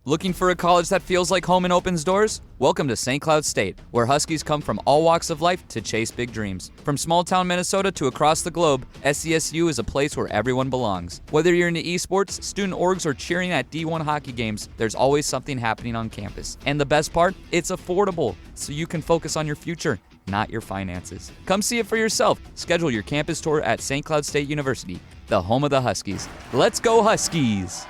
Looking for a college that feels like home and opens doors? Welcome to St. Cloud State, where Huskies come from all walks of life to chase big dreams. From small-town Minnesota to across the globe, SCSU is a place where everyone belongs. Whether you're into esports, student orgs, or cheering at D1 hockey games, there's always something happening on campus. And the best part? It's affordable, so you can focus on your future, not your finances. Come see it for yourself. Schedule your campus tour at St. Cloud State University, the home of the Huskies. Let's go Huskies!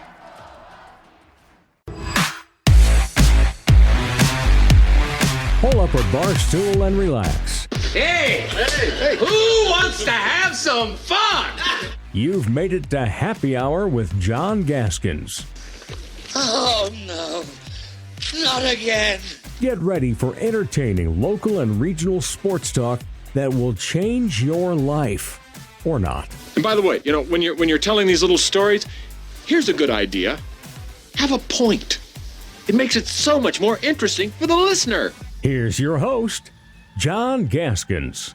Pull up a bar stool and relax. Hey, who wants to have some fun? You've made it to Happy Hour with John Gaskins. Oh, no. Not again. Get ready for entertaining local and regional sports talk that will change your life. Or not. And by the way, when you're telling these little stories, here's a good idea. Have a point. It makes it so much more interesting for the listener. Here's your host, John Gaskins.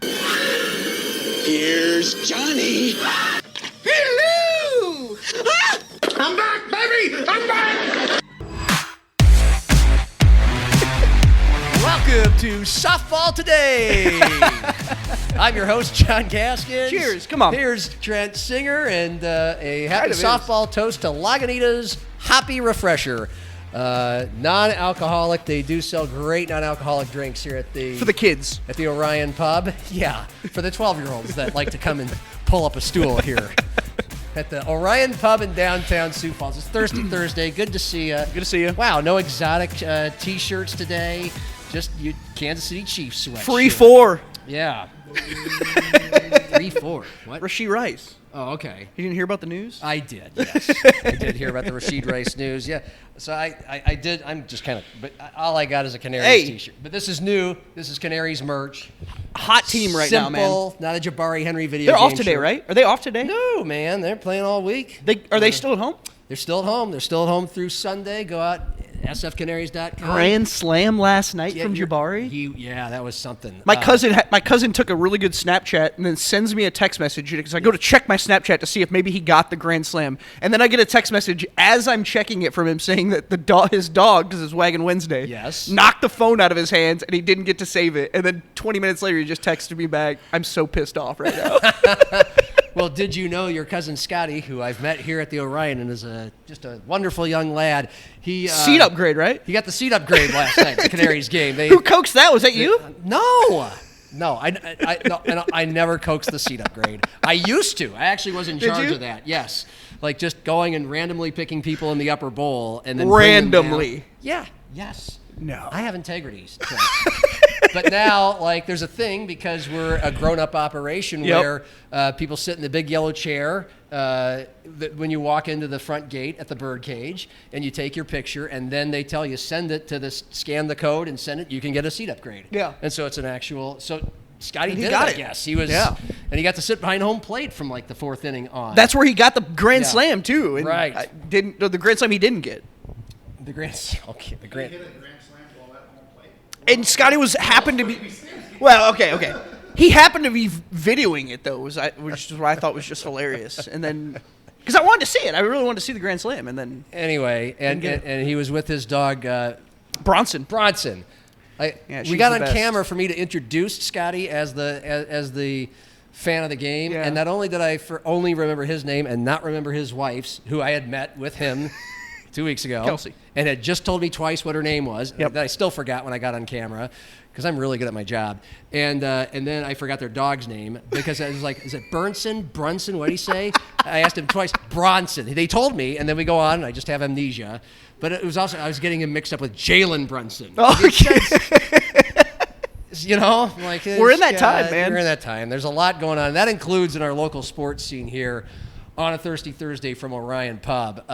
Here's Johnny. Hello! Ah! I'm back, baby! I'm back! Welcome to Softball Today. I'm your host, John Gaskins. Cheers, come on. Here's Trent Singer and a happy softball toast to Lagunitas Hoppy Refresher. Non-alcoholic. They do sell great non-alcoholic drinks here at For the kids. At the Orion Pub. Yeah, for the 12-year-olds that like to come and pull up a stool here. At the Orion Pub in downtown Sioux Falls. It's Thirsty Thursday. Good to see you. Good to see you. Wow, no exotic T-shirts today. Just you Kansas City Chiefs sweatshirt. Free four. Yeah. 3-4. What? Rasheed Rice. Oh, okay. You didn't hear about the news? I did, yes. I did hear about the Rasheed Rice news, yeah. So I did, I'm just kind of, but all I got is a Canaries t-shirt. But this is new. This is Canaries merch. Hot team right now, man. Simple, not a Jabari Henry video They're game off today, shirt. right? Are they off today? No, man. They're playing all week. Are they still at home? They're still at home. They're still at home through Sunday. Go out, sfcanaries.com. Grand slam last night from Jabari. Yeah, that was something. My cousin took a really good Snapchat and then sends me a text message because I go to check my Snapchat to see if maybe he got the grand slam, and then I get a text message as I'm checking it from him saying that his dog, because it's Wagon Wednesday, knocked the phone out of his hands and he didn't get to save it. And then 20 minutes later, he just texted me back. I'm so pissed off right now. Well, did you know your cousin Scotty, who I've met here at the Orion and is just a wonderful young lad? He seat upgrade, right? He got the seat upgrade last night at the Canaries game. Who coaxed that? Was that you? No, I never coaxed the seat upgrade. I used to. I actually was in charge of that. Yes, like just going and randomly picking people in the upper bowl and then randomly. Yeah. Yes. No. I have integrity. But now, like, there's a thing because we're a grown-up operation where people sit in the big yellow chair when you walk into the front gate at the bird cage, and you take your picture, and then they tell you, send it to this, scan the code and send it, you can get a seat upgrade. Yeah. And so it's an actual, so Scotty did got it, it. I guess. He was, and he got to sit behind home plate from like the fourth inning on. That's where he got the grand slam, too. And right. The grand slam he didn't get. The grand slam. And Scotty happened to be. Well, okay. He happened to be videoing it though, which is what I thought was just hilarious. And then, because I wanted to see it, I really wanted to see the grand slam. And then anyway, and he was with his dog Bronson. We got on camera for me to introduce Scotty as the fan of the game, and not only did I only remember his name and not remember his wife's, who I had met with him 2 weeks ago, Kelsey, and had just told me twice what her name was. Yep. That I still forgot when I got on camera because I'm really good at my job. And then I forgot their dog's name because I was like, is it Brunson? What did he say? I asked him twice. Bronson. They told me, and then we go on, and I just have amnesia. But it was also, I was getting him mixed up with Jalen Brunson. Oh, you know, like we're in that time, man. We're in that time. There's a lot going on. That includes in our local sports scene here on a Thirsty Thursday from Orion Pub,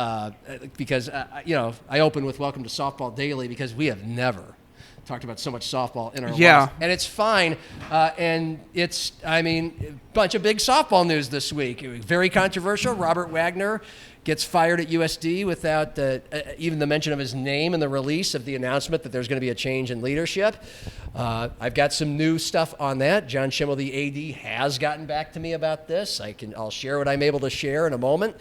because I open with Welcome to Softball Daily because we have never talked about so much softball in our lives. And it's fine. And it's, a bunch of big softball news this week. Very controversial. Robert Wagner gets fired at USD without even the mention of his name in the release of the announcement that there's going to be a change in leadership. I've got some new stuff on that. John Schimmel, the AD, has gotten back to me about this. I'll share what I'm able to share in a moment.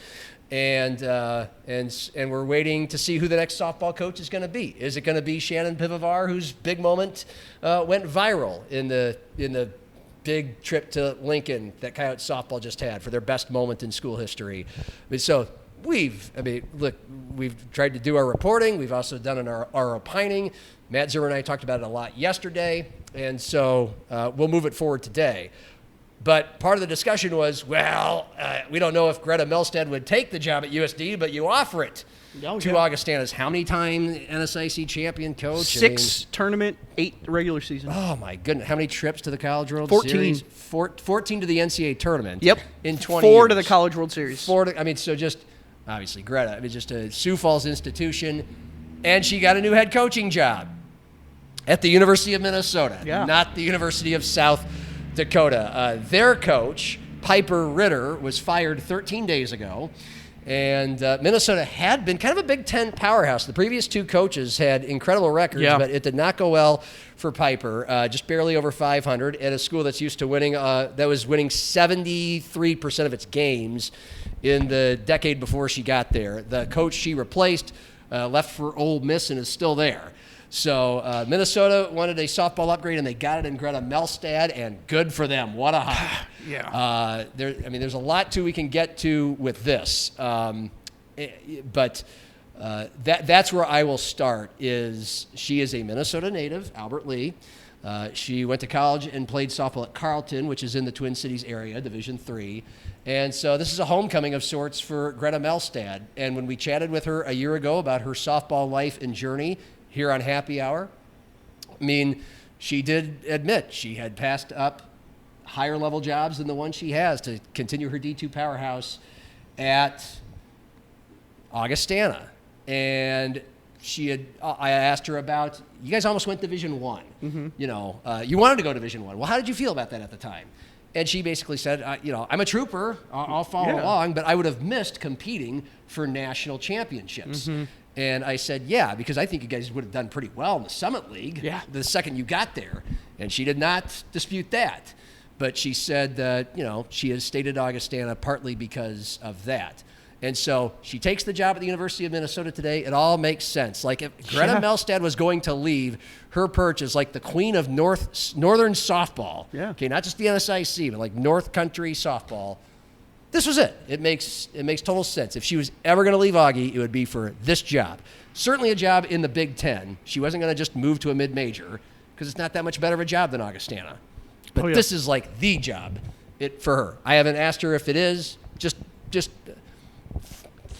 And we're waiting to see who the next softball coach is going to be. Is it going to be Shannon Pivovar, whose big moment went viral in the big trip to Lincoln that Coyote softball just had for their best moment in school history? So we've tried to do our reporting. We've also done our opining. Matt Zimmer and I talked about it a lot yesterday, and so we'll move it forward today. But part of the discussion was, we don't know if Greta Melstead would take the job at USD, but you offer it to Augustana's how many time NSIC champion coach? 6 tournament, 8 regular season. Oh, my goodness. How many trips to the College World 14. Series? 14 to the NCAA tournament. Yep. In 20 4 years. to the College World Series. So just, obviously, Greta. Just a Sioux Falls institution. And she got a new head coaching job at the University of Minnesota, not the University of South Dakota. Their coach, Piper Ritter, was fired 13 days ago, and Minnesota had been kind of a Big Ten powerhouse. The previous 2 coaches had incredible records, but it did not go well for Piper. Just barely over 500 at a school that's used to winning, that was winning 73% of its games in the decade before she got there. The coach she replaced left for Ole Miss and is still there. So Minnesota wanted a softball upgrade, and they got it in Greta Melstead, and good for them. What a hire. There's a lot we can get to with this. But that's where I will start. She is a Minnesota native, Albert Lee. She went to college and played softball at Carleton, which is in the Twin Cities area, Division III. And so this is a homecoming of sorts for Greta Melstead. And when we chatted with her a year ago about her softball life and journey here on Happy Hour, she did admit she had passed up higher level jobs than the one she has to continue her D2 powerhouse at Augustana. And I asked her about, you guys almost went Division I. Mm-hmm. You wanted to go Division I. Well, how did you feel about that at the time? And she basically said, I'm a trooper. I'll follow along, but I would have missed competing for national championships. Mm-hmm. And I said, because I think you guys would have done pretty well in the Summit League the second you got there. And she did not dispute that. But she said that, she has stated Augustana partly because of that. And so she takes the job at the University of Minnesota today. It all makes sense. Like if Greta Melstead was going to leave, her perch is like the queen of northern softball. Yeah. Okay, not just the NSIC, but like North Country softball. This was it. It makes total sense. If she was ever going to leave Augie, it would be for this job. Certainly a job in the Big Ten. She wasn't going to just move to a mid-major because it's not that much better of a job than Augustana. But this is like the job for her. I haven't asked her if it is. Just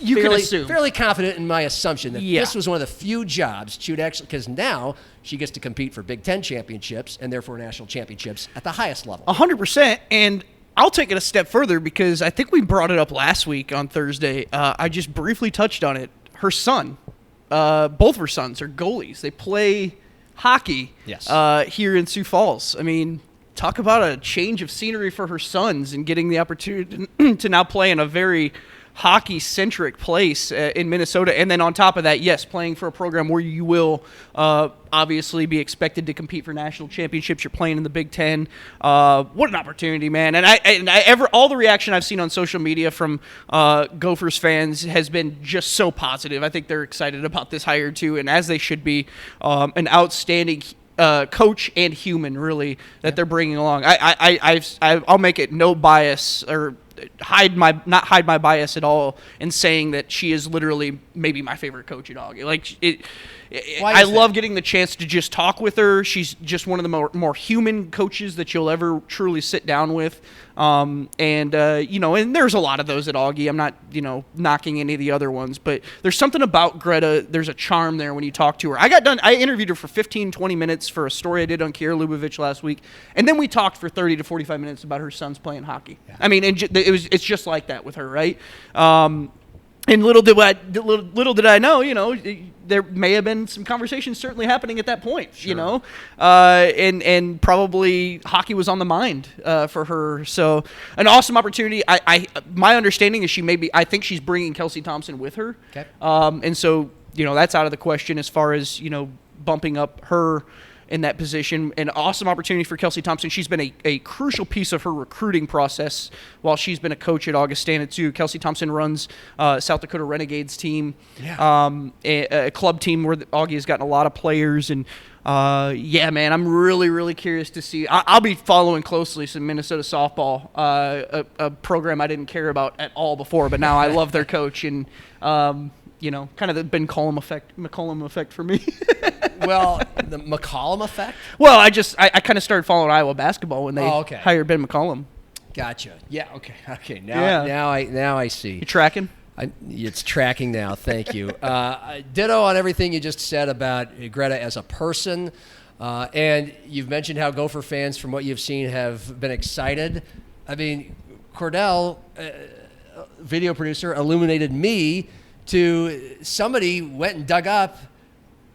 you can assume. Fairly confident in my assumption that this was one of the few jobs she would actually, because now she gets to compete for Big Ten championships and therefore national championships at the highest level. 100%. And I'll take it a step further because I think we brought it up last week on Thursday. I just briefly touched on it. Her son, both of her sons are goalies. They play hockey here in Sioux Falls. Talk about a change of scenery for her sons and getting the opportunity to now play in a very hockey-centric place in Minnesota. And then on top of that, playing for a program where you will obviously be expected to compete for national championships. You're playing in the Big Ten. What an opportunity, man. And all the reaction I've seen on social media from Gophers fans has been just so positive. I think they're excited about this hire too, and as they should be. An outstanding coach and human, really, that they're bringing along. I'll make it no bias or not hide my bias at all in saying that she is literally maybe my favorite coach at Augie. I love getting the chance to just talk with her. She's just one of the more human coaches that you'll ever truly sit down with. And there's a lot of those at Augie. I'm not, knocking any of the other ones, but there's something about Greta. There's a charm there when you talk to her. I interviewed her for 15, 20 minutes for a story I did on Kiera Lubavitch last week. And then we talked for 30 to 45 minutes about her sons playing hockey. Yeah. It's just like that with her, right? And little did I know, there may have been some conversations certainly happening at that point, and probably hockey was on the mind for her. So an awesome opportunity. My understanding is I think she's bringing Kelsey Thompson with her. Okay. And so, that's out of the question as far as, bumping up her in that position. An awesome opportunity for Kelsey Thompson. She's been a crucial piece of her recruiting process while she's been a coach at Augustana too. Kelsey Thompson runs South Dakota Renegades team, a club team where Augie has gotten a lot of players. And yeah, man, I'm really, really curious to see. I'll be following closely some Minnesota softball, a program I didn't care about at all before, but now I love their coach. And you know, kind of the Ben McCollum effect for me. Well, the McCollum effect? Well, I kind of started following Iowa basketball when they hired Ben McCollum. Gotcha. Yeah. Okay. Now I see. You tracking? It's tracking now. Thank you. Ditto on everything you just said about Greta as a person. And you've mentioned how Gopher fans, from what you've seen, have been excited. I mean, Cordell, video producer, illuminated me to somebody went and dug up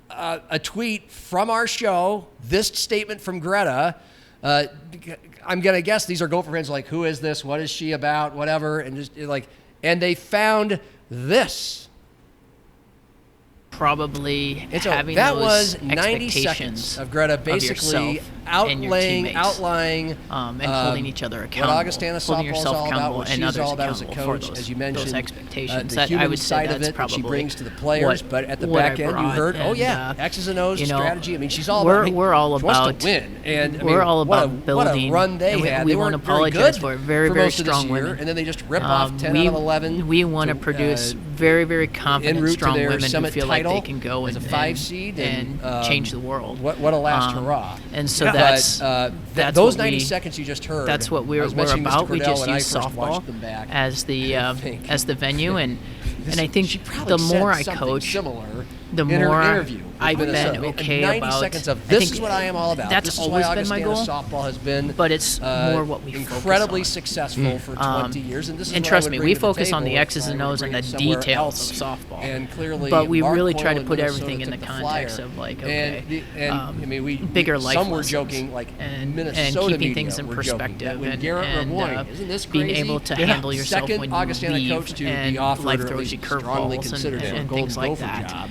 a tweet from our show, this statement from Greta. I'm going to guess these are Gopher fans like, who is this? What is she about? Whatever. And just and they found this. Probably having that those was 90 expectations seconds of Greta basically outlaying and holding each other accountable, what Augustana softball is all about, what she's all about as a coach, as you mentioned, those expectations. The human I would side say of that's it probably that she brings to the players, but at the back end, you heard, X's and O's strategy. I mean, she's all about. We're all about to win, and we're all about building. What a run they had. We They want to weren't very apologize good for very strong women, and then they just rip off 10 out of 11. We want to produce very confident, strong women who feel like they can go as a 5 seed and change the world. What a last hurrah! And so that's those 90 seconds you just heard. That's what we're about. We just use softball as the venue, and I think the more I coach, the more I've been okay 90 about. seconds of this is what I am all about. That's this always is why been my Augustana goal. Softball has been, but it's more what we incredibly focus on. successful for 20 years, and this is and what trust I would me, bring we to the focus on the table X's and O's and the somewhere details else. of softball. And clearly, but we Mark really Coyle try to in put Minnesota everything in the took context flyer. of like I mean, we bigger life some were lessons joking like and Minnesota keeping media things in were joking perspective that when and, Garrett Ramoy, isn't this being crazy? able to handle yourself Second when you Augustana leave coach to and be offered life or at throws least you strongly curveballs considered for a and Golden things like Gopher that. job.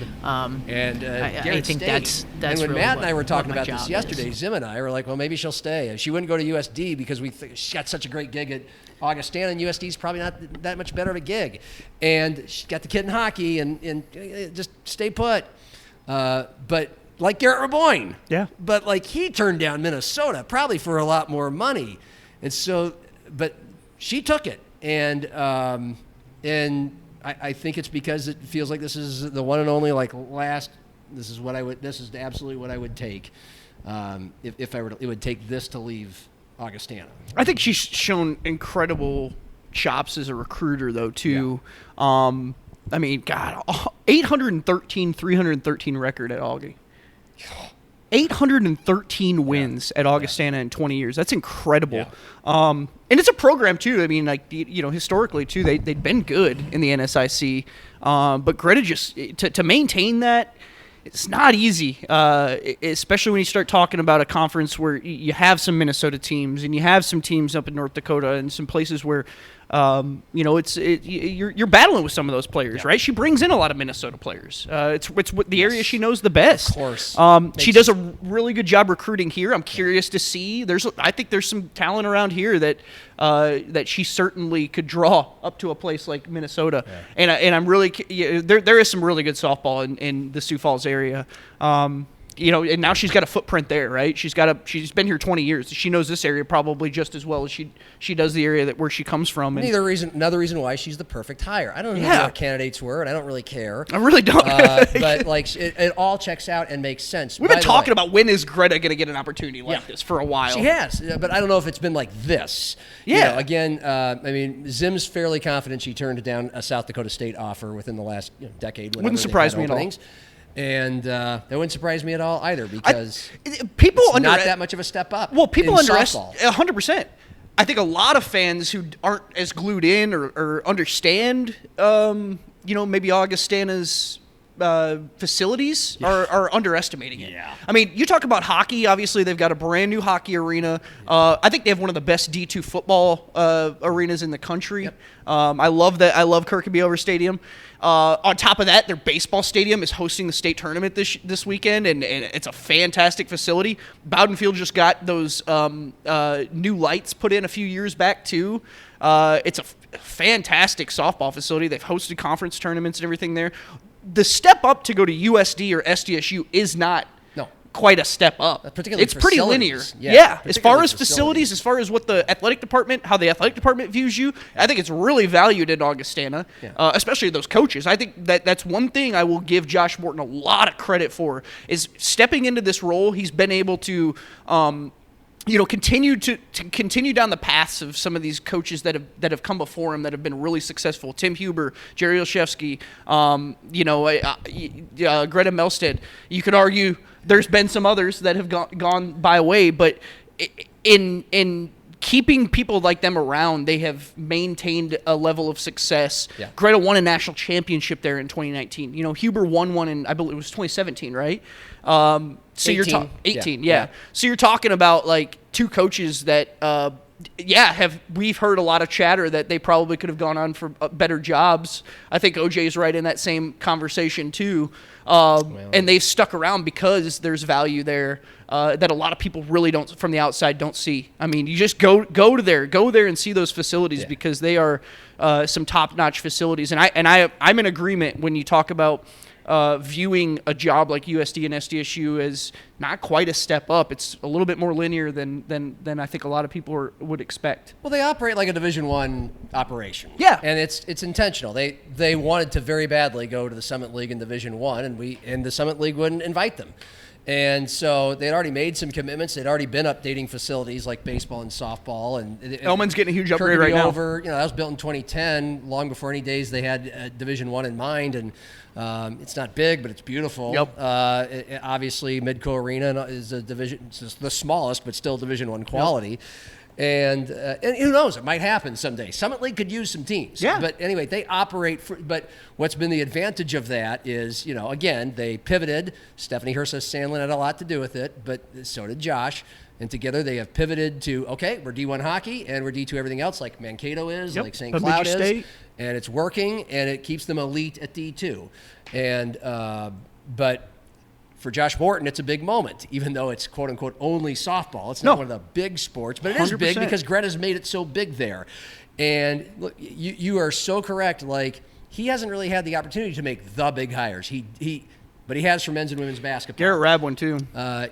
And I Garrett think stayed. that's and when really Matt and I were talking what my about this job yesterday, is. Zim and I were like, well, maybe she'll stay. She wouldn't go to USD because she got such a great gig at Augustana, and USD is probably not that much better of a gig. And she got the kid in hockey and just stay put. But like Garrett Raboyne. Yeah. But like he turned down Minnesota probably for a lot more money. And so, but she took it. And I think it's because it feels like this is the one and only this is absolutely what I would take. If I were to, it would take this to leave Augustana. I think she's shown incredible chops as a recruiter, though, too. Yeah. I mean, God, 813, 313 record at Augie. 813 wins at Augustana in 20 years. That's incredible. Yeah. And it's a program, too. I mean, like, historically, too, they'd been good in the NSIC. But Greta just, to maintain that, it's not easy, especially when you start talking about a conference where you have some Minnesota teams and you have some teams up in North Dakota and some places where, you're battling with some of those players, right? She brings in a lot of Minnesota players. It's what the area she knows the best. Of course. She does a really good job recruiting here. I'm curious to see. I think there's some talent around here that she certainly could draw up to a place like Minnesota. Yeah. And I'm really there is some really good softball in the Sioux Falls area. And now she's got a footprint there, right? She's been here 20 years. She knows this area probably just as well as she does the area where she comes from. And another reason why she's the perfect hire. I don't know who the other candidates were, and I don't really care. I really don't. But like it all checks out and makes sense. We've been talking about when is Greta going to get an opportunity like this for a while. She has, but I don't know if it's been like this. Yeah. Again, I mean, Zim's fairly confident she turned down a South Dakota State offer within the last decade. Wouldn't surprise me at all. And that wouldn't surprise me at all either because it's not that much of a step up. Well, people underestimate 100%. I think a lot of fans who aren't as glued in or understand, maybe Augustana's facilities are underestimating it. Yeah. I mean, you talk about hockey. Obviously, they've got a brand new hockey arena. I think they have one of the best D2 football arenas in the country. Yep. I love that. I love Kirkby Over Stadium. On top of that, their baseball stadium is hosting the state tournament this weekend, and it's a fantastic facility. Bowden Field just got those new lights put in a few years back, too. It's a fantastic softball facility. They've hosted conference tournaments and everything there. The step up to go to USD or SDSU is not quite a step up. It's pretty linear. Yeah. As far as facilities, as far as what the athletic department, how the athletic department views you, I think it's really valued in Augustana, especially those coaches. I think that's one thing I will give Josh Morton a lot of credit for, is stepping into this role. He's been able to continue down the paths of some of these coaches that have come before him that have been really successful. Tim Huber, Jerry Olszewski, Greta Melstead. You could argue there's been some others that have gone by way, but in keeping people like them around, they have maintained a level of success. Yeah. Greta won a national championship there in 2019. Huber won one in, I believe it was 2017, right? So 18. You're talking 18, yeah. So you're talking about like two coaches that, we've heard a lot of chatter that they probably could have gone on for better jobs. I think OJ's right in that same conversation too. And they've stuck around because there's value there that a lot of people really don't, from the outside, don't see. I mean, you just go there and see those facilities because they are some top-notch facilities. And I'm in agreement when you talk about viewing a job like USD and SDSU as not quite a step up. It's a little bit more linear than I think a lot of people would expect. Well, they operate like a Division I operation. Yeah, and it's intentional. They wanted to very badly go to the Summit League in Division I, and the Summit League wouldn't invite them. And so they'd already made some commitments. They'd already been updating facilities like baseball and softball. And Elman's getting a huge upgrade right now. That was built in 2010, long before any days they had Division I in mind. And it's not big, but it's beautiful. Yep. Obviously, Midco Arena is a division. It's the smallest, but still Division I quality. Yep. And who knows? It might happen someday. Summit League could use some teams. Yeah. But anyway, they operate. But what's been the advantage of that is, again, they pivoted. Stephanie Herseth-Sandlin had a lot to do with it, but so did Josh. And together they have pivoted to, okay, we're D1 hockey and we're D2 everything else, like Mankato is, like St. Cloud is. State. And it's working, and it keeps them elite at D2. And but for Josh Morton, it's a big moment, even though it's quote-unquote only softball. It's not one of the big sports, but it is 100%. Big because Greta's made it so big there. And look, you are so correct. Like, he hasn't really had the opportunity to make the big hires. But he has for men's and women's basketball. Garrett Rabwin, too.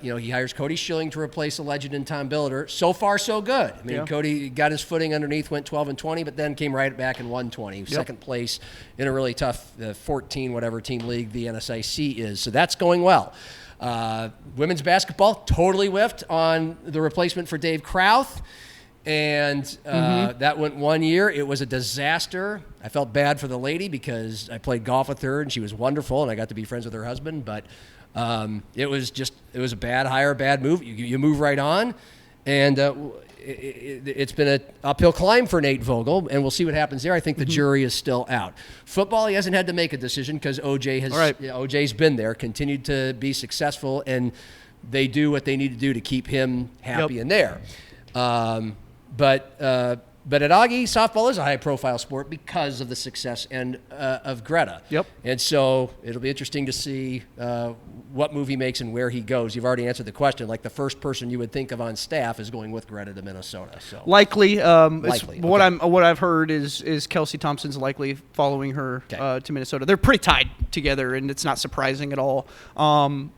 He hires Cody Schilling to replace a legend in Tom Billiter. So far, so good. I mean, Cody got his footing underneath, went 12-20, but then came right back and won 20. Second place in a really tough 14 whatever team league the NSIC is. So that's going well. Women's basketball totally whiffed on the replacement for Dave Krauth. And that went 1 year. It was a disaster. I felt bad for the lady because I played golf with her and she was wonderful and I got to be friends with her husband. But it was a bad hire, bad move. You move right on. And it's been an uphill climb for Nate Vogel, and we'll see what happens there. I think the jury is still out. Football, he hasn't had to make a decision because OJ's been there, continued to be successful, and they do what they need to do to keep him happy in there. But at Augie, softball is a high-profile sport because of the success of Greta. Yep. And so it'll be interesting to see what move he makes and where he goes. You've already answered the question. Like, the first person you would think of on staff is going with Greta to Minnesota. So likely. Likely. What I've hersed is Kelsey Thompson's likely following her to Minnesota. They're pretty tied together, and it's not surprising at all. I'm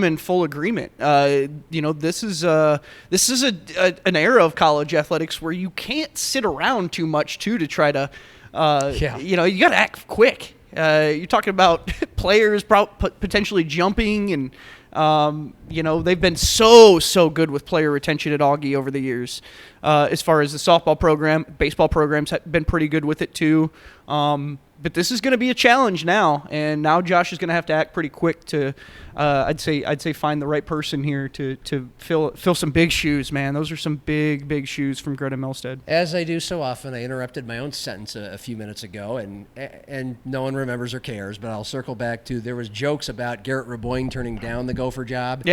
in full agreement. This is an era of college athletics where you can't sit around too much to try to, you got to act quick. You're talking about players potentially jumping, and they've been so good with player retention at Augie over the years. As far as the softball program, baseball programs have been pretty good with it too. but this is going to be a challenge now, and now Josh is going to have to act pretty quick to, I'd say find the right person here to fill some big shoes, man. Those are some big shoes from Greta Melstead. As I do so often, I interrupted my own sentence a few minutes ago, and no one remembers or cares, but I'll circle back to there was jokes about Garrett Raboyne turning down the Gopher job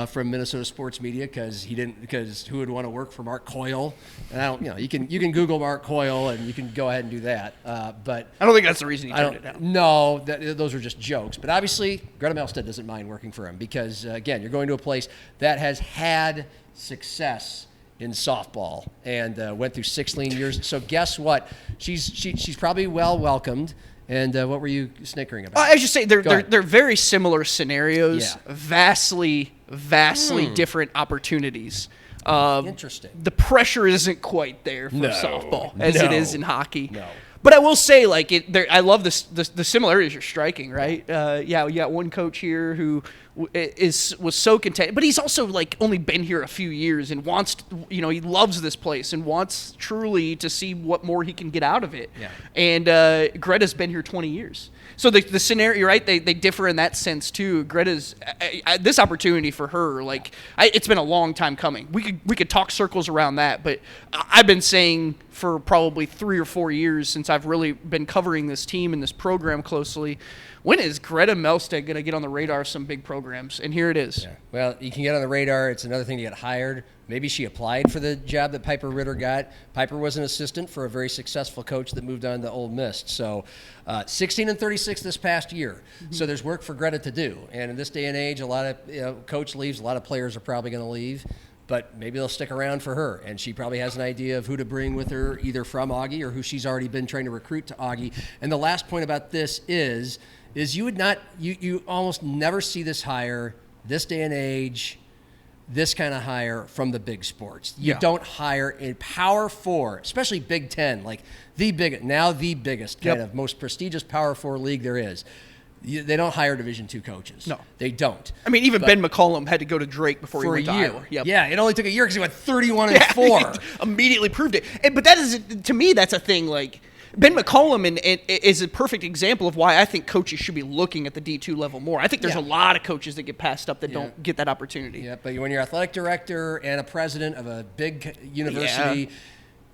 from Minnesota sports media because who would want to work for Mark Coyle? And you can Google Mark Coyle and you can go ahead and do that, but I don't think that's the reason he turned it down. No, those are just jokes. But obviously, Greta Melstead doesn't mind working for him because, again, you're going to a place that has had success in softball and went through 6 lean years. So guess what? She's probably well welcomed. And what were you snickering about? I just say they're very similar scenarios, vastly different opportunities. Interesting. The pressure isn't quite there for softball as it is in hockey. No. But I will say, I love the similarities you're striking, right? You got one coach here who was so content, but he's also only been here a few years and wants, he loves this place and wants truly to see what more he can get out of it. Yeah. And Greta's been here 20 years. So the scenario, right? They differ in that sense too. Greta's this opportunity for her, it's been a long time coming. We could talk circles around that, but I've been saying for probably 3 or 4 years since I've really been covering this team and this program closely. When is Greta Melstead going to get on the radar of some big programs? And here it is. Yeah. Well, you can get on the radar. It's another thing to get hired. Maybe she applied for the job that Piper Ritter got. Piper was an assistant for a very successful coach that moved on to Ole Miss. So 16-36 this past year. Mm-hmm. So there's work for Greta to do. And in this day and age, a lot of coach leaves. A lot of players are probably going to leave. But maybe they'll stick around for her. And she probably has an idea of who to bring with her, either from Augie or who she's already been trying to recruit to Augie. And the last point about this is you almost never see this hire, this day and age, this kind of hire from the big sports. You don't hire in Power 4, especially Big Ten, the biggest kind of most prestigious Power 4 league there is. They don't hire Division II coaches. No. They don't. I mean, even Ben McCollum had to go to Drake before he went to Iowa. Yep. Yeah, it only took a year because he went 31-4. Immediately proved it. But that is, to me, that's a thing. Ben McCollum is a perfect example of why I think coaches should be looking at the D2 level more. I think there's a lot of coaches that get passed up that don't get that opportunity. Yeah, but when you're athletic director and a president of a big university,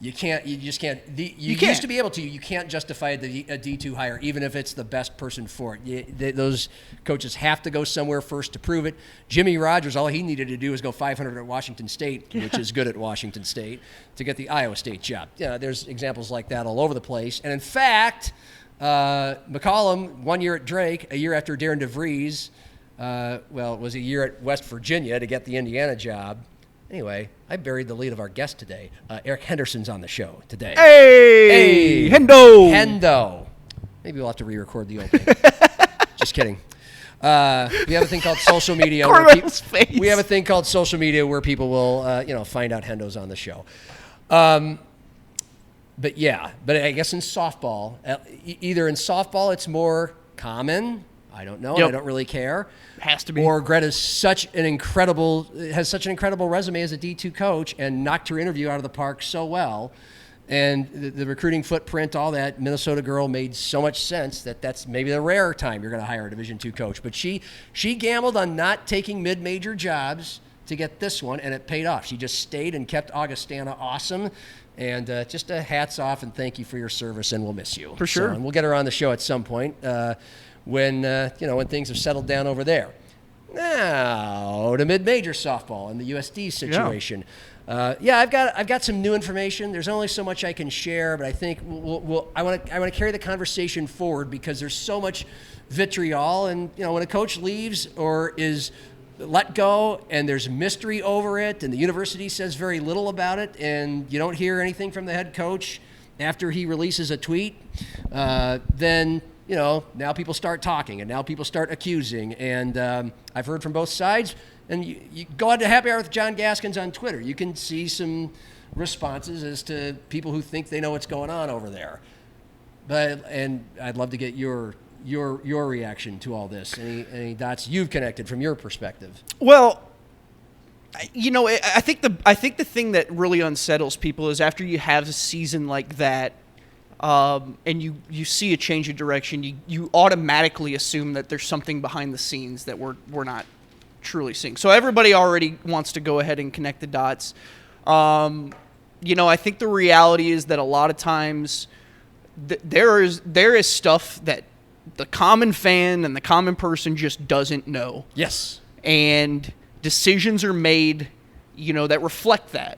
you just can't. You used to be able to. You can't justify a D2 hire, even if it's the best person for it. Those coaches have to go somewhere first to prove it. Jimmy Rogers, all he needed to do was go 500 at Washington State, which is good at Washington State, to get the Iowa State job. There's examples like that all over the place. And in fact, McCollum, 1 year at Drake, a year after Darren DeVries, it was a year at West Virginia to get the Indiana job. Anyway, I buried the lead of our guest today. Eric Henderson's on the show today. Hey! Hendo! Maybe we'll have to re-record the opening. Just kidding. We have a thing called social media. We have a thing called social media where people will, find out Hendo's on the show. But I guess in softball, either in softball it's more common. I don't know. I don't really care. Has to be. Or Greta's has such an incredible resume as a D2 coach and knocked her interview out of the park so well. And the recruiting footprint, all that, Minnesota girl made so much sense that's maybe the rare time you're going to hire a Division II coach. But she gambled on not taking mid-major jobs to get this one, and it paid off. She just stayed and kept Augustana awesome. And just a hats off and thank you for your service, and we'll miss you. For sure. And we'll get her on the show at some point. When things have settled down over there. Now to mid-major softball and the USD situation. I've got some new information. There's only so much I can share, but I think I want to carry the conversation forward because there's so much vitriol, and when a coach leaves or is let go and there's mystery over it, and the university says very little about it, and you don't hear anything from the head coach after he releases a tweet, then. Now people start talking, and now people start accusing, and I've heard from both sides. And you go out to Happy Hour with John Gaskins on Twitter. You can see some responses as to people who think they know what's going on over there. And I'd love to get your reaction to all this. Any dots you've connected from your perspective? Well, I think the thing that really unsettles people is after you have a season like that. and you see a change of direction, you automatically assume that there's something behind the scenes that we're not truly seeing. So everybody already wants to go ahead and connect the dots. I think the reality is that a lot of times there is stuff that the common fan and the common person just doesn't know. Yes. And decisions are made, that reflect that.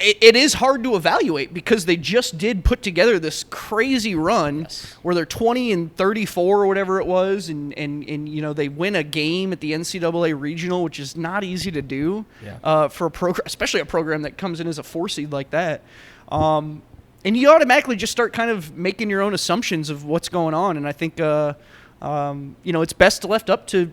It is hard to evaluate because they just did put together this crazy run where they're 20-34 or whatever it was, and they win a game at the NCAA regional, which is not easy to do for a program, especially a program that comes in as a 4 seed like that. And you automatically just start kind of making your own assumptions of what's going on, and I think it's best left up to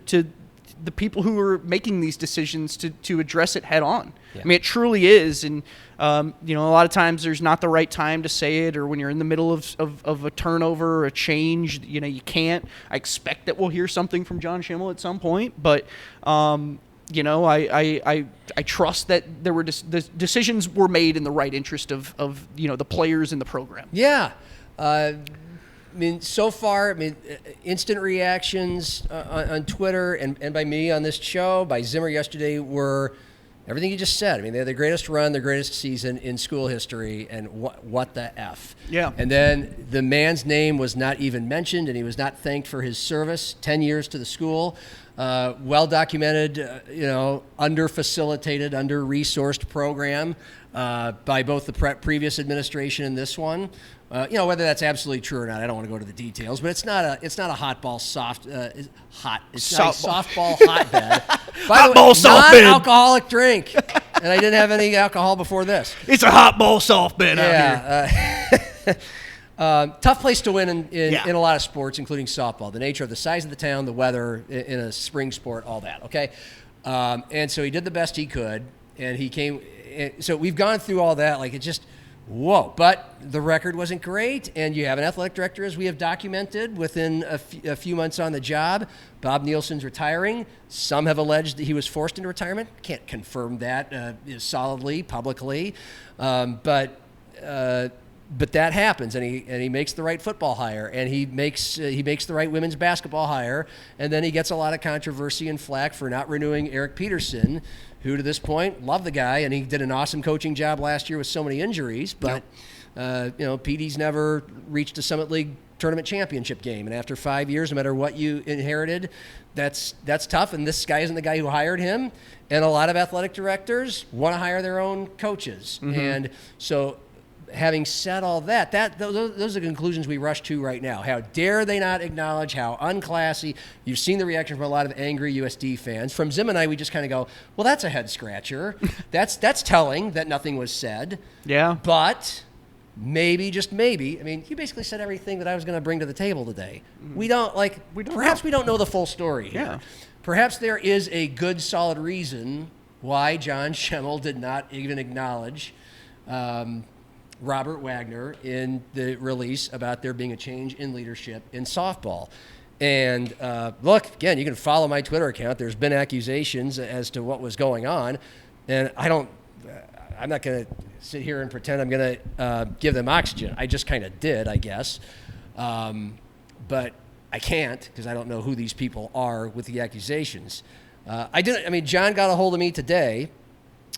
the people who are making these decisions to address it head on. Yeah. I mean, it truly is. And, a lot of times there's not the right time to say it, or when you're in the middle of a turnover or a change, you can't. I expect that we'll hear something from John Schimmel at some point, but, I trust that the decisions were made in the right interest of the players in the program. Yeah. So far, instant reactions on Twitter and by me on this show, by Zimmer yesterday, were everything you just said. They had the greatest run, the greatest season in school history, and what the F? Yeah. And then the man's name was not even mentioned, and he was not thanked for his service, 10 years to the school. Well-documented, under-facilitated, under-resourced program by both the previous administration and this one. Whether that's absolutely true or not, I don't want to go to the details, but it's not a hotball It's not a softball hotbed. By the way, non-alcoholic drink, and I didn't have any alcohol before this. It's a hotball soft bed out here. Tough place to win in a lot of sports, including softball. The nature of the size of the town, the weather in a spring sport, all that. Okay, and so he did the best he could, and he came. So we've gone through all that, like it just. Whoa, but the record wasn't great, and you have an athletic director, as we have documented, within a few months on the job. Bob Nielsen's retiring. Some have alleged that he was forced into retirement. Can't confirm that solidly, publicly, but that happens, and he makes the right football hire, and he makes the right women's basketball hire, and then he gets a lot of controversy and flack for not renewing Eric Peterson, who to this point, love the guy, and he did an awesome coaching job last year with so many injuries, but Petey's never reached a Summit League tournament championship game, and after 5 years, no matter what you inherited, that's tough, and this guy isn't the guy who hired him, and a lot of athletic directors want to hire their own coaches, and so having said all that, those are the conclusions we rush to right now. How dare they not acknowledge how unclassy? You've seen the reaction from a lot of angry USD fans. From Zim and I, we just kind of go, well, that's a head scratcher. That's telling that nothing was said. Yeah. But maybe, just maybe, you basically said everything that I was going to bring to the table today. We don't know the full story here. Yeah. Perhaps there is a good, solid reason why John Schimmel did not even acknowledge Robert Wagner in the release about there being a change in leadership in softball. And look, again, you can follow my Twitter account. There's been accusations as to what was going on, and I'm not going to sit here and pretend I'm going to give them oxygen. I just kind of did, I guess. But I can't because I don't know who these people are with the accusations. John got a hold of me today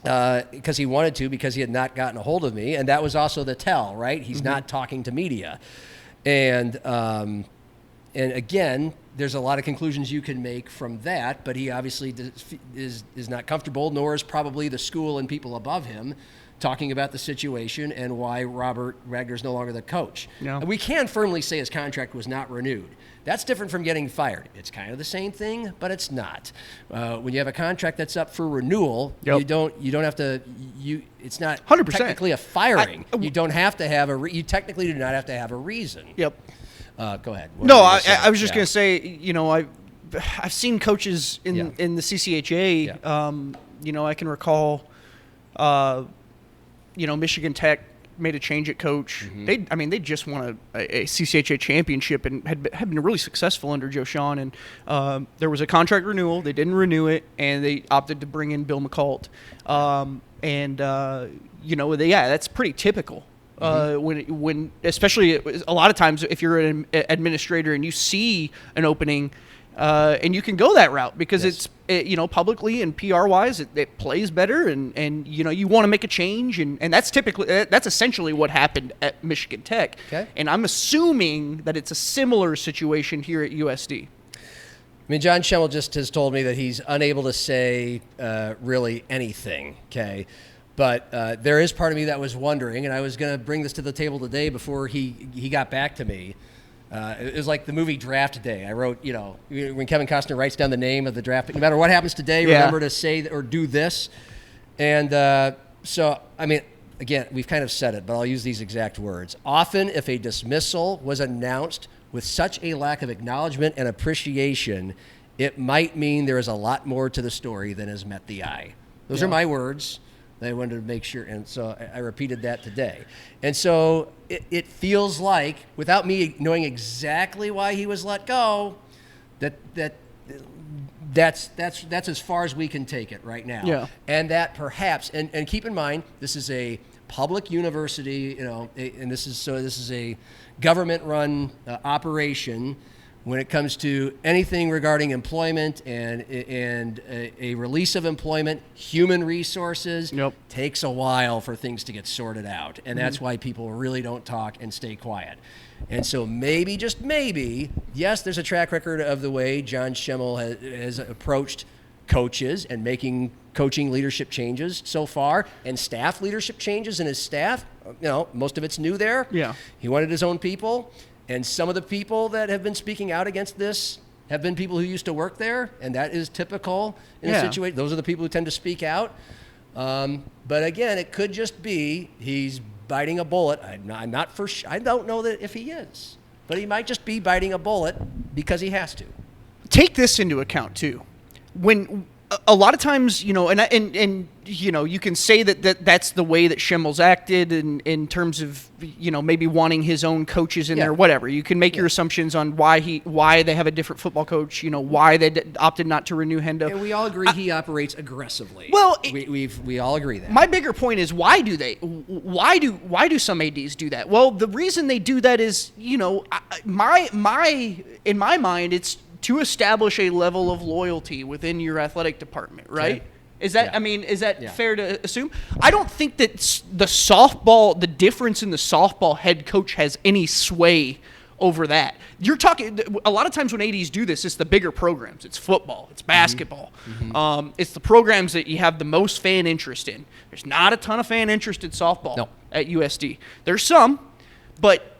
because he wanted to, because he had not gotten a hold of me, and that was also the tell, right? He's not talking to media, and again, there's a lot of conclusions you can make from that, but he obviously is not comfortable, nor is probably the school and people above him talking about the situation and why Robert Wagner's no longer the coach. No. We can firmly say his contract was not renewed. That's different from getting fired. It's kind of the same thing, but it's not. When you have a contract that's up for renewal, you don't have to. It's not 100%. Technically a firing. You don't have to have you technically do not have to have a reason. Yep. Go ahead. I was just going to say, I've seen coaches in the CCHA. Yeah. I can recall, Michigan Tech made a change at coach. Mm-hmm. They just won a CCHA championship and had been really successful under Joe Sean. And there was a contract renewal. They didn't renew it, and they opted to bring in Bill McCult. And that's pretty typical. When especially a lot of times if you're an administrator and you see an opening, and you can go that route because it's publicly and PR wise it plays better, and you want to make a change, and that's essentially what happened at Michigan Tech. Okay. And I'm assuming that it's a similar situation here at USD. I mean, John Schemmel just has told me that he's unable to say really anything. Okay. But there is part of me that was wondering, and I was going to bring this to the table today before he got back to me. It was like the movie Draft Day. I wrote, when Kevin Costner writes down the name of the draft, no matter what happens today, remember to say or do this. And so, I mean, again, we've kind of said it, but I'll use these exact words. Often, if a dismissal was announced with such a lack of acknowledgement and appreciation, it might mean there is a lot more to the story than has met the eye. Those are my words. I wanted to make sure, and so I repeated that today. And so it feels like, without me knowing exactly why he was let go, that's as far as we can take it right now. Yeah. And that perhaps, and keep in mind, this is a public university, and this is a government-run operation. When it comes to anything regarding employment and a release of employment, human resources, takes a while for things to get sorted out. And that's why people really don't talk and stay quiet. And so maybe, just maybe, yes, there's a track record of the way John Schemmel has approached coaches and making coaching leadership changes so far, and staff leadership changes in his staff. Most of it's new there. Yeah. He wanted his own people. And some of the people that have been speaking out against this have been people who used to work there, and that is typical in a situation. Those are the people who tend to speak out. But again, it could just be he's biting a bullet. I'm not for sure. I don't know that if he is, but he might just be biting a bullet because he has to. Take this into account too. When a lot of times, you can say that's the way that Schemmel's acted in terms of, maybe wanting his own coaches in there, whatever. You can make your assumptions on why they have a different football coach, why they opted not to renew Hendo. And we all agree he operates aggressively. Well, we all agree that. My bigger point is why do do some ADs do that? Well, the reason they do that is, in my mind, it's to establish a level of loyalty within your athletic department, right? Okay. Is that fair to assume? I don't think that the difference in the softball head coach has any sway over that. You're talking, a lot of times when ADs do this, it's the bigger programs. It's football, it's basketball. It's the programs that you have the most fan interest in. There's not a ton of fan interest in softball at USD. There's some, but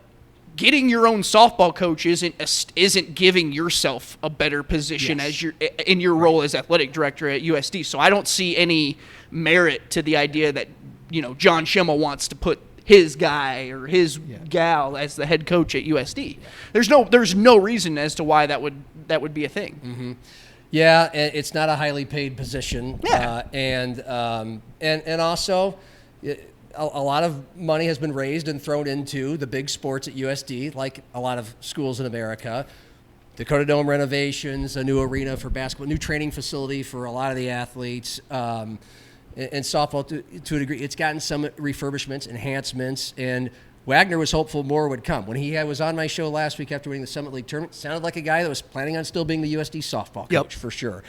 getting your own softball coach isn't giving yourself a better position as in your role as athletic director at USD. So I don't see any merit to the idea that John Schemmel wants to put his guy or his gal as the head coach at USD. There's no reason as to why that would be a thing. Yeah, it's not a highly paid position. Yeah. And also, a lot of money has been raised and thrown into the big sports at USD, like a lot of schools in America. Dakota Dome renovations, a new arena for basketball, new training facility for a lot of the athletes, and softball to a degree. It's gotten some refurbishments, enhancements, and Wagner was hopeful more would come. When he was on my show last week after winning the Summit League tournament, sounded like a guy that was planning on still being the USD softball coach for sure.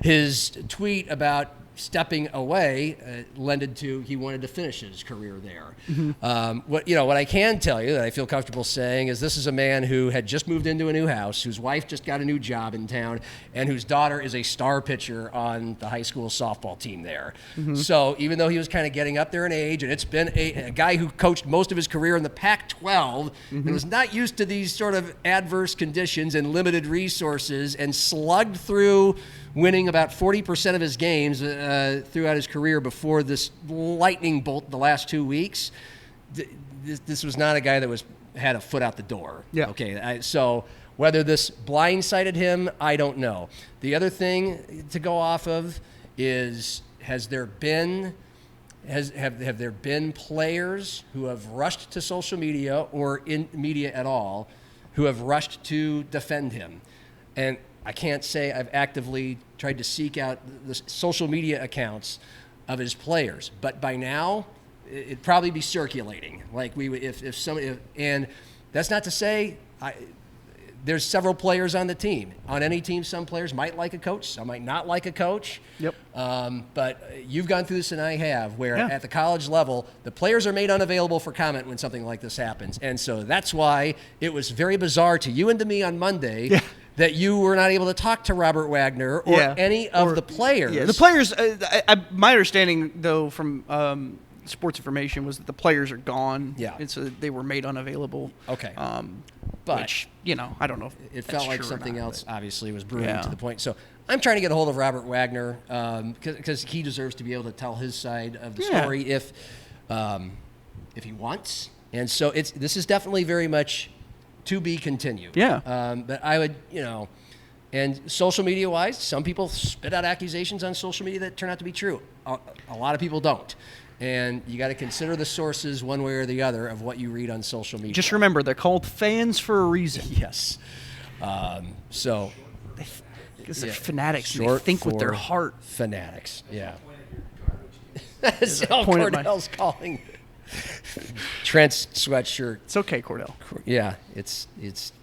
His tweet about stepping away lended to he wanted to finish his career there. What I can tell you that I feel comfortable saying is this is a man who had just moved into a new house, whose wife just got a new job in town, and whose daughter is a star pitcher on the high school softball team there. So even though he was kind of getting up there in age, and it's been a guy who coached most of his career in the Pac-12 and was not used to these sort of adverse conditions and limited resources and slugged through winning about 40% of his games throughout his career before this lightning bolt the last 2 weeks. This was not a guy that had a foot out the door. Yeah. Okay. So whether this blindsided him, I don't know. The other thing to go off of is have there been players who have rushed to social media or in media at all who have rushed to defend him? And I can't say I've actively tried to seek out the social media accounts of his players. But by now, it'd probably be circulating. Like we would, if somebody, and that's not to say there's several players on the team. On any team, some players might like a coach, some might not like a coach. Yep. But you've gone through this, and I have, where at the college level, the players are made unavailable for comment when something like this happens. And so that's why it was very bizarre to you and to me on Monday that you were not able to talk to Robert Wagner or any of the players. Yeah, the players, my understanding, though, from Sports Information was that the players are gone. Yeah. And so they were made unavailable. Okay. But, which, I don't know if it felt like something else obviously was brewing to the point. So I'm trying to get a hold of Robert Wagner because he deserves to be able to tell his side of the story if he wants. And so this is definitely very much to be continued. Yeah. But I would, and social media wise, some people spit out accusations on social media that turn out to be true. A lot of people don't. And you got to consider the sources one way or the other of what you read on social media. Just remember, they're called fans for a reason. Yes. So. Because they're fanatics. And they think with their heart. Fanatics. Yeah. That's all Cordell's calling Trent's sweatshirt. It's okay, Cordell. Yeah. He's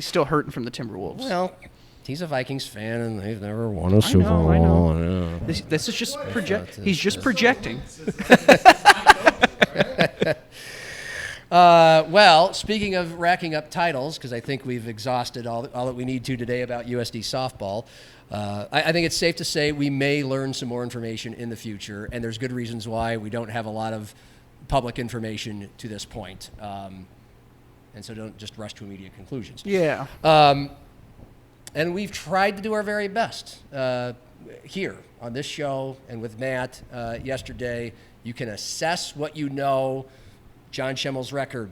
still hurting from the Timberwolves. Well, he's a Vikings fan, and they've never won a Super Bowl. I know. This is just he's just projecting. Well, speaking of racking up titles, because I think we've exhausted all that we need to today about USD softball, I think it's safe to say we may learn some more information in the future, and there's good reasons why we don't have a lot of public information to this point. And so don't just rush to immediate conclusions. Yeah. And we've tried to do our very best here on this show and with Matt yesterday. You can assess what you know, John Schimmel's record,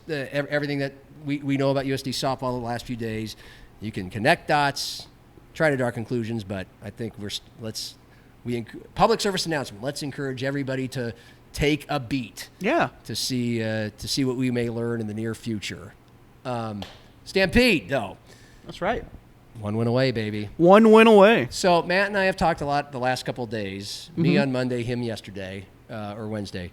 everything that we know about USD softball the last few days. You can connect dots, try to draw conclusions, but I think public service announcement. Let's encourage everybody to take a beat. Yeah. To see what we may learn in the near future. Stampede, though. That's right. 1 win away, baby. 1 win away. So Matt and I have talked a lot the last couple of days. Mm-hmm. Me on Monday, him yesterday or Wednesday.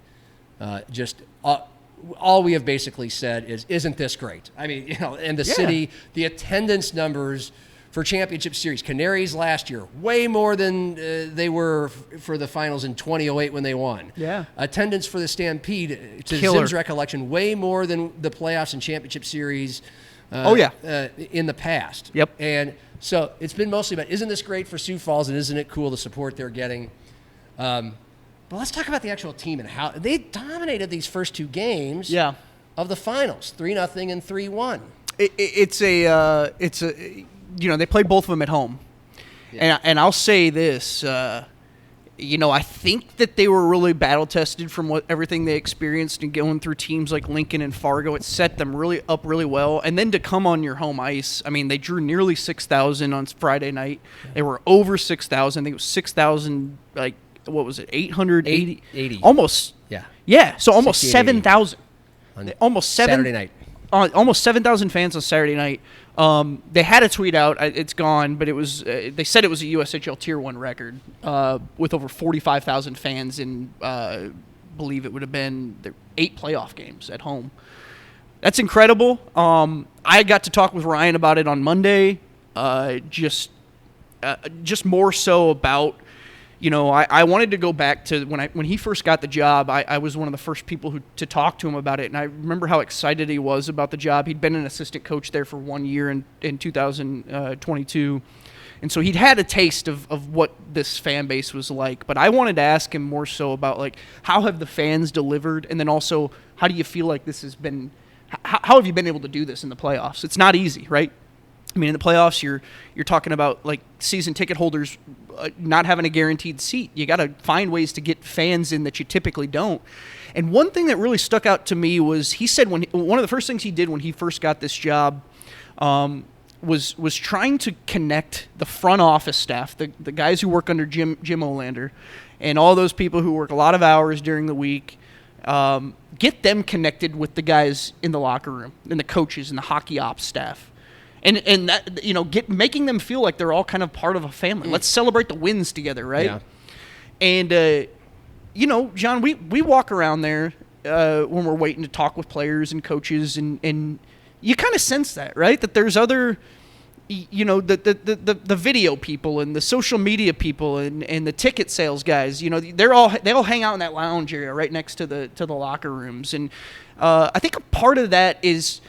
All we have basically said is, isn't this great? I mean, and the city, the attendance numbers for championship series. Canaries last year, way more than they were for the finals in 2008 when they won. Yeah. Attendance for the Stampede, to Killer. Zim's recollection, way more than the playoffs and championship series. In the past. Yep. And so it's been mostly about, isn't this great for Sioux Falls, and isn't it cool the support they're getting? But let's talk about the actual team and how they dominated these first two games of the finals, 3-0 and 3-1. They played both of them at home. Yeah. And I'll say this, I think that they were really battle tested from everything they experienced and going through teams like Lincoln and Fargo. It set them up really well. And then to come on your home ice, I mean, they drew nearly 6,000 on Friday night. They were over 6,000. I think it was 6,000, like, what was it, 880? 80. Almost. Yeah. Yeah, so almost 7,000. Almost Saturday night. Almost 7,000 fans on Saturday night. They had a tweet out. It's gone, but it was. They said it was a USHL Tier 1 record with over 45,000 fans in, believe it would have been 8 playoff games at home. That's incredible. I got to talk with Ryan about it on Monday. Just more so about. I wanted to go back to when he first got the job. I was one of the first people to talk to him about it, and I remember how excited he was about the job. He'd been an assistant coach there for 1 year in 2022, and so he'd had a taste of what this fan base was like. But I wanted to ask him more so about, like, how have the fans delivered, and then also how do you feel like this has been – how have you been able to do this in the playoffs? It's not easy, right? I mean, in the playoffs, you're talking about, like, season ticket holders not having a guaranteed seat. You got to find ways to get fans in that you typically don't. And one thing that really stuck out to me was he said one of the first things he did when he first got this job was trying to connect the front office staff, the guys who work under Jim Olander, and all those people who work a lot of hours during the week. Get them connected with the guys in the locker room and the coaches and the hockey ops staff. And that, making them feel like they're all kind of part of a family. Let's celebrate the wins together, right? And, John, we walk around there when we're waiting to talk with players and coaches, and you kind of sense that, right? That there's other, the video people and the social media people and the ticket sales guys. They all hang out in that lounge area right next to the locker rooms, and I think a part of that is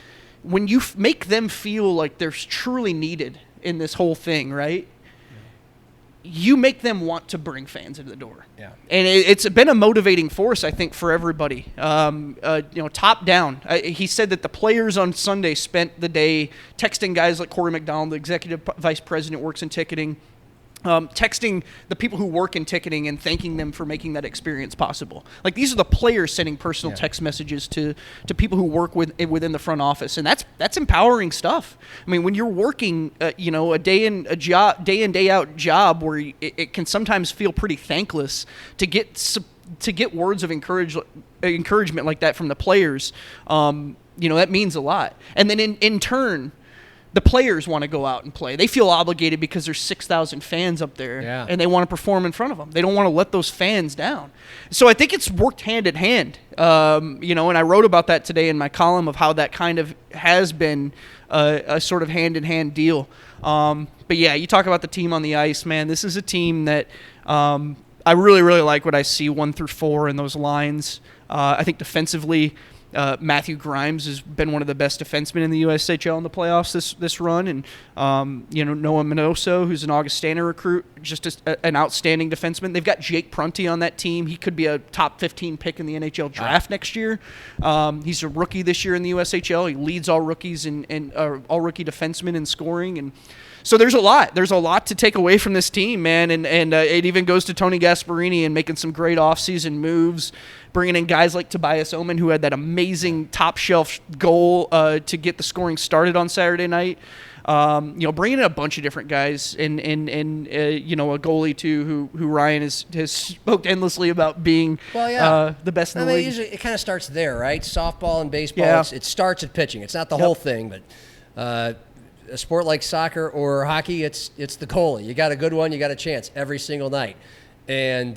when you make them feel like they're truly needed in this whole thing, right? You make them want to bring fans into the door. Yeah. And it's been a motivating force, I think, for everybody. Top down. He said that the players on Sunday spent the day texting guys like Corey McDonald, the executive vice president, works in ticketing, texting the people who work in ticketing and thanking them for making that experience possible. Like, these are the players sending personal text messages to people who work within the front office, and that's empowering stuff. I mean, when you're working, a day in day out job where it can sometimes feel pretty thankless to get words of encouragement like that from the players, that means a lot. And then in turn, the players want to go out and play. They feel obligated because there's 6,000 fans up there, and they want to perform in front of them. They don't want to let those fans down. So I think it's worked hand in hand. And I wrote about that today in my column of how that kind of has been a sort of hand-in-hand deal. But yeah, you talk about the team on the ice, man. This is a team that I really, really like what I see 1 through 4 in those lines. I think defensively, Matthew Grimes has been one of the best defensemen in the USHL in the playoffs this run, and Noah Minoso, who's an Augustana recruit, just an outstanding defenseman. They've got Jake Prunty on that team. He could be a top 15 pick in the NHL draft next year. He's a rookie this year in the USHL. He leads all rookies and all rookie defensemen in scoring, and so there's a lot. There's a lot to take away from this team, man, and it even goes to Tony Gasparini and making some great offseason moves, bringing in guys like Tobias Omen, who had that amazing top-shelf goal to get the scoring started on Saturday night. Bringing in a bunch of different guys and a goalie, too, who Ryan has spoke endlessly about being the best in the league. Usually it kind of starts there, right? Softball and baseball, it starts at pitching. It's not the whole thing, but a sport like soccer or hockey, it's the goalie. You got a good one, you got a chance every single night. And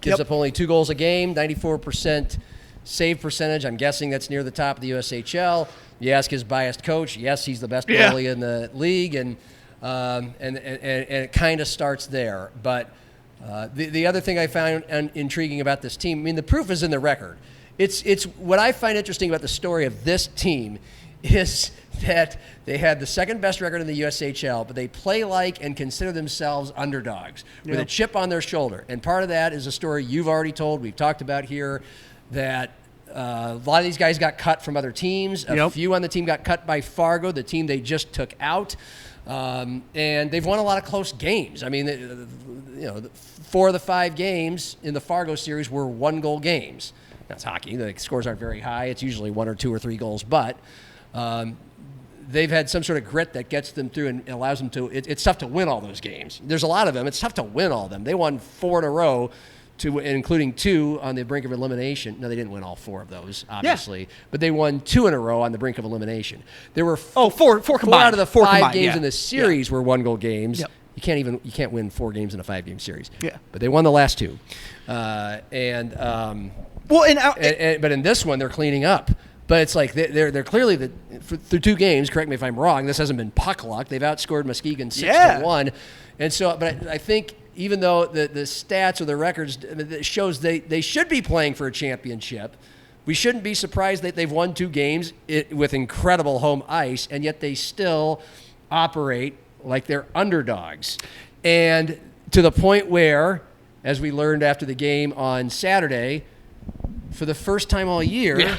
gives up only 2 goals a game, 94% save percentage. I'm guessing that's near the top of the USHL. You ask his biased coach, yes, he's the best goalie in the league, and it kind of starts there. But the other thing I found intriguing about this team, I mean, the proof is in the record. It's what I find interesting about the story of this team is that they had the second best record in the USHL, but they play like and consider themselves underdogs with a chip on their shoulder. And part of that is a story you've already told, we've talked about here, that a lot of these guys got cut from other teams. A few on the team got cut by Fargo, the team they just took out. And they've won a lot of close games. I mean, 4 of the 5 games in the Fargo series were 1-goal games. That's hockey. The scores aren't very high. It's usually 1 or 2 or 3 goals, but they've had some sort of grit that gets them through and allows them to. It's tough to win all those games. There's a lot of them. It's tough to win all of them. They won 4 in a row, including 2 on the brink of elimination. No, they didn't win all 4 of those, obviously, but they won 2 in a row on the brink of elimination. There were 4 combined. out of the 5 combined, games in the series were 1-goal games. Yep. You can't win 4 games in a 5-game series. Yeah, but they won the last 2, but in this one they're cleaning up. But it's like they're clearly through 2 games. Correct me if I'm wrong. This hasn't been puck luck. They've outscored Muskegon 6-1, and so. But I think even though the stats or the records shows they should be playing for a championship, we shouldn't be surprised that they've won 2 games with incredible home ice, and yet they still operate like they're underdogs, and to the point where, as we learned after the game on Saturday, for the first time all year. Yeah.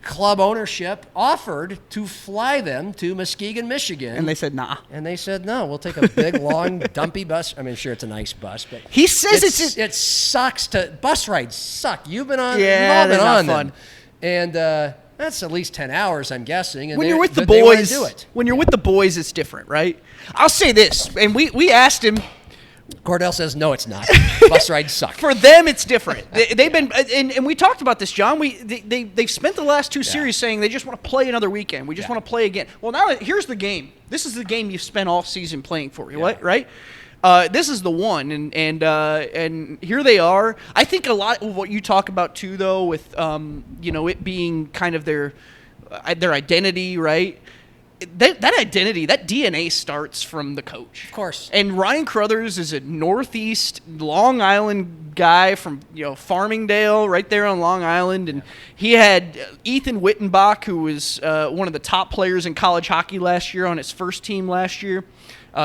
Club ownership offered to fly them to Muskegon, Michigan. And they said, nah. And they said, no, we'll take a big, long, dumpy bus. I mean, sure, it's a nice bus, but he says it sucks bus rides suck. You've been on, yeah, you've all been on fun. Them. And that's at least 10 hours, I'm guessing. And when you're with the boys, when you're with the boys, it's different, right? I'll say this, and we asked him. Cordell says, no, it's not. Bus rides suck. For them, it's different. They've been, and we talked about this, John. They've spent the last 2 series saying they just want to play another weekend. We just want to play again. Well, now here's the game. This is the game you've spent all season playing for, right? This is the one, and here they are. I think a lot of what you talk about too, though, with it being kind of their identity, right? That identity, that DNA starts from the coach. Of course. And Ryan Crothers is a Northeast Long Island guy from Farmingdale, right there on Long Island, and he had Ethan Wittenbach, who was one of the top players in college hockey last year on his first team last year.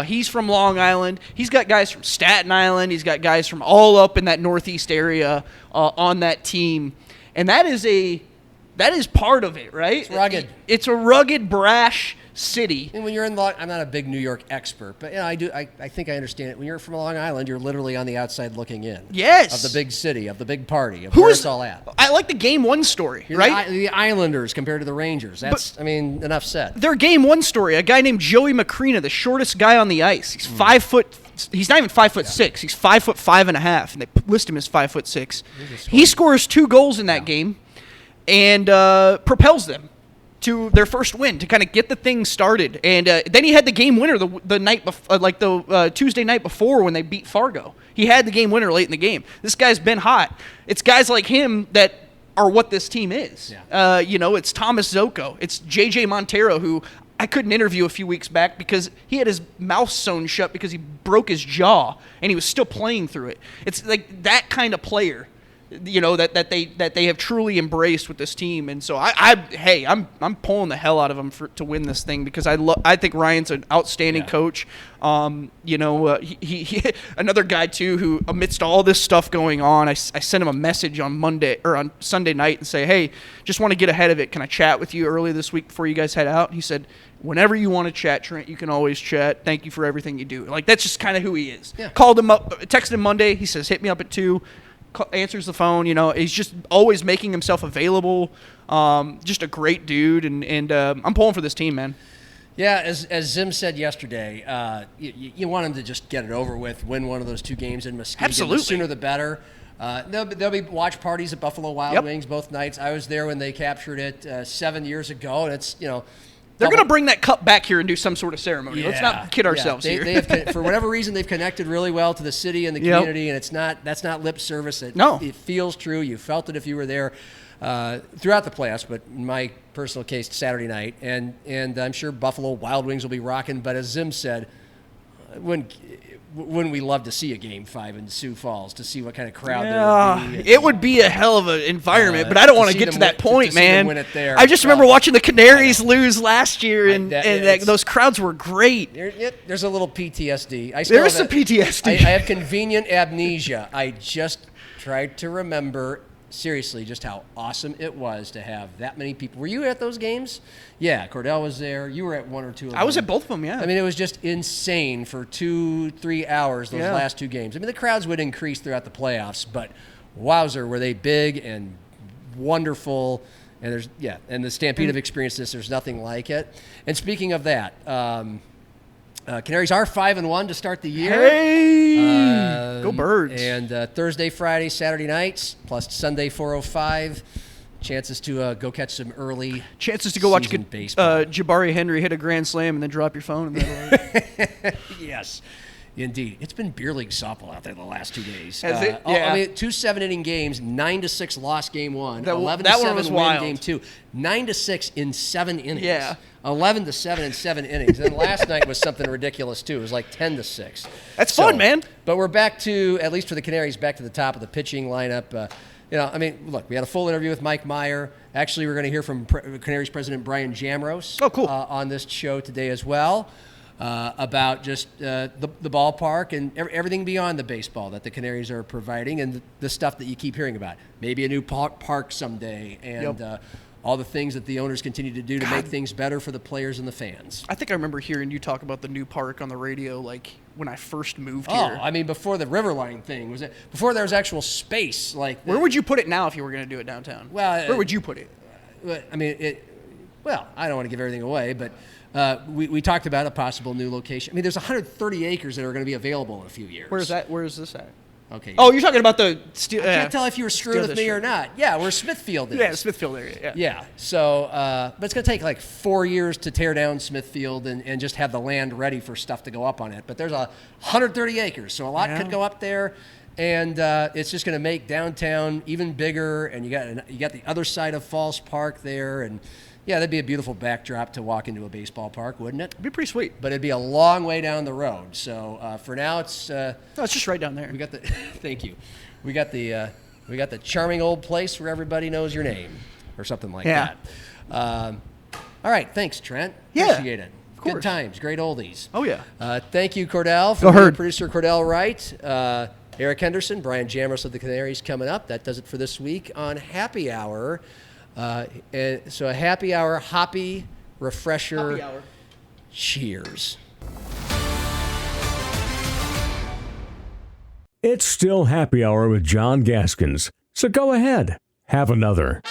He's from Long Island. He's got guys from Staten Island. He's got guys from all up in that Northeast area on that team, and that is part of it, right? It's rugged. It's a rugged, brash city. And when you're in I'm not a big New York expert, but I think I understand it. When you're from Long Island, you're literally on the outside looking in. Yes. Of the big city, of the big party, of where it's all at. I like the Game 1 story, right? The Islanders compared to the Rangers. Enough said. Their Game 1 story, a guy named Joey Macrina, the shortest guy on the ice. He's 5 foot. He's not even 5'6". He's 5'5.5", and they list him as 5'6". He scores 2 goals in that game, and propels them to their first win to kind of get the thing started. And then he had the game winner the night before, Tuesday night before when they beat Fargo. He had the game winner late in the game. This guy's been hot. It's guys like him that are what this team is. Yeah. It's Thomas Zocco. It's J.J. Montero, who I couldn't interview a few weeks back because he had his mouth sewn shut because he broke his jaw, and he was still playing through it. It's like that kind of player, that they have truly embraced with this team. And so I'm pulling the hell out of him to win this thing because I think Ryan's an outstanding coach. He another guy too who, amidst all this stuff going on, I sent him a message on Monday or on Sunday night and say, hey, just want to get ahead of it. Can I chat with you early this week before you guys head out? He said, whenever you want to chat, Trent, you can always chat. Thank you for everything you do. Like, that's just kind of who he is. Yeah. Called him up, texted him Monday. He says, hit me up at 2. Answers the phone. He's just always making himself available. Just a great dude, and I'm pulling for this team, man. Yeah, as Zim said yesterday, you want him to just get it over with, win one of those 2 games in Muskegon. Absolutely. The sooner the better. There'll be watch parties at Buffalo Wild Wings both nights. I was there when they captured it 7 years ago, and it's, they're going to bring that cup back here and do some sort of ceremony. Let's not kid ourselves here. They have, for whatever reason, they've connected really well to the city and the community, and that's not lip service. It feels true. You felt it if you were there throughout the playoffs, but in my personal case, Saturday night. And I'm sure Buffalo Wild Wings will be rocking. But as Zim said, wouldn't we love to see a Game 5 in Sioux Falls to see what kind of crowd there would be? It would be a hell of an environment, but I don't want to get to that point, man. There. I just remember watching the Canaries lose last year, and those crowds were great. There's a little PTSD. There's some PTSD. I have convenient amnesia. I just tried to remember, seriously, just how awesome it was to have that many people. Were you at those games? Yeah, Cordell was there. You were at 1 or 2 of them. I was at both of them, yeah. I mean, it was just insane for 2-3 hours, those last 2 games. I mean, the crowds would increase throughout the playoffs, but wowzer, were they big and wonderful. And and the Stampede have experienced this. There's nothing like it. And speaking of that, Canaries are 5-1 to start the year. Hey, go Birds! And Thursday, Friday, Saturday nights, plus Sunday 4:05. Chances to go catch some early. Chances to go watch baseball. Jabari Henry hit a grand slam and then drop your phone. Yes, indeed. It's been beer league softball out there the last 2 days. Has it? Yeah. I mean, 2 7-inning games, 9-6 lost game 1, 11-7 was win wild. game 2, 9-6 in 7 innings. Yeah. 11-7 in 7 innings. And then last night was something ridiculous too. It was like 10-6. That's fun, man. But we're back to, at least for the Canaries, back to the top of the pitching lineup. Look, we had a full interview with Mike Meyer. Actually, we're going to hear from Canaries president Brian Jamros. Oh, cool. On this show today as well. About just the ballpark and everything beyond the baseball that the Canaries are providing and the stuff that you keep hearing about. Maybe a new park someday and all the things that the owners continue to do to make things better for the players and the fans. I think I remember hearing you talk about the new park on the radio like when I first moved here. Oh, I mean, before the Riverline thing. Before there was actual space. Where would you put it now if you were going to do it downtown? Well, where would you put it? I mean, I don't want to give everything away, but we talked about a possible new location. I mean, there's 130 acres that are going to be available in a few years. Where is that? Where is this at? Okay. Oh, you're talking about the steel. I can't tell if you were screwing with me or not. Yeah, where Smithfield is. Yeah, Smithfield area. Yeah. So, but it's going to take like 4 years to tear down Smithfield and just have the land ready for stuff to go up on it. But there's 130 acres, so a lot could go up there. And it's just going to make downtown even bigger. And you got the other side of Falls Park there, and yeah, that'd be a beautiful backdrop to walk into a baseball park, wouldn't it? It'd be pretty sweet. But it'd be a long way down the road. So for now, it's no, it's just right down there. We got the thank you. We got the charming old place where everybody knows your name, or something like that. All right, thanks, Trent. Yeah, appreciate it. Of course. Good times, great oldies. Oh yeah. Thank you, Cordell, Go ahead. producer Cordell Wright. Eric Henderson, Brian Jamros of the Canaries coming up. That does it for this week on Happy Hour. So a happy hour, hoppy, refresher. Happy hour. Cheers. It's still Happy Hour with John Gaskins, so go ahead, have another.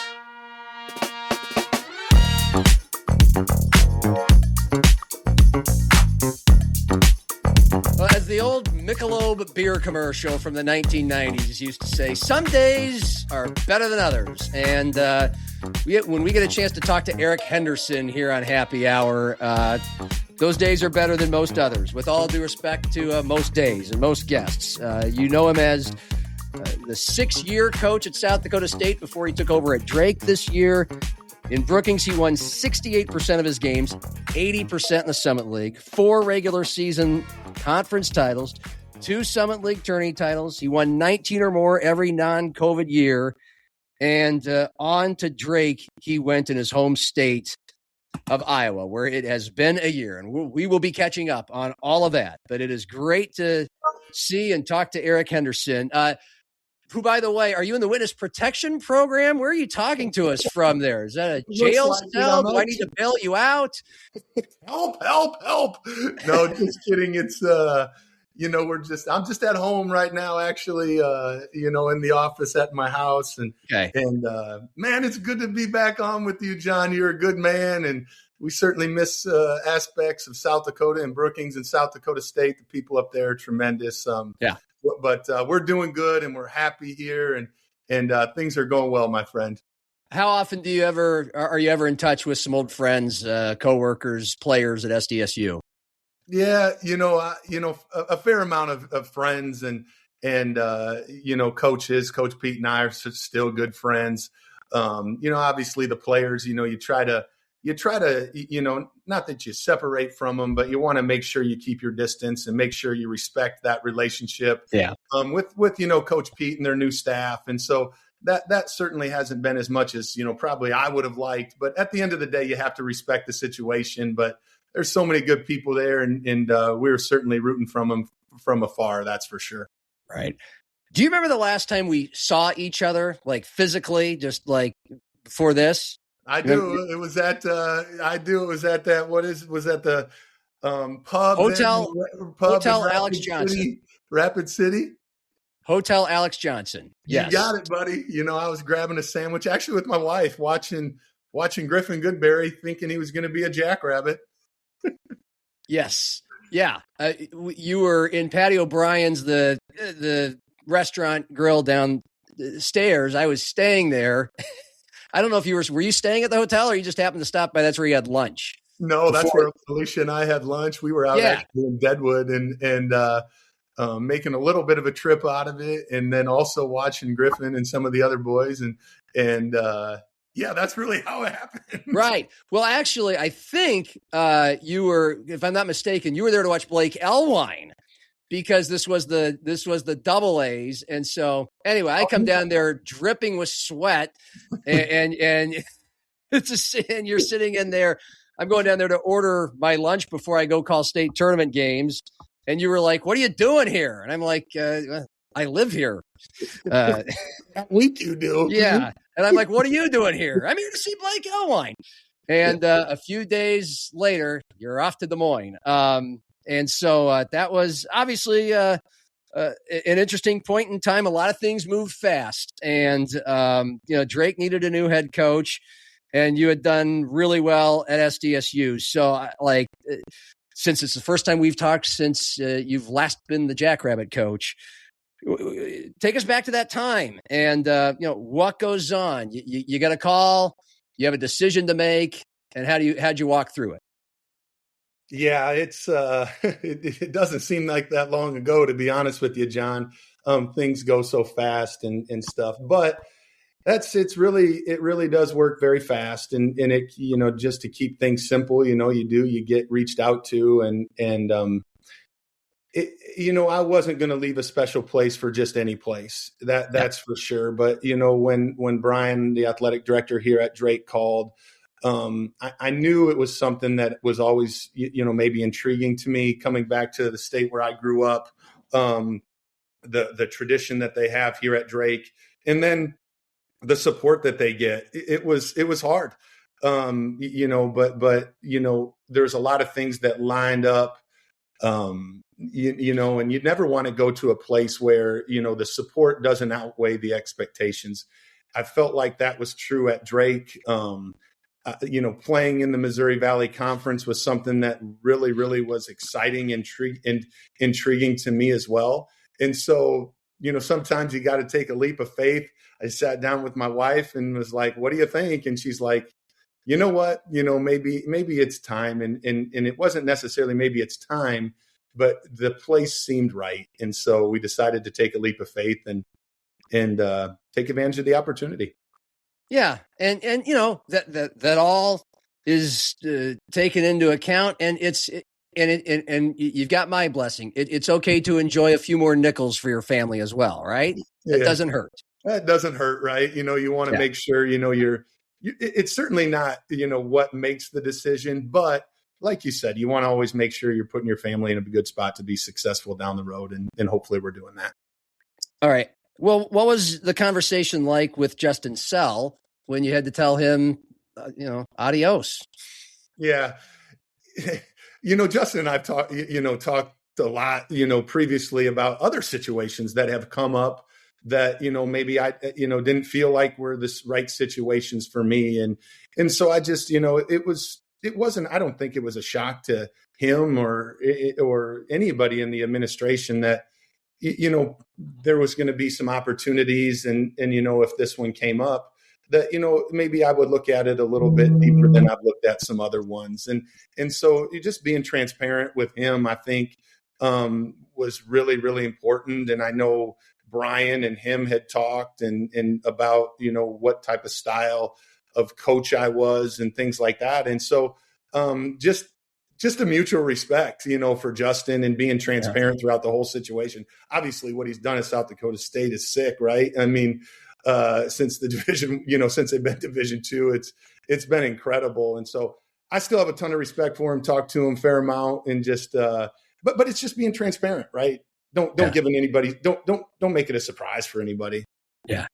Well, as the old Michelob beer commercial from the 1990s used to say, some days are better than others. And when we get a chance to talk to Eric Henderson here on Happy Hour, those days are better than most others, with all due respect to most days and most guests. You know him as the 6-year coach at South Dakota State before he took over at Drake this year. In Brookings, he won 68% of his games, 80% in the Summit League, 4 regular season conference titles, 2 Summit League tourney titles. He won 19 or more every non-COVID year. And on to Drake, he went in his home state of Iowa, where it has been a year. And we will be catching up on all of that. But it is great to see and talk to Eric Henderson. Who, by the way, are you in the witness protection program? Where are you talking to us from there? Is that a jail cell? Do I need to bail you out? Help. No, just kidding. It's, I'm just at home right now, actually, in the office at my house. And man, it's good to be back on with you, John. You're a good man. And we certainly miss aspects of South Dakota and Brookings and South Dakota State. The people up there are tremendous. But we're doing good and we're happy here and things are going well, my friend. How often are you ever in touch with some old friends, coworkers, players at SDSU? Yeah, a fair amount of friends and coaches. Coach Pete and I are still good friends. Obviously the players, you try to, not that you separate from them, but you want to make sure you keep your distance and make sure you respect that relationship. Yeah. With Coach Pete and their new staff. And so that certainly hasn't been as much as, probably I would have liked, but at the end of the day, you have to respect the situation, but there's so many good people there and we're certainly rooting from them from afar. That's for sure. Right. Do you remember the last time we saw each other, like physically, just like before this? I do. It was at that. Was that the pub? Hotel Alex Johnson. Rapid City. Hotel Alex Johnson. Yes. You got it, buddy. I was grabbing a sandwich actually with my wife, watching Griffin Goodberry, thinking he was going to be a jackrabbit. Yes. Yeah. You were in Patty O'Brien's, the restaurant grill downstairs. I was staying there. I don't know if were you staying at the hotel or you just happened to stop by? That's where you had lunch. No, that's where Alicia and I had lunch. We were out actually in Deadwood and making a little bit of a trip out of it. And then also watching Griffin and some of the other boys. And that's really how it happened. Right. Well, actually, I think you were, if I'm not mistaken, you were there to watch Blake Elwine. Because this was the double A's. And so anyway, I come down there dripping with sweat and and you're sitting in there. I'm going down there to order my lunch before I go call state tournament games. And you were like, what are you doing here? And I'm like, I live here. We do. Yeah. And I'm like, what are you doing here? I'm here to see Blake Elwine. And a few days later, you're off to Des Moines. And so that was obviously an interesting point in time. A lot of things moved fast. And, Drake needed a new head coach, and you had done really well at SDSU. So, since it's the first time we've talked since you've last been the Jackrabbit coach, take us back to that time and, what goes on? You got a call, you have a decision to make, and how'd you walk through it? Yeah, it's it doesn't seem like that long ago, to be honest with you, John. Things go so fast and stuff, but it really does work very fast. And it, just to keep things simple, you get reached out to and I wasn't going to leave a special place for just any place that's for sure. But, when Brian, the athletic director here at Drake, called, I knew it was something that was always, maybe intriguing to me, coming back to the state where I grew up, the tradition that they have here at Drake, and then the support that they get. It was hard, but there's a lot of things that lined up, and you never want to go to a place where, the support doesn't outweigh the expectations. I felt like that was true at Drake. Playing in the Missouri Valley Conference was something that really, really was exciting and intriguing to me as well. And so, sometimes you got to take a leap of faith. I sat down with my wife and was like, "What do you think?" And she's like, "You know what? Maybe it's time." And it wasn't necessarily maybe it's time, but the place seemed right. And so we decided to take a leap of faith and take advantage of the opportunity. Yeah. And that all is taken into account, and and you've got my blessing. It's okay to enjoy a few more nickels for your family as well, right? It doesn't hurt. That doesn't hurt, right? You want to make sure, it's certainly not, what makes the decision, but like you said, you want to always make sure you're putting your family in a good spot to be successful down the road. And hopefully we're doing that. All right. Well, what was the conversation like with Justin Sell when you had to tell him, adios? Yeah. Justin and I've talked a lot, previously about other situations that have come up that, maybe I, didn't feel like were the right situations for me. And so I just, it wasn't, I don't think it was a shock to him or anybody in the administration that, there was going to be some opportunities and, if this one came up that, maybe I would look at it a little bit deeper than I've looked at some other ones. And so just being transparent with him, I think, was really, really important. And I know Brian and him had talked and about, what type of style of coach I was and things like that. And so, just a mutual respect, for Justin and being transparent throughout the whole situation. Obviously, what he's done at South Dakota State is sick, right? I mean, since the division, since they've been Division II, it's been incredible. And so I still have a ton of respect for him, talk to him a fair amount, and just, but it's just being transparent, right? Don't give anybody, don't make it a surprise for anybody. Yeah.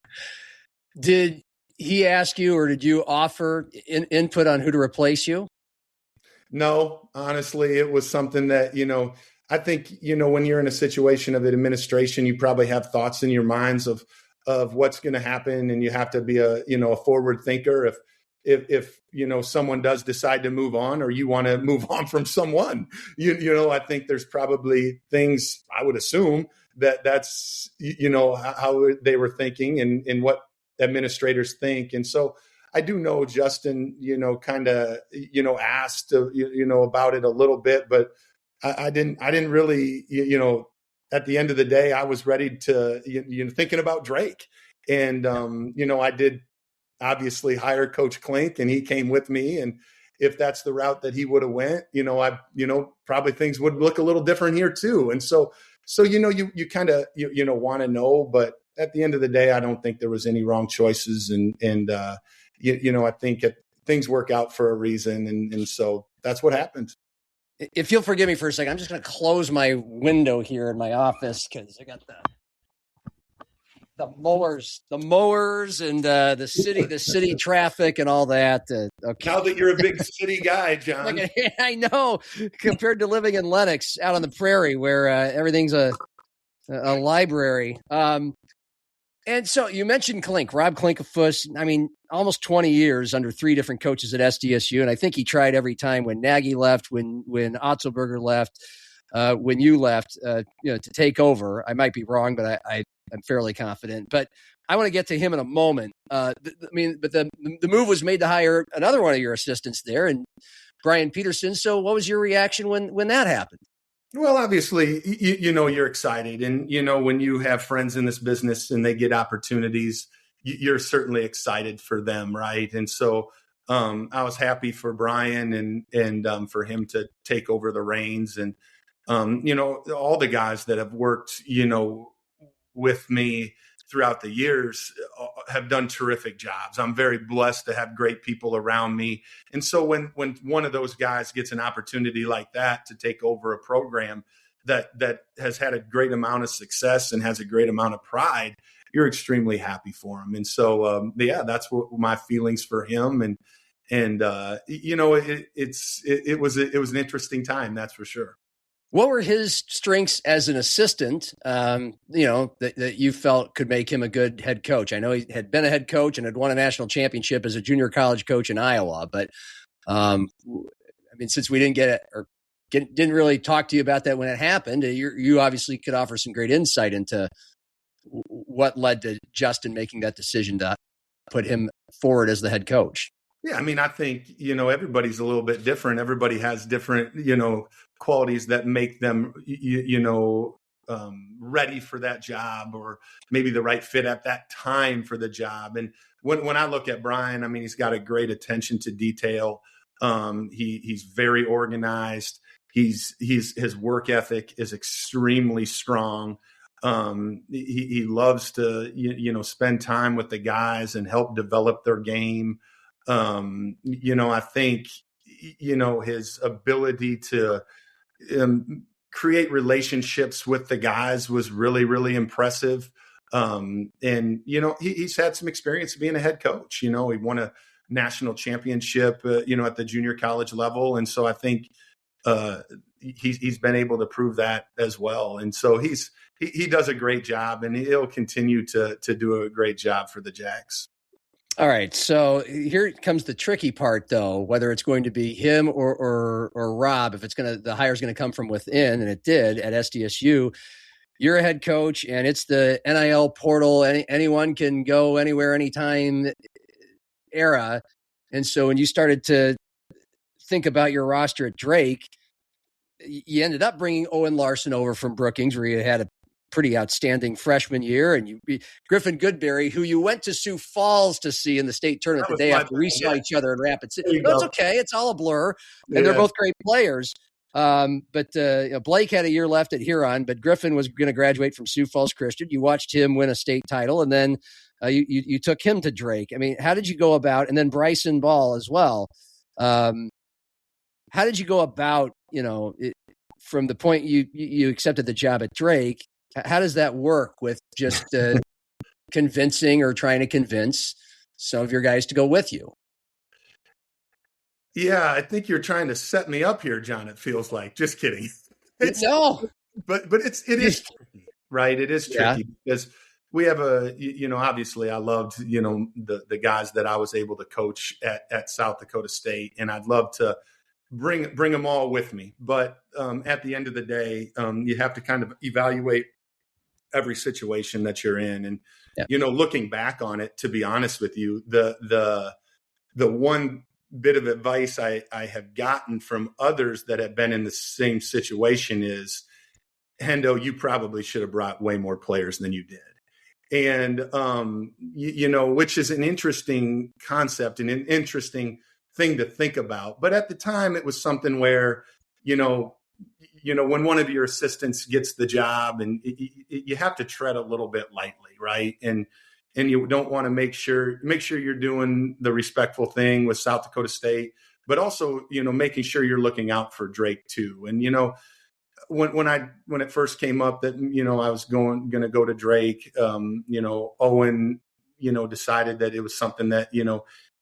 Did he ask you, or did you offer input on who to replace you? No, honestly, it was something that, I think, when you're in a situation of administration, you probably have thoughts in your minds of what's going to happen. And you have to be a forward thinker. If someone does decide to move on, or you want to move on from someone, I think there's probably things I would assume that's, how they were thinking and what administrators think. And so I do know Justin, kind of, asked, about it a little bit, but I didn't really, at the end of the day, I was ready to, thinking about Drake. And, I did obviously hire Coach Klink, and he came with me. And if that's the route that he would have went, probably things would look a little different here too. And so, you kind of, want to know, but at the end of the day, I don't think there was any wrong choices. And I think things work out for a reason. And so that's what happened. If you'll forgive me for a second, I'm just going to close my window here in my office because I got the mowers and the city traffic and all that. Okay. Now that you're a big city guy, John. I know, compared to living in Lenox out on the prairie where everything's a library. And so you mentioned Klink, Rob Klinkafus. I mean, almost 20 years under three different coaches at SDSU. And I think he tried every time when Nagy left, when Otzelberger left. when you left, to take over. I might be wrong, but I'm fairly confident. But I want to get to him in a moment. But the move was made to hire another one of your assistants there, and Brian Peterson. So what was your reaction when that happened? Well, obviously, you're excited. And, when you have friends in this business and they get opportunities, you're certainly excited for them, right? And so I was happy for Brian and for him to take over the reins. And, all the guys that have worked, with me throughout the years have done terrific jobs. I'm very blessed to have great people around me. And so when one of those guys gets an opportunity like that to take over a program that has had a great amount of success and has a great amount of pride, you're extremely happy for him. And so, that's what my feelings for him. And it was an interesting time, that's for sure. What were his strengths as an assistant, that you felt could make him a good head coach? I know he had been a head coach and had won a national championship as a junior college coach in Iowa. But, since we didn't get it or didn't really talk to you about that when it happened, you obviously could offer some great insight into what led to Justin making that decision to put him forward as the head coach. Yeah, I think, everybody's a little bit different. Everybody has different, qualities that make them, ready for that job, or maybe the right fit at that time for the job. And when I look at Brian, he's got a great attention to detail. He's very organized. His work ethic is extremely strong. He loves to, spend time with the guys and help develop their game. I think, his ability to create relationships with the guys was really, really impressive. He's had some experience being a head coach. He won a national championship, at the junior college level. And so I think he's been able to prove that as well. And so he does a great job, and he'll continue to do a great job for the Jacks. All right, so here comes the tricky part, though. Whether it's going to be him or Rob, if the hire's going to come from within, and it did at SDSU. You're a head coach, and it's the NIL portal. Anyone can go anywhere, anytime era. And so when you started to think about your roster at Drake, you ended up bringing Owen Larson over from Brookings, where you had a pretty outstanding freshman year, and Griffin Goodberry, who you went to Sioux Falls to see in the state tournament the day after we saw each other in Rapid City. No, it's okay. It's all a blur, and they're both great players. But Blake had a year left at Huron, but Griffin was going to graduate from Sioux Falls Christian. You watched him win a state title, and then you took him to Drake. How did you go about, and then Bryson Ball as well. How did you go about, from the point you accepted the job at Drake? How does that work with just convincing or trying to convince some of your guys to go with you? Yeah, I think you're trying to set me up here, John. It feels like. Just kidding. No, but it is tricky, right? It is tricky because we have obviously I loved, the guys that I was able to coach at South Dakota State, and I'd love to bring them all with me. But at the end of the day, you have to kind of evaluate every situation that you're in. And, looking back on it, to be honest with you, the one bit of advice I have gotten from others that have been in the same situation is, Hendo, you probably should have brought way more players than you did. And, which is an interesting concept and an interesting thing to think about. But at the time, it was something where, when one of your assistants gets the job, and you have to tread a little bit lightly, right? And you don't want to make sure you're doing the respectful thing with South Dakota State, but also, making sure you're looking out for Drake too. And, when it first came up that, I was going to go to Drake, Owen, decided that it was something that,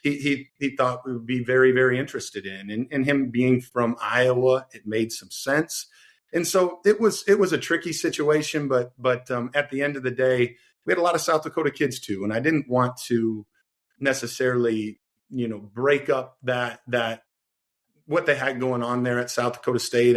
he thought we would be very, very interested in, and him being from Iowa, it made some sense. And so it was a tricky situation, but at the end of the day, we had a lot of South Dakota kids too. And I didn't want to necessarily, break up that what they had going on there at South Dakota State.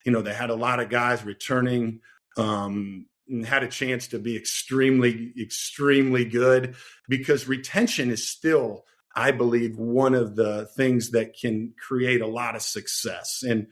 They had a lot of guys returning, and had a chance to be extremely, extremely good, because retention is still, I believe, one of the things that can create a lot of success. And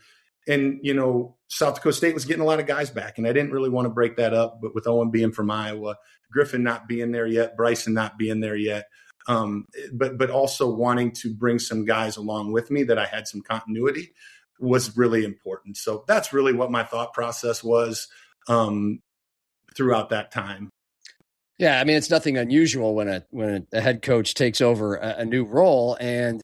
South Dakota State was getting a lot of guys back, and I didn't really want to break that up, but with Owen being from Iowa, Griffin not being there yet, Bryson not being there yet, but also wanting to bring some guys along with me that I had some continuity was really important. So that's really what my thought process was throughout that time. Yeah, I mean, it's nothing unusual when a head coach takes over a new role. And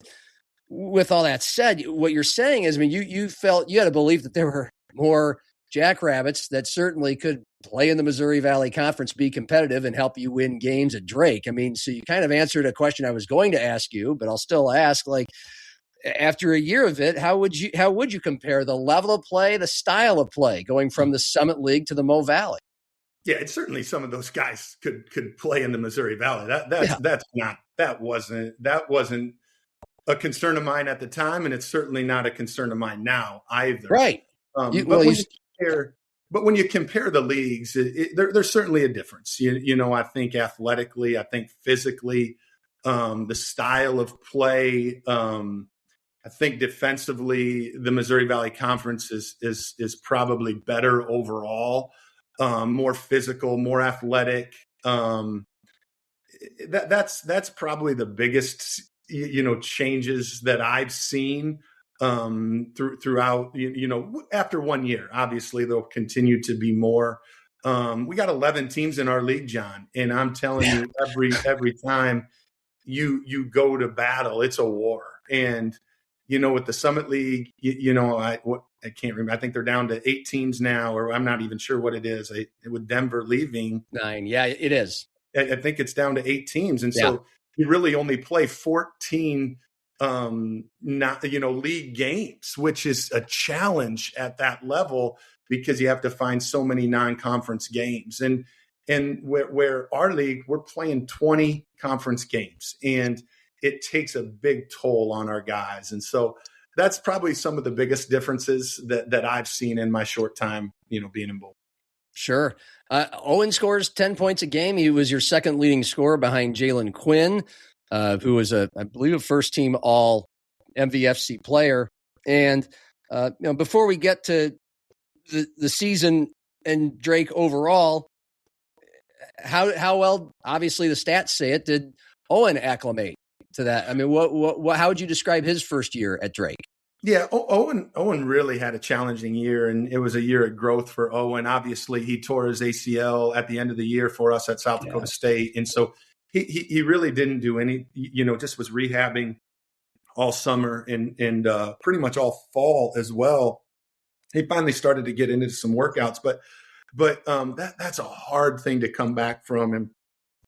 with all that said, what you're saying is, I mean, you felt you had a belief that there were more Jackrabbits that certainly could play in the Missouri Valley Conference, be competitive, and help you win games at Drake. I mean, so you kind of answered a question I was going to ask you, but I'll still ask, like, after a year of it, how would you compare the level of play, the style of play, going from the Summit League to the Mo Valley? Yeah, it's certainly some of those guys could play in the Missouri Valley. That wasn't a concern of mine at the time, and it's certainly not a concern of mine now either. Right. But when you compare the leagues, there's certainly a difference. I think athletically, I think physically, the style of play. I think defensively, the Missouri Valley Conference is probably better overall, more physical, more athletic. That's probably the biggest changes that I've seen throughout. After 1 year, obviously there'll continue to be more. We got 11 teams in our league, John, and I'm telling you, every time you go to battle, it's a war. And with the Summit League, I can't remember. I think they're down to 8 teams now, or I'm not even sure what it is. With Denver leaving 9, yeah, it is. I think it's down to 8 teams, and so you really only play 14, league games, which is a challenge at that level because you have to find so many non-conference games. And where our league, we're playing 20 conference games, and it takes a big toll on our guys. And so that's probably some of the biggest differences that I've seen in my short time, being in bowl. Sure. Owen scores 10 points a game. He was your second leading scorer behind Jalen Quinn, who was I believe a first team all MVFC player. And, before we get to the season and Drake overall, how well, obviously the stats say it, did Owen acclimate to that? I mean, how would you describe his first year at Drake? Yeah, Owen really had a challenging year, and it was a year of growth for Owen. Obviously, he tore his ACL at the end of the year for us at South Dakota State, and so he really didn't do any, just was rehabbing all summer and pretty much all fall as well. He finally started to get into some workouts, but that's a hard thing to come back from, and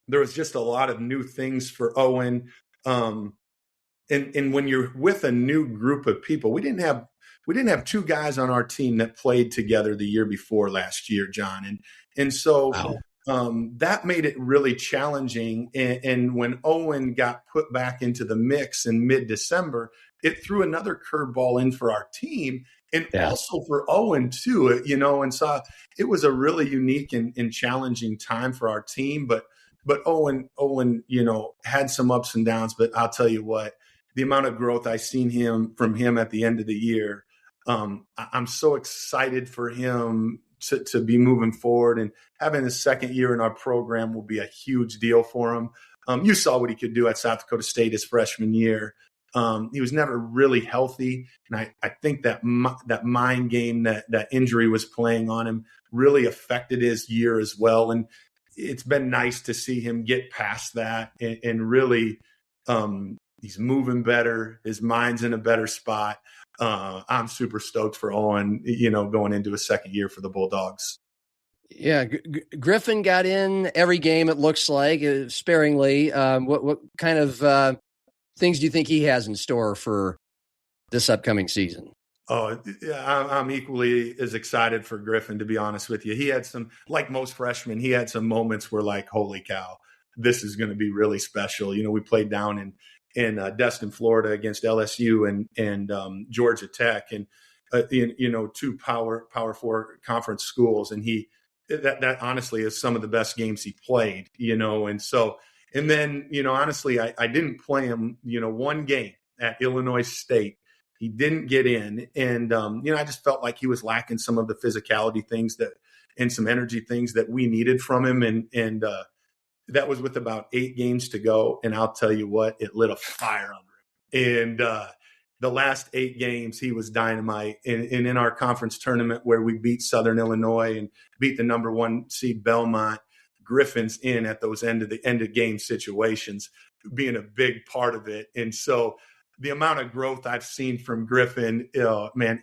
there was just a lot of new things for Owen. And when you're with a new group of people, we didn't have 2 guys on our team that played together the year before last year, John. And so that made it really challenging. And when Owen got put back into the mix in mid-December, it threw another curveball in for our team and also for Owen too, and so it was a really unique and challenging time for our team. But Owen, had some ups and downs, but I'll tell you what, the amount of growth I seen from him at the end of the year, I'm so excited for him to be moving forward, and having his second year in our program will be a huge deal for him. You saw what he could do at South Dakota State his freshman year. He was never really healthy, and I think that mind game that injury was playing on him really affected his year as well. And it's been nice to see him get past that and really he's moving better. His mind's in a better spot. I'm super stoked for Owen, going into his second year for the Bulldogs. Yeah, Griffin got in every game, it looks like, sparingly. What kind of things do you think he has in store for this upcoming season? Oh, I'm equally as excited for Griffin, to be honest with you. He had some, like most freshmen, he had some moments where, like, holy cow, this is going to be really special. We played down in Destin, Florida against LSU and Georgia Tech. And, two power four conference schools. And that honestly is some of the best games he played, and then, honestly, I didn't play him, one game at Illinois State. He didn't get in. And, I just felt like he was lacking some of the physicality things and some energy things that we needed from him. And that was with about 8 games to go. And I'll tell you what, it lit a fire under him. And the last 8 games, he was dynamite. And in our conference tournament where we beat Southern Illinois and beat the number 1 seed Belmont, Griffin's in at those end of game situations, being a big part of it. And so the amount of growth I've seen from Griffin, man,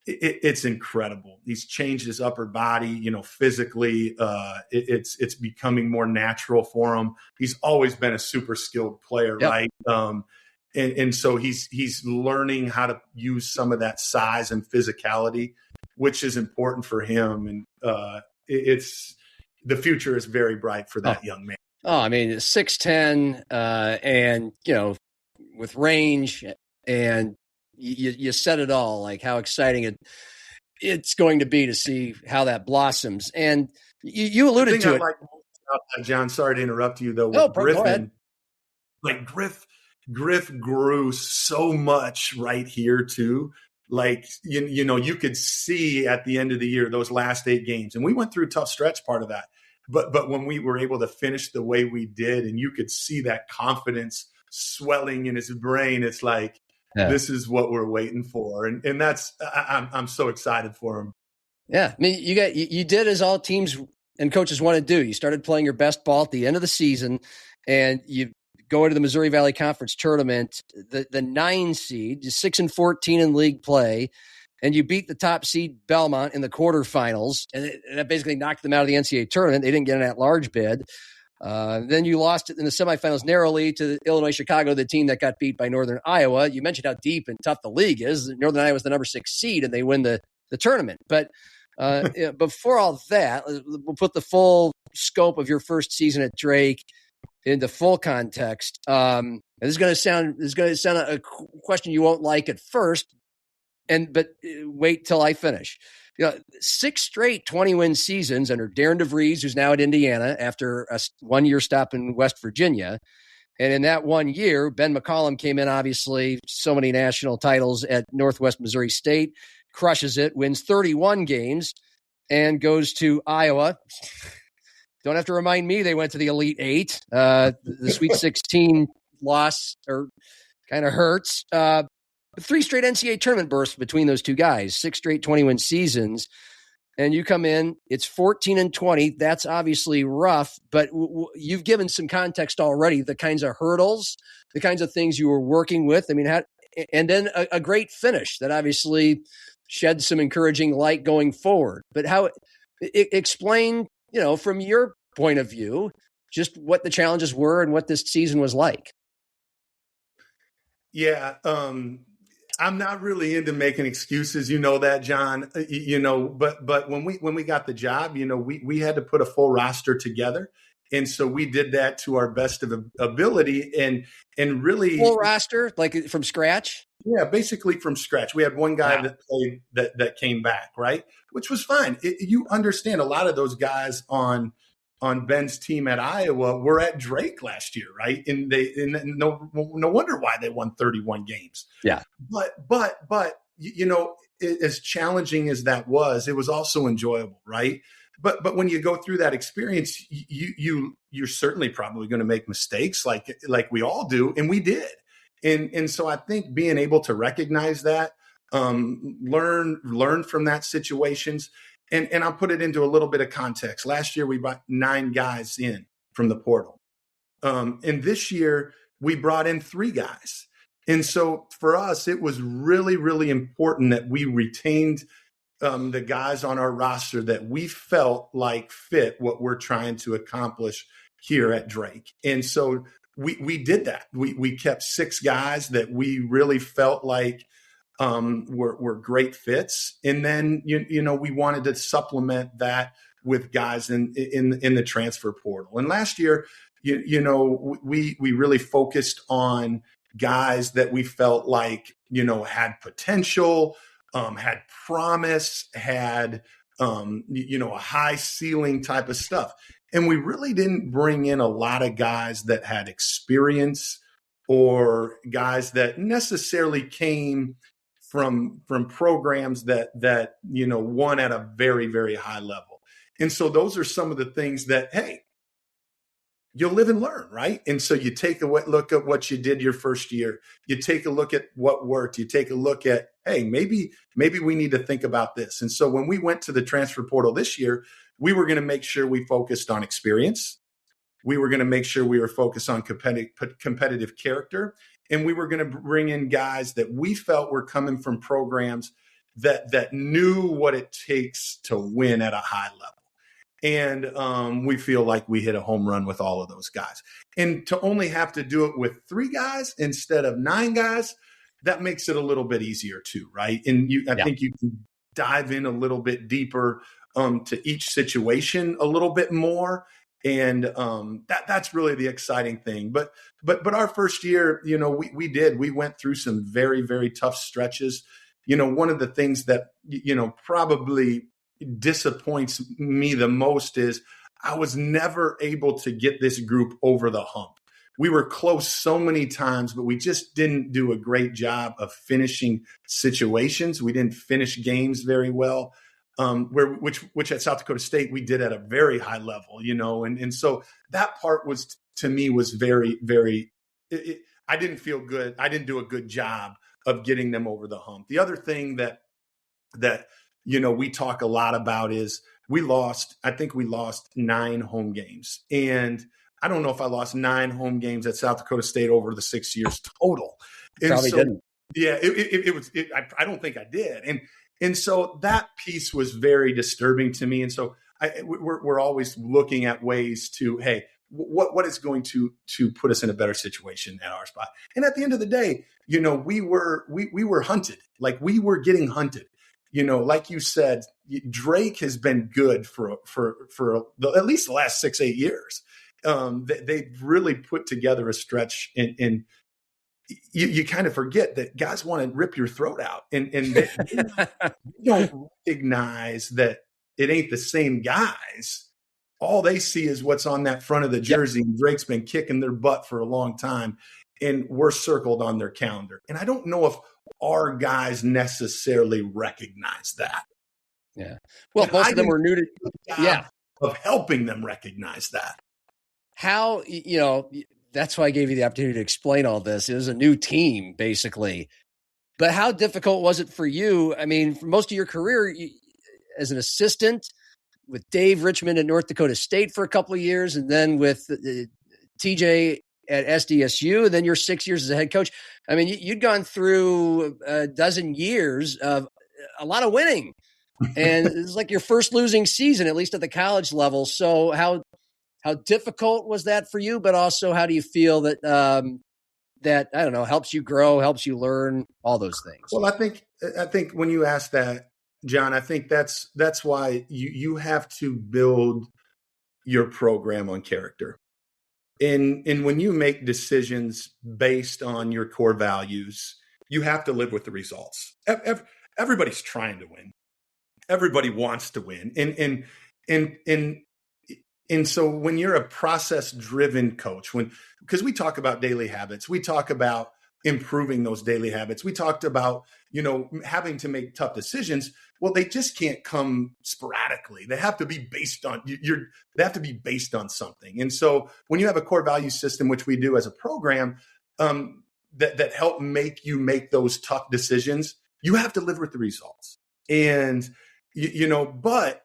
it's incredible. He's changed his upper body, physically. It's becoming more natural for him. He's always been a super skilled player, yep. Right? And so he's learning how to use some of that size and physicality, which is important for him. And the future is very bright for that young man. Oh, I mean, 6'10", and with range, and you said it all. Like how exciting it's going to be to see how that blossoms. And you alluded to it, John. Sorry to interrupt you though. With Griffin, like Griff grew so much right here too. Like, you could see at the end of the year, those last 8 games, and we went through a tough stretch part of that. But when we were able to finish the way we did, and you could see that confidence swelling in his brain, it's like, This is what we're waiting for. And that's, I'm so excited for him. Yeah. I mean, you did as all teams and coaches want to do. You started playing your best ball at the end of the season, and you go into the Missouri Valley Conference tournament, the 9 seed, 6-14 in league play, and you beat the top seed Belmont in the quarterfinals, and that basically knocked them out of the NCAA tournament. They didn't get an at-large bid. Then you lost in the semifinals narrowly to Illinois Chicago, the team that got beat by Northern Iowa. You mentioned how deep and tough the league is. Northern Iowa was the number 6 seed, and they win the tournament. But before all that, we'll put the full scope of your first season at Drake into full context. And this is going to sound a question you won't like at first, but wait till I finish. 6 straight 20-win seasons under Darren DeVries, who's now at Indiana after a 1-year stop in West Virginia. And in that 1 year, Ben McCollum came in, obviously, so many national titles at Northwest Missouri State, crushes it, wins 31 games, and goes to Iowa. Don't have to remind me they went to the Elite 8. The Sweet 16 loss kind of hurts. 3 straight NCAA tournament bursts between those two guys, 6 straight 20-win seasons. And you come in, it's 14-20. That's obviously rough, but you've given some context already, the kinds of hurdles, the kinds of things you were working with. I mean, and then a great finish that obviously shed some encouraging light going forward. But explain, from your point of view, just what the challenges were and what this season was like. Yeah. I'm not really into making excuses, that, John, but when we got the job, we had to put a full roster together. And so we did that to our best of ability and really full roster, like from scratch. Yeah, basically from scratch. We had one guy that played that came back, right? Which was fine. You understand a lot of those guys on Ben's team at Iowa were at Drake last year, right? And no wonder why they won 31 games. Yeah. But as challenging as that was, it was also enjoyable, right? But when you go through that experience, you're certainly probably going to make mistakes like we all do, and we did. And so I think being able to recognize that, learn from that situations. And I'll put it into a little bit of context. Last year, we brought 9 guys in from the portal. And this year, we brought in 3 guys. And so for us, it was really, really important that we retained the guys on our roster that we felt like fit what we're trying to accomplish here at Drake. And so we did that. We kept 6 guys that we really felt like were great fits. And then, we wanted to supplement that with guys in the transfer portal. And last year, we really focused on guys that we felt like, had potential, had promise, had, a high ceiling type of stuff. And we really didn't bring in a lot of guys that had experience or guys that necessarily came from programs that won at a very, very high level. And so those are some of the things that, hey, you'll live and learn, right? And so you take a look at what you did your first year. You take a look at what worked. You take a look at, hey, maybe we need to think about this. And so when we went to the transfer portal this year, we were going to make sure we focused on experience. We were going to make sure we were focused on competitive character. And we were going to bring in guys that we felt were coming from programs that knew what it takes to win at a high level. And we feel like we hit a home run with all of those guys. And to only have to do it with 3 guys instead of 9 guys, that makes it a little bit easier too, right? And I think you can dive in a little bit deeper to each situation a little bit more. And that's really the exciting thing. But our first year, we went through some very, very tough stretches. One of the things that, probably disappoints me the most is I was never able to get this group over the hump. We were close so many times, but we just didn't do a great job of finishing situations. We didn't finish games very well, which at South Dakota State we did at a very high level, and so that part was, to me, was very, very, I didn't feel good. I didn't do a good job of getting them over the hump. The other thing that we talk a lot about is I think we lost 9 home games. And I don't know if I lost 9 home games at South Dakota State over the 6 years total. And probably didn't. Yeah, I don't think I did. And so that piece was very disturbing to me. And so we're always looking at ways to, hey, what is going to put us in a better situation at our spot. And at the end of the day, we were hunted. Like, we were getting hunted. Like you said, Drake has been good for at least the last 6-8 years. They've really put together a stretch, and you kind of forget that guys want to rip your throat out, and they don't recognize that it ain't the same guys. All they see is what's on that front of the jersey, and Drake's been kicking their butt for a long time, and we're circled on their calendar. And I don't know if our guys necessarily recognize that. Yeah. Well, most of them were new to of helping them recognize that. How, that's why I gave you the opportunity to explain all this. It was a new team, basically. But how difficult was it for you? I mean, for most of your career as an assistant with Dave Richmond at North Dakota State for a couple of years, and then with TJ at SDSU, and then your 6 years as a head coach. I mean, you'd gone through a dozen years of a lot of winning, and it's like your first losing season, at least at the college level. So how difficult was that for you? But also, how do you feel that that, I don't know, helps you grow, helps you learn, all those things? Well, I think when you ask that, John, I think that's why you have to build your program on character. And when you make decisions based on your core values, you have to live with the results. Everybody's trying to win. Everybody wants to win. And so when you're a process-driven coach, because we talk about daily habits, we talk about improving those daily habits. We talked about, having to make tough decisions. Well, they just can't come sporadically. They have to be based on they have to be based on something. And so when you have a core value system, which we do as a program, that help make you make those tough decisions, you have to live with the results. And but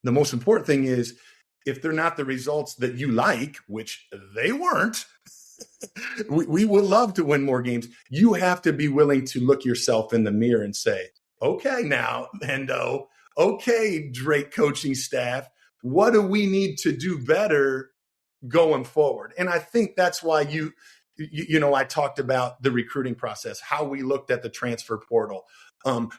the most important thing is, if they're not the results that you like, which they weren't, we would love to win more games. You have to be willing to look yourself in the mirror and say, okay, now, Hendo, okay, Drake coaching staff, what do we need to do better going forward? And I think that's why I talked about the recruiting process, how we looked at the transfer portal,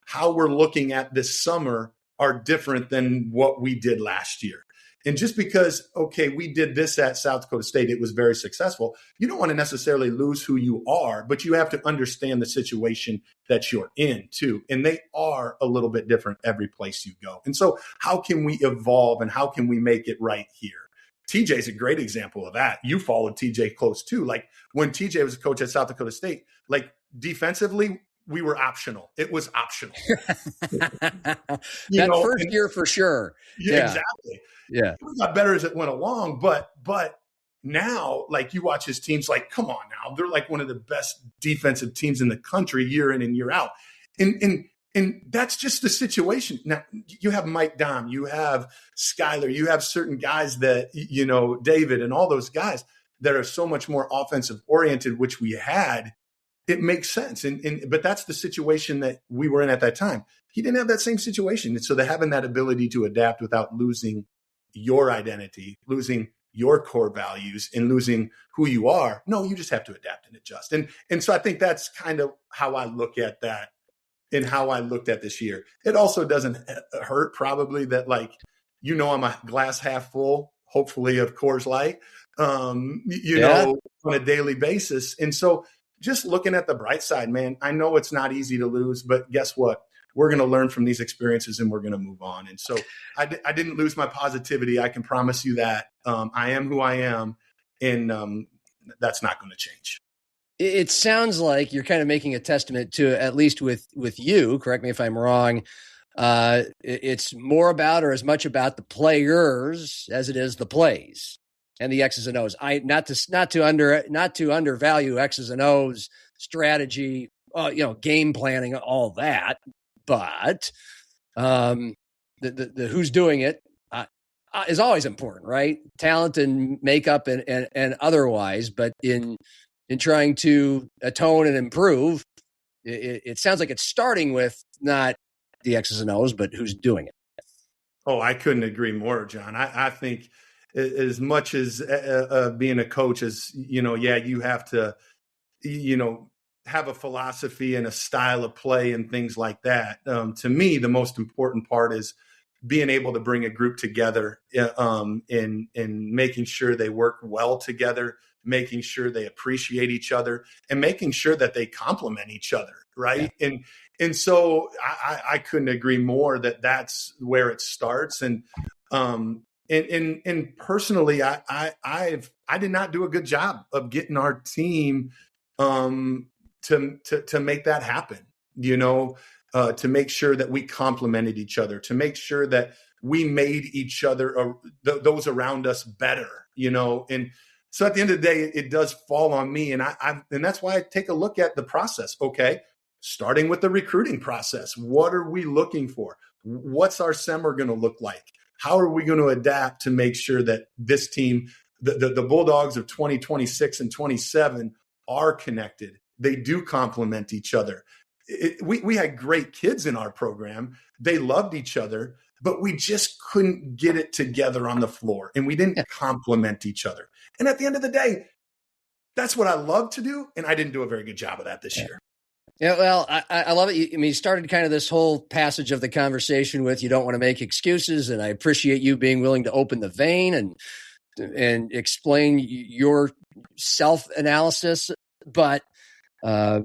how we're looking at this summer are different than what we did last year. And just because, okay, we did this at South Dakota State, it was very successful. You don't want to necessarily lose who you are, but you have to understand the situation that you're in too. And they are a little bit different every place you go. And so how can we evolve and how can we make it right here? TJ is a great example of that. You followed TJ close too. Like when TJ was a coach at South Dakota State, like defensively, we were optional. It was optional. First year for sure. Yeah, exactly. Yeah. We got better as it went along, but now, like you watch his teams, like, come on now. They're like one of the best defensive teams in the country year in and year out. And that's just the situation. Now, you have Mike Dom, you have Skyler, you have certain guys that, David and all those guys that are so much more offensive oriented, which we had. It makes sense. But that's the situation that we were in at that time. He didn't have that same situation. And so having that ability to adapt without losing your identity, losing your core values, and losing who you are. No, you just have to adapt and adjust. And so I think that's kind of how I look at that and how I looked at this year. It also doesn't hurt probably that, like, I'm a glass half full, hopefully, of Coors Light, know, on a daily basis. And so just looking at the bright side, man, I know it's not easy to lose, but guess what? We're going to learn from these experiences and we're going to move on. And so I didn't lose my positivity. I can promise you that. I am who I am, and that's not going to change. It sounds like you're kind of making a testament to, at least with you, correct me if I'm wrong, it's more about or as much about the players as it is the plays and the X's and O's. Not to undervalue X's and O's, strategy, game planning, all that, but the who's doing it is always important, right? Talent and makeup and otherwise, but in trying to atone and improve, it sounds like it's starting with not the X's and O's, but who's doing it. Oh, I couldn't agree more, John. I think as much as being a coach is, you have to, have a philosophy and a style of play and things like that. To me, the most important part is being able to bring a group together in making sure they work well together, making sure they appreciate each other, and making sure that they complement each other. Right. Yeah. And so I couldn't agree more that that's where it starts. And personally, I did not do a good job of getting our team to make that happen, to make sure that we complemented each other, to make sure that we made each other, those around us better, and so at the end of the day, it does fall on me. And and that's why I take a look at the process. Okay. Starting with the recruiting process. What are we looking for? What's our summer going to look like? How are we going to adapt to make sure that this team, the Bulldogs of 2026 and 27 are connected? They do complement each other. We had great kids in our program. They loved each other, but we just couldn't get it together on the floor, and we didn't complement each other. And at the end of the day, that's what I love to do, and I didn't do a very good job of that this year. Yeah, well, I love it. You started kind of this whole passage of the conversation with you don't want to make excuses, and I appreciate you being willing to open the vein and explain your self-analysis. But I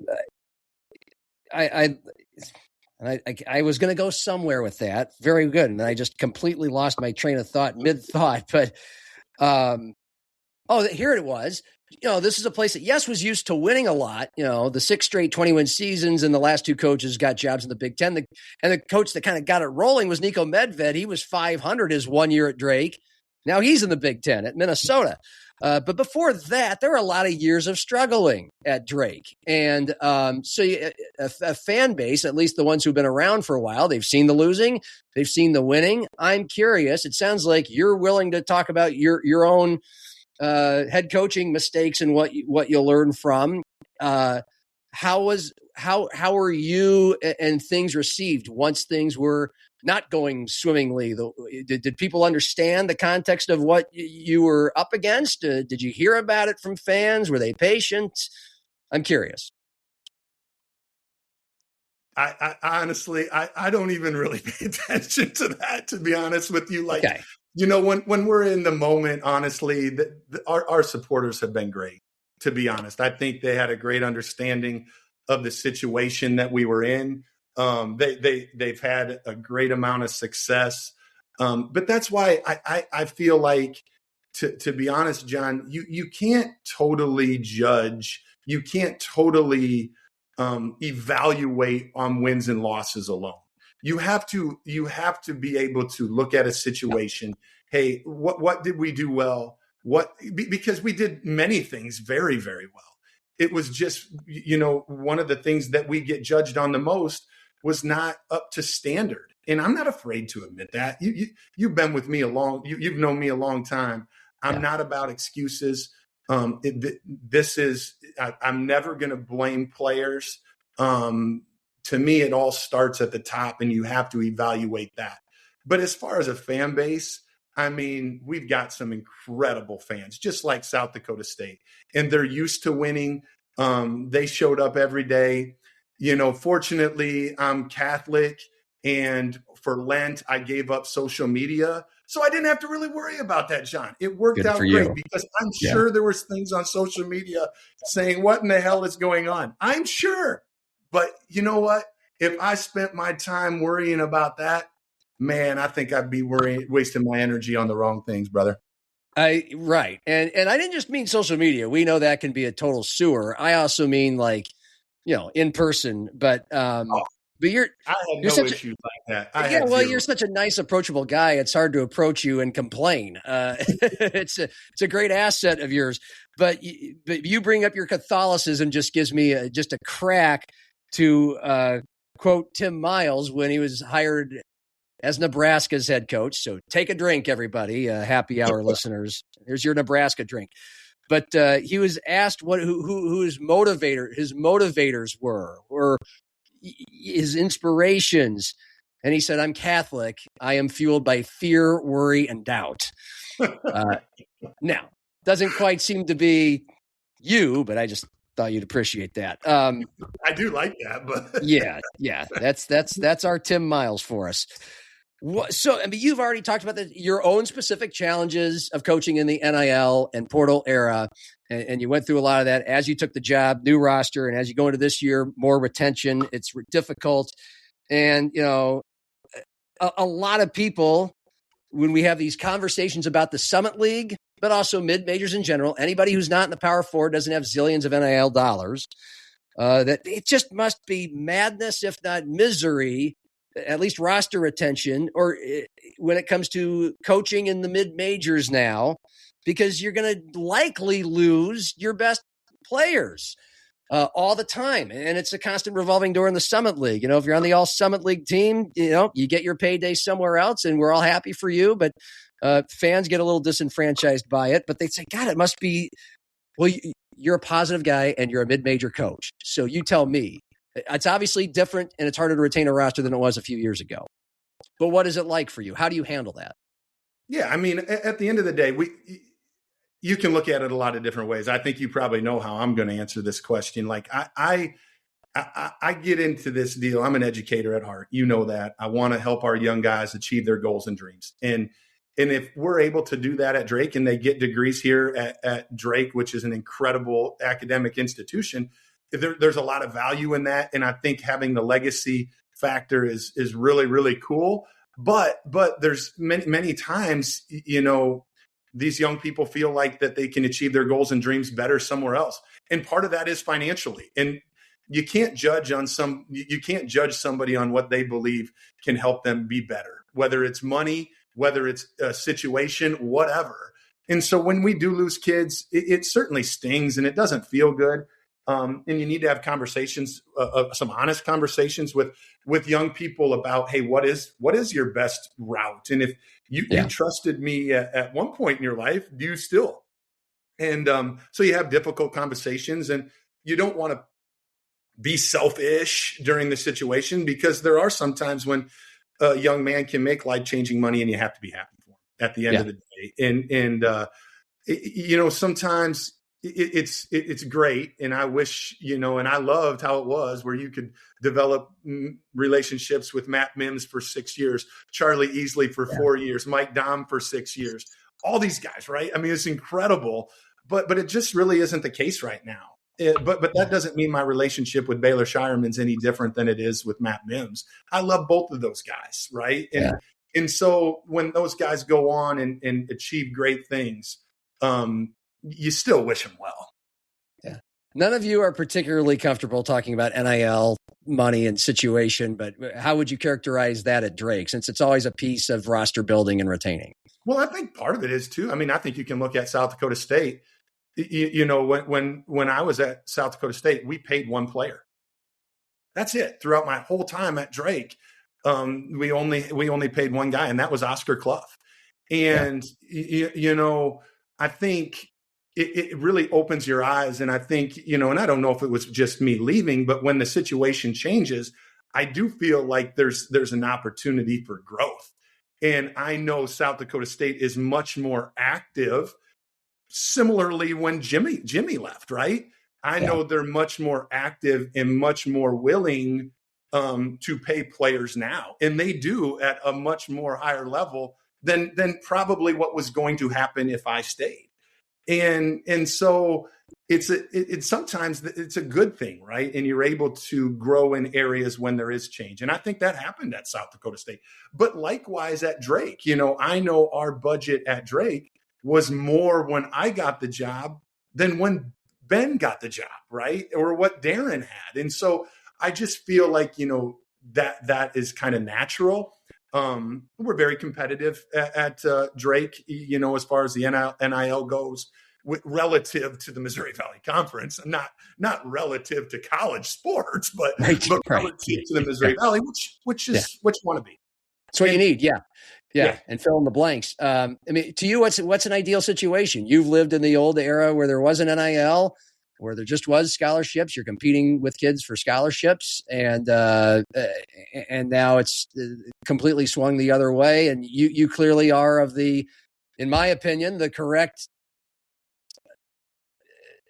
was going to go somewhere with that. Very good. And I just completely lost my train of thought mid-thought. But, here it was. This is a place that, yes, was used to winning a lot. The 6 straight 20-win seasons, and the last 2 coaches got jobs in the Big Ten. And the coach that kind of got it rolling was Nico Medved. He was 500 his 1 year at Drake. Now he's in the Big Ten at Minnesota. But before that, there were a lot of years of struggling at Drake. And so a fan base, at least the ones who've been around for a while, they've seen the losing, they've seen the winning. I'm curious. It sounds like you're willing to talk about your own head coaching mistakes and what you'll learn from. How were you and things received once things were not going swimmingly? Did people understand the context of what you were up against? Did you hear about it from fans? Were they patient? I'm curious. I honestly, I don't even really pay attention to that, to be honest with you. Like, okay. when we're in the moment, honestly, our supporters have been great, to be honest. I think they had a great understanding of the situation that we were in. They've had a great amount of success. But that's why I feel like, to be honest, John, you can't totally judge. You can't totally evaluate on wins and losses alone. You have to be able to look at a situation. Hey, what did we do well? Because we did many things very, very well. It was just, one of the things that we get judged on the most was not up to standard. And I'm not afraid to admit that. You've been with me you've known me a long time. I'm not about excuses. I'm never going to blame players. To me, it all starts at the top, and you have to evaluate that. But as far as a fan base, I mean, we've got some incredible fans, just like South Dakota State, and they're used to winning. They showed up every day. Fortunately, I'm Catholic, and for Lent, I gave up social media. So I didn't have to really worry about that, John. It worked out great because I'm sure there was things on social media saying, what in the hell is going on? I'm sure. But you know what? If I spent my time worrying about that, man, I think I'd be wasting my energy on the wrong things, brother. Right. And I didn't just mean social media. We know that can be a total sewer. I also mean in person, but I had no issues like that. You're such a nice, approachable guy. It's hard to approach you and complain. It's a great asset of yours, but you bring up your Catholicism just gives me just a crack to quote Tim Miles when he was hired as Nebraska's head coach. So take a drink, everybody, happy hour listeners. Here's your Nebraska drink. But he was asked who his motivators were, or his inspirations. And he said, I'm Catholic. I am fueled by fear, worry, and doubt. Now, doesn't quite seem to be you, but I just thought you'd appreciate that. I do like that, but yeah. That's our Tim Miles for us. So, you've already talked about your own specific challenges of coaching in the NIL and portal era, and you went through a lot of that as you took the job, new roster, and as you go into this year, more retention. It's difficult, and a lot of people, when we have these conversations about the Summit League, but also mid-majors in general, anybody who's not in the Power Four doesn't have zillions of NIL dollars. That it just must be madness, if not misery, at least roster retention, or when it comes to coaching in the mid-majors now, because you're going to likely lose your best players all the time. And it's a constant revolving door in the Summit League. If you're on the All-Summit League team, you get your payday somewhere else, and we're all happy for you. But fans get a little disenfranchised by it. But they say, God, it must be, well, you're a positive guy, and you're a mid-major coach. So you tell me. It's obviously different, and it's harder to retain a roster than it was a few years ago. But what is it like for you? How do you handle that? Yeah, at the end of the day, you can look at it a lot of different ways. I think you probably know how I'm going to answer this question. Like I get into this deal. I'm an educator at heart. You know that. I want to help our young guys achieve their goals and dreams. And if we're able to do that at Drake, and they get degrees here at Drake, which is an incredible academic institution, there's a lot of value in that. And I think having the legacy factor is really, really cool. But there's many times, these young people feel like that they can achieve their goals and dreams better somewhere else. And part of that is financially. And you can't judge somebody on what they believe can help them be better, whether it's money, whether it's a situation, whatever. And so when we do lose kids, it certainly stings and it doesn't feel good. And you need to have conversations, some honest conversations with young people about, hey, what is your best route? And if you trusted me at one point in your life, do you still? And so you have difficult conversations, and you don't want to be selfish during the situation, because there are some times when a young man can make life-changing money, and you have to be happy for him at the end of the day. And sometimes it's great. And I wish, and I loved how it was where you could develop relationships with Matt Mims for 6 years, Charlie Easley for 4 years, Mike Dom for 6 years, all these guys, right? I mean, it's incredible, but it just really isn't the case right now. But that doesn't mean my relationship with Baylor Shireman's any different than it is with Matt Mims. I love both of those guys, right? And so when those guys go on and achieve great things, you still wish them well. Yeah. None of you are particularly comfortable talking about NIL money and situation, but how would you characterize that at Drake, since it's always a piece of roster building and retaining? Well, I think part of it is too. I mean, I think you can look at South Dakota State. When I was at South Dakota State, we paid one player. That's it. Throughout my whole time at Drake, we only paid one guy, and that was Oscar Clough. And I think it really opens your eyes. And I think, and I don't know if it was just me leaving, but when the situation changes, I do feel like there's an opportunity for growth. And I know South Dakota State is much more active. Similarly, when Jimmy left, right? I know they're much more active and much more willing to pay players now. And they do at a much more higher level than probably what was going to happen if I stayed. And so it's sometimes it's a good thing, right? And you're able to grow in areas when there is change. And I think that happened at South Dakota State. But likewise at Drake, I know our budget at Drake was more when I got the job than when Ben got the job, right? Or what Darren had. And so I just feel like, that is kind of natural. We're very competitive at Drake, as far as the NIL goes, relative to the Missouri Valley Conference, not relative to college sports, but relative to the Missouri Valley, which is what you want to be. That's what you need. Yeah. And fill in the blanks. I mean, to you, what's an ideal situation? You've lived in the old era where there wasn't NIL, where there just was scholarships. You're competing with kids for scholarships, and now it's completely swung the other way. And you clearly are in my opinion, the correct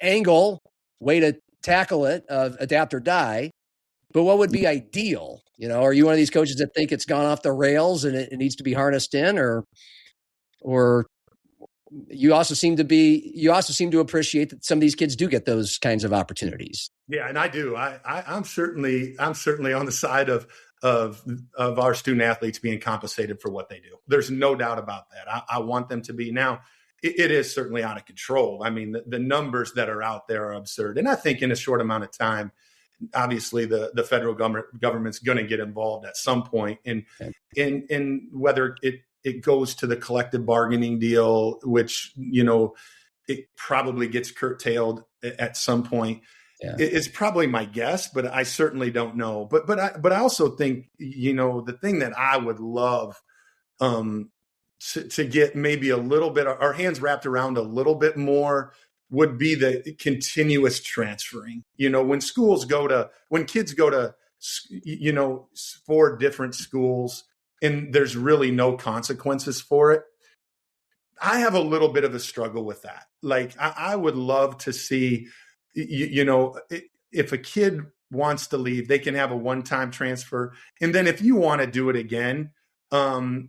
way to tackle it of adapt or die. But what would be ideal? Are you one of these coaches that think it's gone off the rails and it needs to be harnessed in, or you also seem to appreciate that some of these kids do get those kinds of opportunities? Yeah, and I do. I'm certainly on the side of our student athletes being compensated for what they do. There's no doubt about that. I want them to be. Now, it is certainly out of control. I mean, the numbers that are out there are absurd. And I think in a short amount of time, obviously the federal government's going to get involved at some point, and whether it goes to the collective bargaining deal, which it probably gets curtailed at some point. It's probably my guess, but I certainly don't know. But I also think the thing that I would love to get maybe a little bit our hands wrapped around a little bit more would be the continuous transferring. When kids go to 4 different schools and there's really no consequences for it. I have a little bit of a struggle with that. Like I would love to see, if a kid wants to leave, they can have a one-time transfer. And then if you want to do it again, and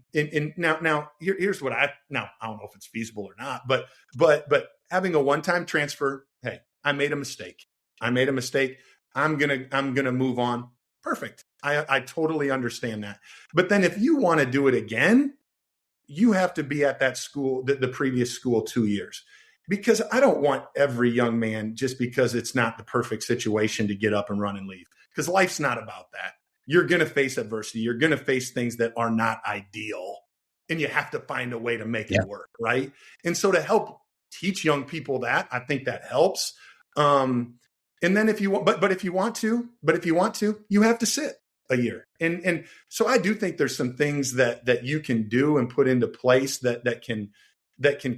now here's what I don't know if it's feasible or not, but having a one-time transfer, hey, I made a mistake. I'm gonna move on. Perfect. I totally understand that. But then if you want to do it again, you have to be at that school, the previous school 2 years, because I don't want every young man, just because it's not the perfect situation, to get up and run and leave, because life's not about that. You're going to face adversity. You're going to face things that are not ideal, and you have to find a way to make it work. Right. And so to help teach young people that, I think that helps. And then if you want, but if you want to, you have to sit a year. And so I do think there's some things that you can do and put into place that can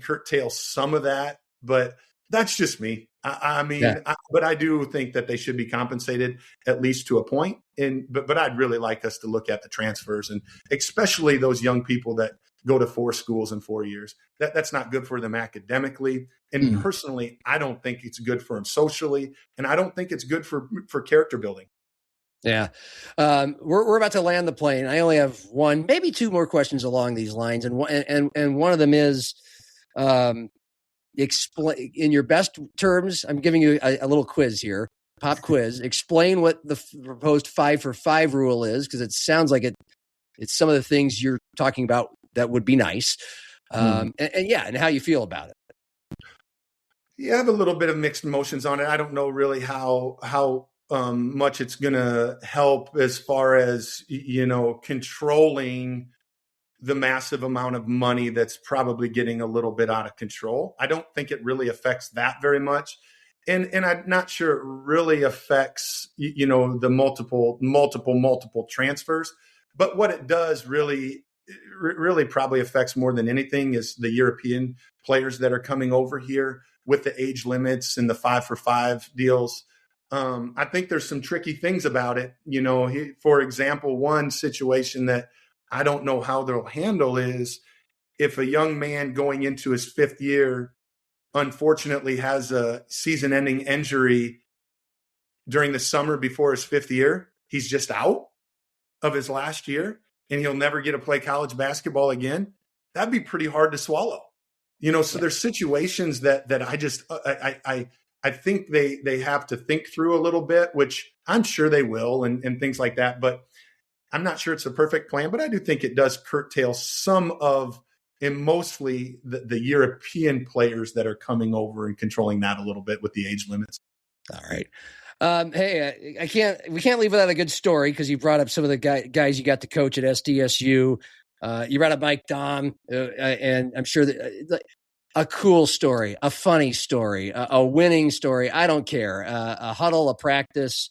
curtail some of that. But that's just me. But I do think that they should be compensated at least to a point. But I'd really like us to look at the transfers, and especially those young people that go to 4 schools in 4 years. That's not good for them academically. And personally, I don't think it's good for them socially. And I don't think it's good for character building. Yeah. We're about to land the plane. I only have one, maybe 2 more questions along these lines. And one of them is, explain in your best terms. I'm giving you a little quiz here, pop quiz. Explain what the proposed 5 for 5 rule is, because it sounds like it's some of the things you're talking about that would be nice. And how you feel about it. Yeah, I have a little bit of mixed emotions on it. I don't know really how much it's going to help as far as, controlling the massive amount of money that's probably getting a little bit out of control. I don't think it really affects that very much. And I'm not sure it really affects, the multiple transfers. But what it does really probably affects more than anything is the European players that are coming over here with the age limits and the 5 for 5 deals. I think there's some tricky things about it. For example, one situation that I don't know how they'll handle is if a young man going into his 5th year, unfortunately has a season-ending injury during the summer before his 5th year, he's just out of his last year and he'll never get to play college basketball again. That'd be pretty hard to swallow. So there's situations that I just, I think they have to think through a little bit, which I'm sure they will and things like that. But I'm not sure it's a perfect plan, but I do think it does curtail some of, and mostly the European players that are coming over and controlling that a little bit with the age limits. All right. Hey, we can't leave without a good story, because you brought up some of the guys you got to coach at SDSU. You brought up Mike Dahm, and I'm sure that a cool story, a funny story, a winning story. I don't care. A huddle, a practice,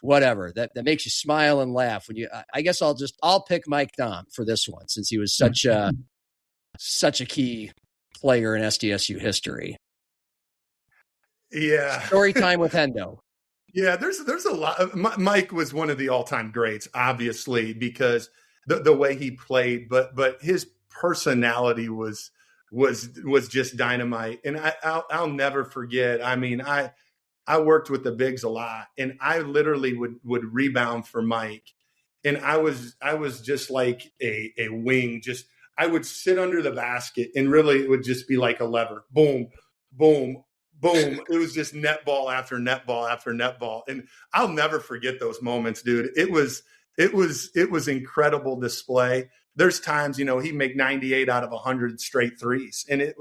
whatever that makes you smile and laugh. I guess I'll pick Mike Dahm for this one, since he was such a key player in SDSU history. Yeah. Story time with Hendo. Yeah, there's a lot. Mike was one of the all-time greats, obviously, because the way he played, but his personality was just dynamite. And I'll never forget. I mean, I worked with the bigs a lot, and I literally would rebound for Mike, and I was just like a wing. Just I would sit under the basket, and really it would just be like a lever, boom, boom. Boom. It was just net ball after net ball after net ball. And I'll never forget those moments, dude. It was incredible display. There's times, he'd make 98 out of 100 straight threes. And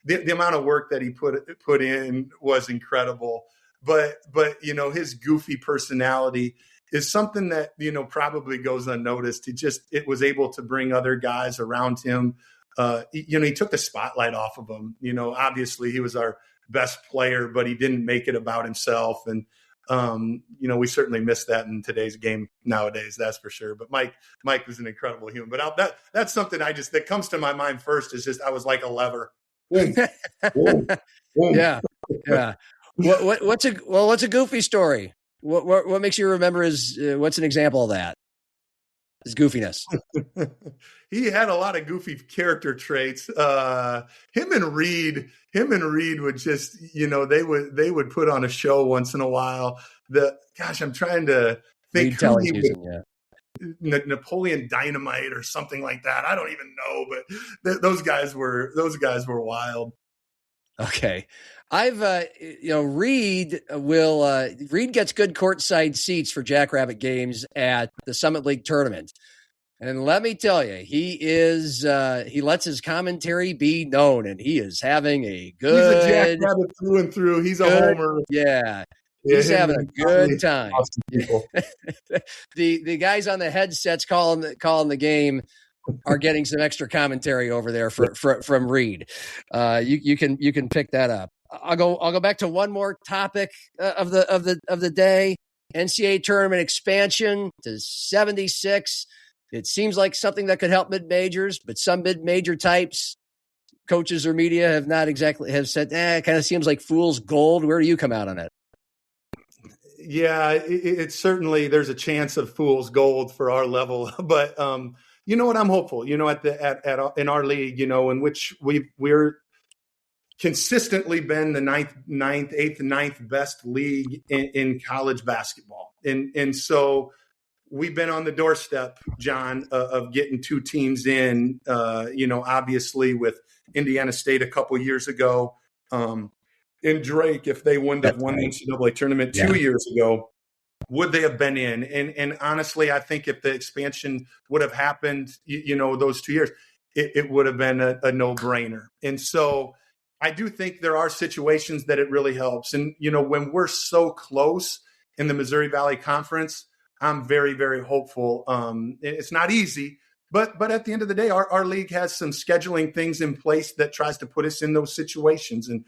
the amount of work that he put in was incredible. But his goofy personality is something that, probably goes unnoticed. It was able to bring other guys around him. He took the spotlight off of them. Obviously he was our best player, but he didn't make it about himself. And, we certainly miss that in today's game nowadays, that's for sure. But Mike was an incredible human. But that's something that comes to my mind first is just, I was like a lever. Boom, boom, boom. Yeah. What's a goofy story? What makes you remember what's an example of that? His goofiness. He had a lot of goofy character traits. Him and Reed would just, they would put on a show once in a while. I'm trying to think who he would, Napoleon Dynamite or something like that. I don't even know, but those guys were wild. Okay. I've, Reed gets good courtside seats for Jackrabbit games at the Summit League tournament. And let me tell you, he lets his commentary be known, and he is having a good. He's a Jackrabbit through and through. He's a homer. Yeah. He's having a good time. The guys on the headsets calling the game are getting some extra commentary over there from Reed. You can pick that up. I'll go back to one more topic of the day. NCAA tournament expansion to 76. It seems like something that could help mid-majors, but some mid-major types, coaches or media have said, it kind of seems like fool's gold. Where do you come out on it? Yeah, it's certainly, there's a chance of fool's gold for our level, but You know what? I'm hopeful. You know, in our league, you know, in which we're consistently been the eighth, ninth best league in college basketball, and so we've been on the doorstep, John, of getting two teams in. You know, obviously with Indiana State a couple years ago, and Drake, if they wouldn't have won the NCAA tournament 2 years ago, would they have been in? And honestly, I think if the expansion would have happened, you know, those 2 years, it would have been a no-brainer. And so I do think there are situations that it really helps. And, you know, when we're so close in the Missouri Valley Conference, I'm very, very hopeful. It's not easy, but at the end of the day, our league has some scheduling things in place that tries to put us in those situations and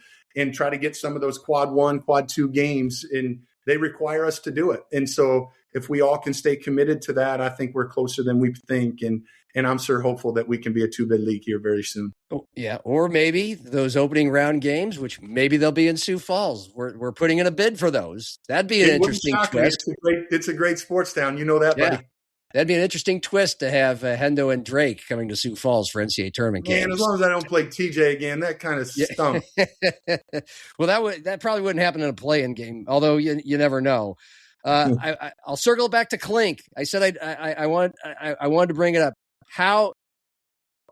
try to get some of those quad 1, quad 2 games, and they require us to do it. And so if we all can stay committed to that, I think we're closer than we think. And I'm sure hopeful that we can be a 2-bid league here very soon. Oh, yeah. Or maybe those opening round games, which maybe they'll be in Sioux Falls. We're putting in a bid for those. That'd be an interesting twist. It's a great sports town. You know that, buddy. That'd be an interesting twist to have Hendo and Drake coming to Sioux Falls for NCAA tournament games. Man, as long as I don't play TJ again, that kind of stunk. Well, that probably wouldn't happen in a play-in game, although you never know. I'll circle back to Clink. I said I wanted to bring it up. How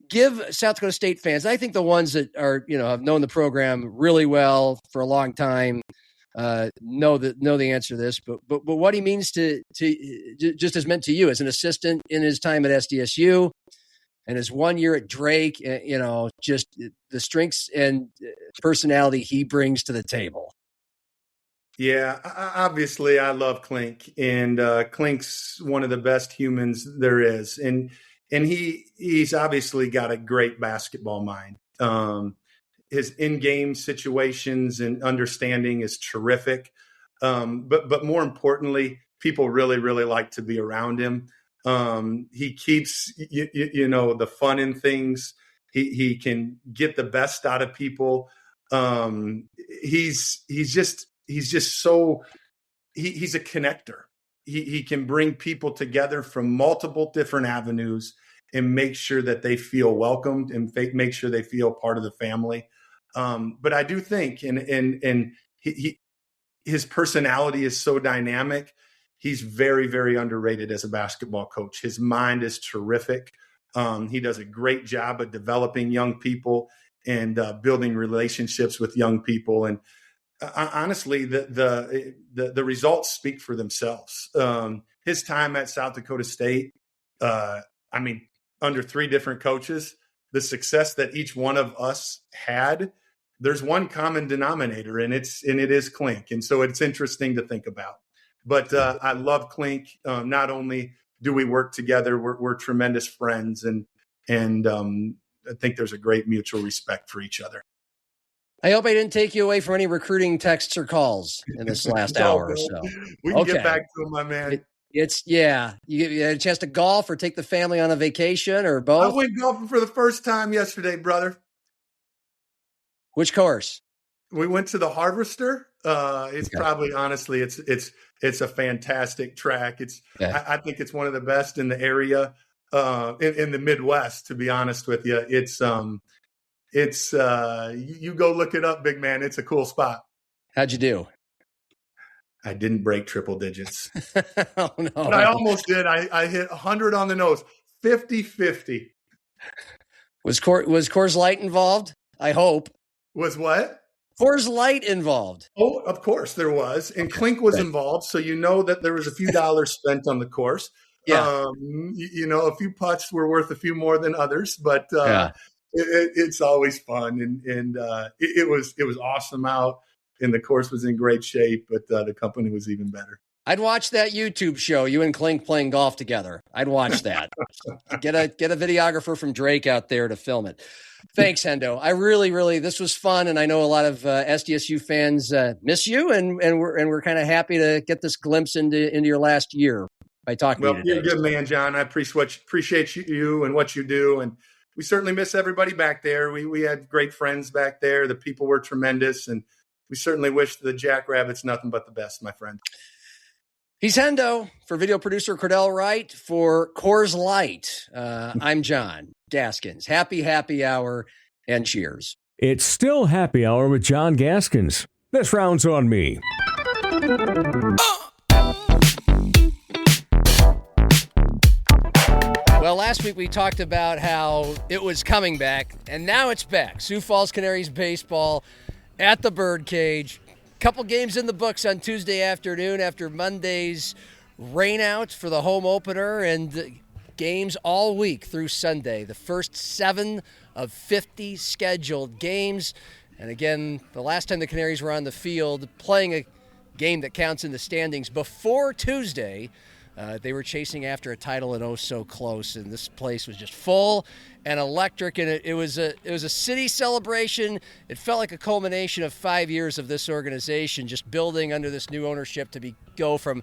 give South Dakota State fans, I think the ones that are, you know, have known the program really well for a long time, know the answer to this, but what he means to just as meant to you as an assistant in his time at SDSU and his 1 year at Drake, you know, just the strengths and personality he brings to the table. Yeah, obviously I love Clink, and Clink's one of the best humans there is. And he's obviously got a great basketball mind. His in-game situations and understanding is terrific. But more importantly, people really, really like to be around him. He keeps, you know, the fun in things. He can get the best out of people. He's a connector. He can bring people together from multiple different avenues and make sure that they feel welcomed and make sure they feel part of the family. But I do think, and his personality is so dynamic. He's very, very underrated as a basketball coach. His mind is terrific. He does a great job of developing young people and building relationships with young people. And honestly, the results speak for themselves. His time at South Dakota State, under 3 different coaches, the success that each one of us had, there's one common denominator, and it is Clink. And so it's interesting to think about. But I love Clink. Not only do we work together, we're tremendous friends, and I think there's a great mutual respect for each other. I hope I didn't take you away from any recruiting texts or calls in this last hour or so. We can get back to him, my man. You had a chance to golf or take the family on a vacation or both? I went golfing for the first time yesterday, brother. Which course? We went to the Harvester. It's probably, honestly, it's a fantastic track. I think it's one of the best in the area, in the Midwest, to be honest with you. You go look it up, big man. It's a cool spot. How'd you do? I didn't break triple digits. Oh, no. But I almost did. I hit 100 on the nose, 50-50. Was Coors Light involved? I hope. Was what? Coors Light involved. Oh, of course there was. And Clink was involved. So you know that there was a few dollars spent on the course. Yeah. A few putts were worth a few more than others, but it's always fun. And it was awesome out. And the course was in great shape, but the company was even better. I'd watch that YouTube show, you and Clink playing golf together. I'd watch that. Get a videographer from Drake out there to film it. Thanks, Hendo. I really, this was fun, and I know a lot of SDSU fans miss you, and we're kind of happy to get this glimpse into your last year by talking to you today. You're a good man, John. I appreciate you and what you do, and we certainly miss everybody back there. We had great friends back there. The people were tremendous, and we certainly wish the Jackrabbits nothing but the best, my friend. He's Hendo for video producer Cordell Wright for Coors Light. I'm John Gaskins. Happy hour and cheers. It's still happy hour with John Gaskins. This round's on me. Well, last week we talked about how it was coming back, and now it's back. Sioux Falls Canaries baseball at the Birdcage. Couple games in the books on Tuesday afternoon after Monday's rainout for the home opener, and games all week through Sunday. The first 7 of 50 scheduled games. And again, the last time the Canaries were on the field playing a game that counts in the standings before Tuesday, they were chasing after a title and oh so close, and this place was just full and electric, and it was a city celebration. It felt like a culmination of 5 years of this organization just building under this new ownership to go from,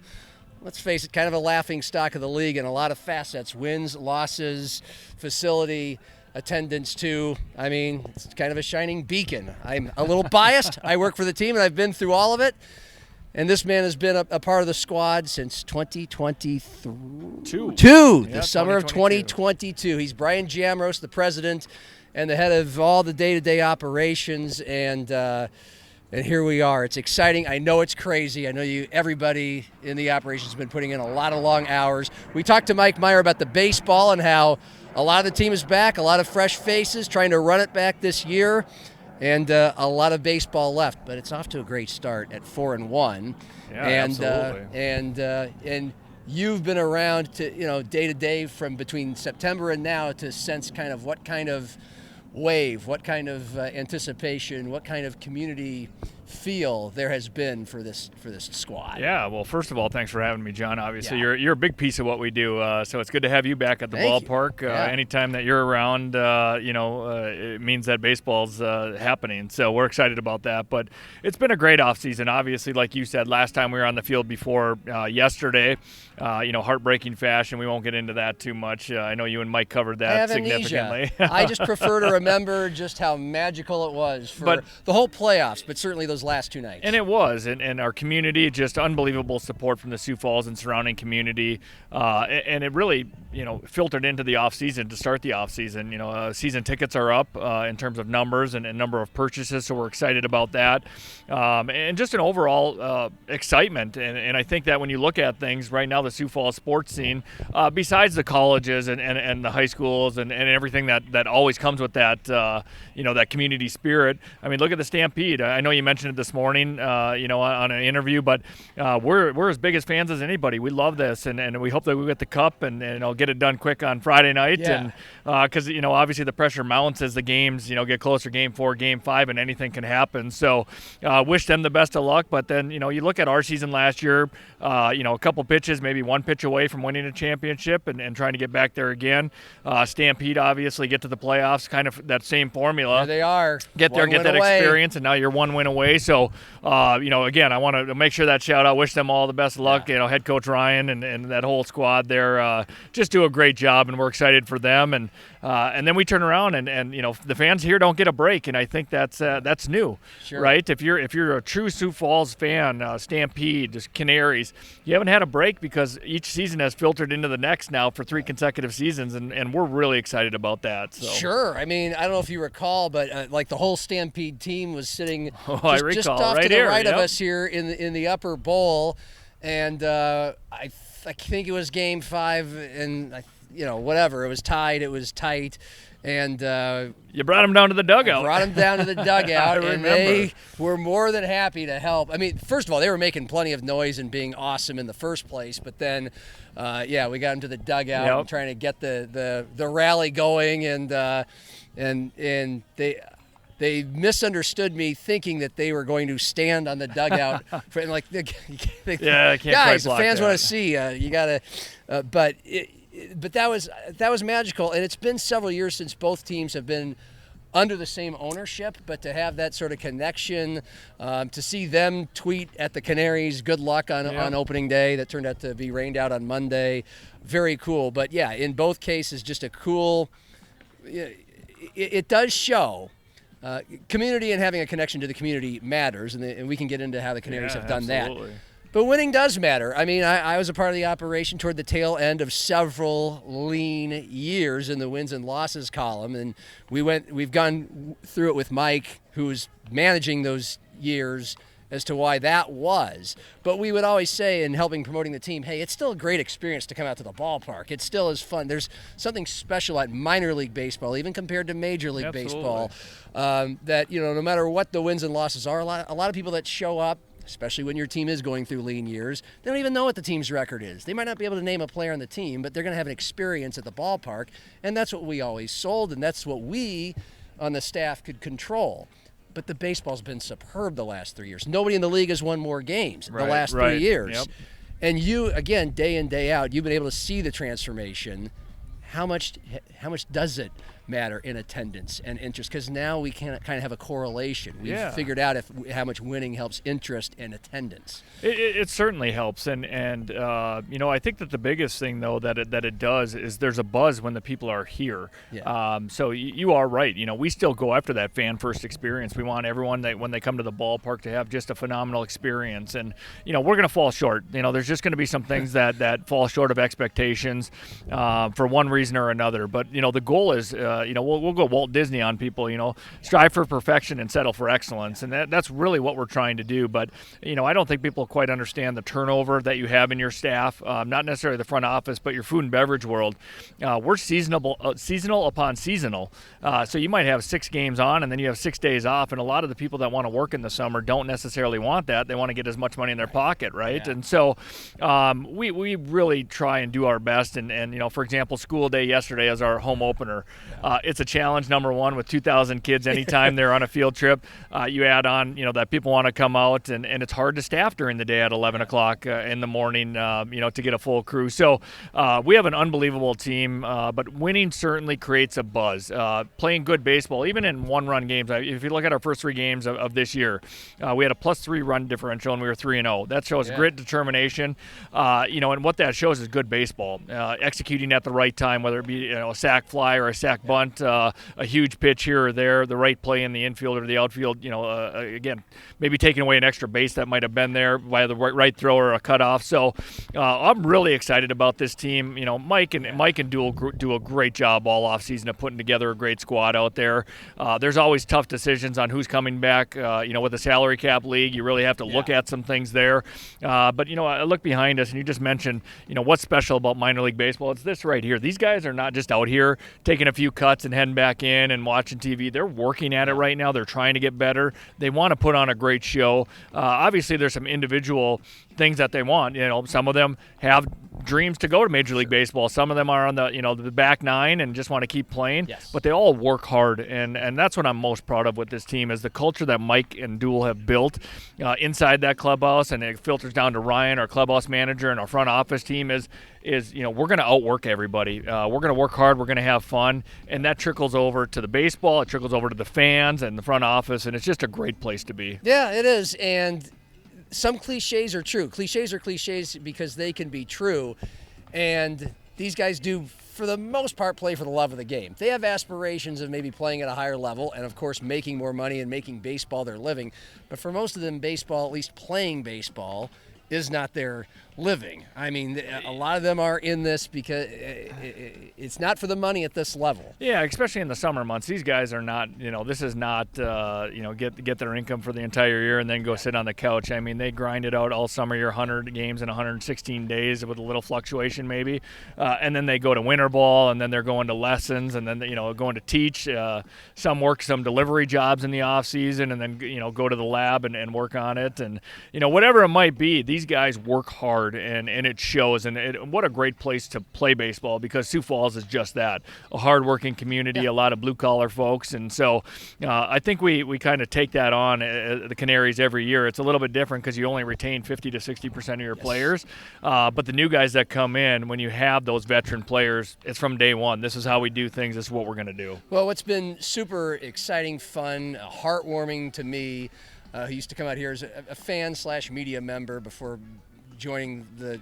let's face it, kind of a laughing stock of the league in a lot of facets, wins, losses, facility, attendance too. I mean, it's kind of a shining beacon. I'm a little biased. I work for the team, and I've been through all of it. And this man has been a part of the squad since 2022. The summer of 2022. He's Brian Jamros, the president and the head of all the day-to-day operations. And here we are. It's exciting. I know it's crazy. I know everybody in the operations has been putting in a lot of long hours. We talked to Mike Meyer about the baseball and how a lot of the team is back, a lot of fresh faces trying to run it back this year. And a lot of baseball left, but it's off to a great start at 4-1. Yeah, and, absolutely. And you've been around to day to day from between September and now to sense kind of what kind of wave, what kind of anticipation, what kind of community feel there has been for this squad. Yeah, well, first of all, thanks for having me, John. Obviously, you're a big piece of what we do, so it's good to have you back at the ballpark. Anytime that you're around, it means that baseball's happening, so we're excited about that. But it's been a great offseason. Obviously, like you said, last time we were on the field before yesterday, heartbreaking fashion. We won't get into that too much. I know you and Mike covered that significantly. I just prefer to remember just how magical it was for the whole playoffs, but certainly those last 2 nights. And it was, and our community, just unbelievable support from the Sioux Falls and surrounding community, and it really, filtered into the off-season to start the off-season. Season tickets are up in terms of numbers and number of purchases, so we're excited about that, and just an overall excitement. And I think that when you look at things right now, the Sioux Falls sports scene, besides the colleges and the high schools and everything that always comes with that, that community spirit. I mean, look at the Stampede. I know you mentioned it this morning, on an interview, but we're as big as fans as anybody. We love this, and we hope that we get the cup and I'll get it done quick on Friday night. Yeah. And because obviously the pressure mounts as the games get closer, Game 4, Game 5, and anything can happen. So wish them the best of luck. But then you look at our season last year, a couple pitches, maybe one pitch away from winning a championship and trying to get back there again. Stampede obviously get to the playoffs, kind of that same formula. There they are. Get there, get that experience, and now you're 1 win away. So, again, I want to make sure that shout out, wish them all the best of luck. Head coach Ryan and that whole squad there just do a great job, and we're excited for them. And then we turn around and the fans here don't get a break, and I think that's new, right? If you're a true Sioux Falls fan, Stampede, just Canaries, you haven't had a break because each season has filtered into the next now for 3 consecutive seasons, and we're really excited about that. So. Sure. I mean, I don't know if you recall, but the whole Stampede team was sitting just off right to the here, right of us here in the upper bowl, and I think it was Game 5, and whatever, it was tied, it was tight, and you brought them down to the dugout. I brought them down to the dugout, and they were more than happy to help. I mean, first of all, they were making plenty of noise and being awesome in the first place, but then, we got them to the dugout and trying to get the rally going, and they misunderstood me, thinking that they were going to stand on the dugout. Guys, the fans want to see. You got to, but that was magical, and it's been several years since both teams have been under the same ownership, but to have that sort of connection, to see them tweet at the Canaries, good luck on opening day, that turned out to be rained out on Monday, very cool. But yeah, in both cases, just a cool, it does show community, and having a connection to the community matters, and we can get into how the Canaries have done absolutely. that. But winning does matter. I mean, I was a part of the operation toward the tail end of several lean years in the wins and losses column, and we've gone through it with Mike, who's managing those years, as to why that was. But we would always say in helping promoting the team, hey, it's still a great experience to come out to the ballpark. It still is fun. There's something special at minor league baseball, even compared to major league baseball, that, no matter what the wins and losses are, a lot of people that show up, especially when your team is going through lean years, they don't even know what the team's record is. They might not be able to name a player on the team, but they're going to have an experience at the ballpark, and that's what we always sold, and that's what we on the staff could control. But the baseball's been superb the last 3 years. Nobody in the league has won more games the last 3 years. Yep. And you, again, day in, day out, you've been able to see the transformation. How much does it matter in attendance and interest? Because now we can kind of have a correlation. We've figured out how much winning helps interest and attendance. It certainly helps, and I think that the biggest thing though that it does is there's a buzz when the people are here. Yeah. So you are right. We still go after that fan first experience. We want everyone that when they come to the ballpark to have just a phenomenal experience, and we're going to fall short. There's just going to be some things that fall short of expectations for one reason or another. But the goal is we'll go Walt Disney on people. Strive for perfection and settle for excellence, and that's really what we're trying to do. But I don't think people quite understand the turnover that you have in your staff, not necessarily the front office, but your food and beverage world. We're seasonal upon seasonal. So you might have 6 games on and then you have 6 days off. And a lot of the people that want to work in the summer don't necessarily want that. They want to get as much money in their pocket, right? Yeah. And so we really try and do our best. And for example, school day yesterday as our home opener. It's a challenge, number one, with 2,000 kids anytime they're on a field trip. You add on, that people want to come out, and it's hard to staff during the day at 11 o'clock in the morning, to get a full crew. So we have an unbelievable team, but winning certainly creates a buzz. Playing good baseball, even in one-run games. If you look at our first 3 games of this year, we had a +3 run differential, and we were 3-0. That shows grit, determination, and what that shows is good baseball. Executing at the right time, whether it be a sac fly or a sac bunt, a huge pitch here or there, the right play in the infield or the outfield, again, maybe taking away an extra base that might have been there by the right throw or a cutoff. So I'm really excited about this team. Mike and Dual do a great job all offseason of putting together a great squad out there. There's always tough decisions on who's coming back. With the salary cap league, you really have to look at some things there. But I look behind us, and you just mentioned, what's special about minor league baseball. It's this right here. These guys are not just out here taking a few cuts and heading back in and watching TV. They're working at it right now. They're trying to get better. They want to put on a great show. Obviously, there's some individual things that they want. Some of them have dreams to go to Major League Baseball. Some of them are on the back nine and just want to keep playing. Yes. But they all work hard, and that's what I'm most proud of with this team is the culture that Mike and Dual have built inside that clubhouse, and it filters down to Ryan, our clubhouse manager, and our front office team is we're going to outwork everybody. We're going to work hard. We're going to have fun, and that trickles over to the baseball. It trickles over to the fans and the front office, and it's just a great place to be. Yeah, it is, and some cliches are true. Cliches are cliches because they can be true, and these guys do, for the most part, play for the love of the game. They have aspirations of maybe playing at a higher level and, of course, making more money and making baseball their living. But for most of them, baseball, at least playing baseball, is not their living. I mean, a lot of them are in this because it's not for the money at this level. Yeah, especially in the summer months. These guys are not, this is not, get their income for the entire year and then go sit on the couch. I mean, they grind it out all summer year, 100 games in 116 days with a little fluctuation maybe. And then they go to winter ball, and then they're going to lessons, and then, going to teach. Some work some delivery jobs in the off season, and then, go to the lab and work on it. And, whatever it might be, these guys work hard. And it shows, and what a great place to play baseball, because Sioux Falls is just that, a hard-working community, a lot of blue-collar folks, and so I think we kind of take that on the Canaries every year. It's a little bit different because you only retain 50 to 60% of your players, but the new guys that come in, when you have those veteran players, it's from day one. This is how we do things. This is what we're going to do. Well, what's been super exciting, fun, heartwarming to me, who used to come out here as a fan/media member before joining the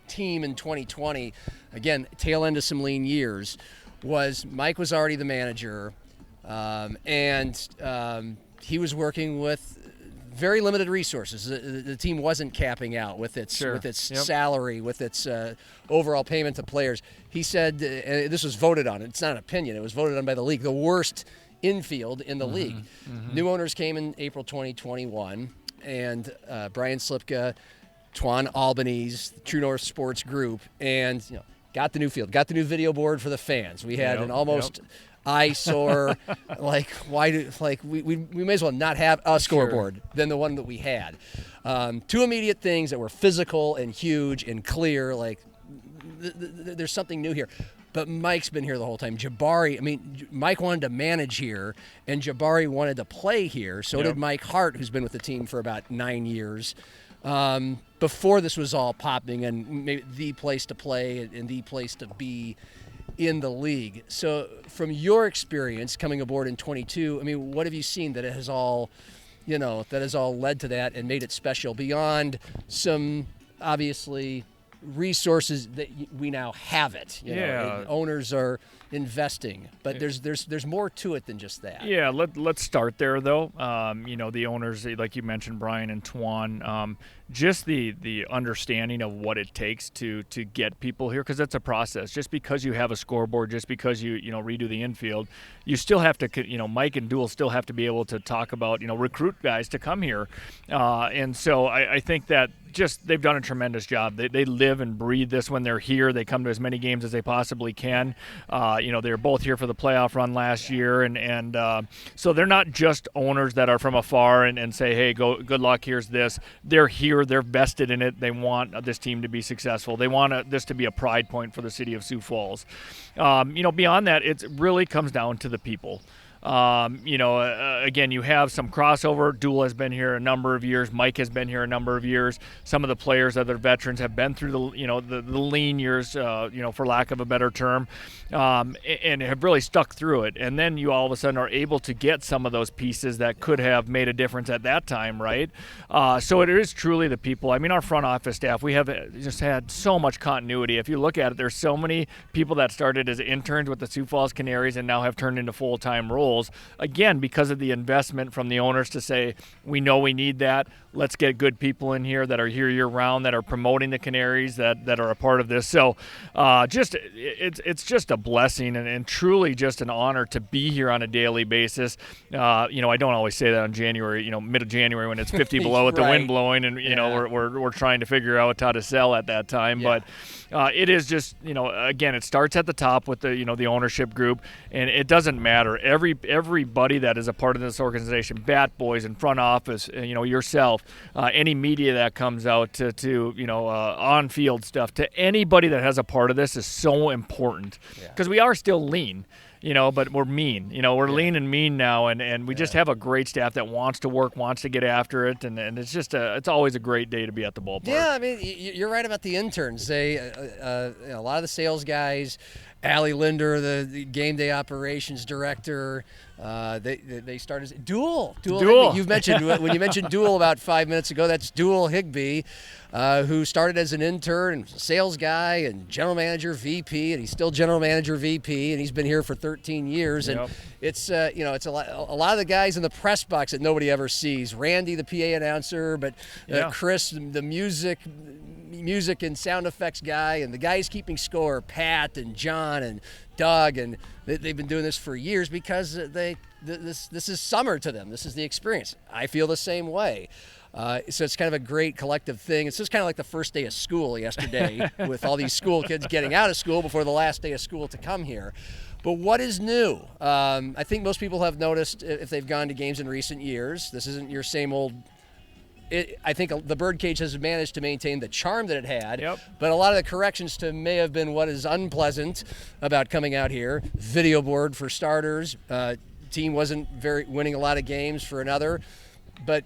team in 2020, again, tail end of some lean years, was Mike was already the manager, and he was working with very limited resources. The team wasn't capping out with its salary, with its overall payment to players. He said, and this was voted on. It's not an opinion. It was voted on by the league. The worst infield in the league. New owners came in April 2021, and Brian Slipka, Twan Albanese, True North Sports Group, and got the new field, got the new video board for the fans. We had an almost eyesore, we may as well not have a scoreboard than the one that we had. Two immediate things that were physical and huge and clear, there's something new here. But Mike's been here the whole time. Mike wanted to manage here, and Jabari wanted to play here. So did Mike Hart, who's been with the team for about 9 years. Before this was all popping and maybe the place to play and the place to be in the league. So from your experience coming aboard in 22, what have you seen that it has all, that has all led to that and made it special beyond some obviously resources that we now have it. Owners are investing, but there's more to it than just that. Yeah, let's start there though. The owners, like you mentioned, Brian and Twan, just the understanding of what it takes to get people here, because it's a process. Just because you have a scoreboard, just because you redo the infield, you still have to, Mike and Duel still have to be able to talk about, recruit guys to come here. And so I think that just they've done a tremendous job. They live and breathe this when they're here. They come to as many games as they possibly can. They're both here for the playoff run last year, and so they're not just owners that are from afar and say, hey, good luck, here's this. They're here. They're vested in it. They want this team to be successful. They want this to be a pride point for the city of Sioux Falls. Beyond that, it really comes down to the people. Again, you have some crossover. Duel has been here a number of years. Mike has been here a number of years. Some of the players, other veterans, have been through the lean years, for lack of a better term, and have really stuck through it. And then you all of a sudden are able to get some of those pieces that could have made a difference at that time, right? So it is truly the people. Our front office staff, we have just had so much continuity. If you look at it, there's so many people that started as interns with the Sioux Falls Canaries and now have turned into full-time roles. Again, because of the investment from the owners to say, we know we need that. Let's get good people in here that are here year-round, that are promoting the Canaries, that are a part of this. So it's just a blessing and truly just an honor to be here on a daily basis. I don't always say that on January, mid-January when it's 50 below with the wind blowing and, we're trying to figure out how to sell at that time. Yeah. But it is just, again, it starts at the top with the ownership group, and it doesn't matter. Everybody that is a part of this organization, Bat Boys and front office, yourself, any media that comes out to on-field stuff, to anybody that has a part of this is so important because we are still lean. But we're mean. We're lean and mean now, and we just have a great staff that wants to work, wants to get after it, and it's just it's always a great day to be at the ballpark. Yeah, you're right about the interns. They a lot of the sales guys, Allie Linder, the game day operations director, they started Duel. You've mentioned when you mentioned Duel about 5 minutes ago. That's Duel Higbee, who started as an intern, sales guy, and general manager VP, and he's still general manager VP, and he's been here for 13 years. And it's it's a lot of the guys in the press box that nobody ever sees. Randy, the PA announcer, but Chris, the music and sound effects guy, and the guys keeping score, Pat and John and Doug, and they've been doing this for years because this is summer to them. This is the experience. I feel the same way. So it's kind of a great collective thing. It's just kind of like the first day of school yesterday with all these school kids getting out of school before the last day of school to come here. But what is new? I think most people have noticed if they've gone to games in recent years, this isn't your same old. I think the Birdcage has managed to maintain the charm that it had, but a lot of the corrections to may have been what is unpleasant about coming out here. Video board for starters. Team wasn't winning a lot of games for another, but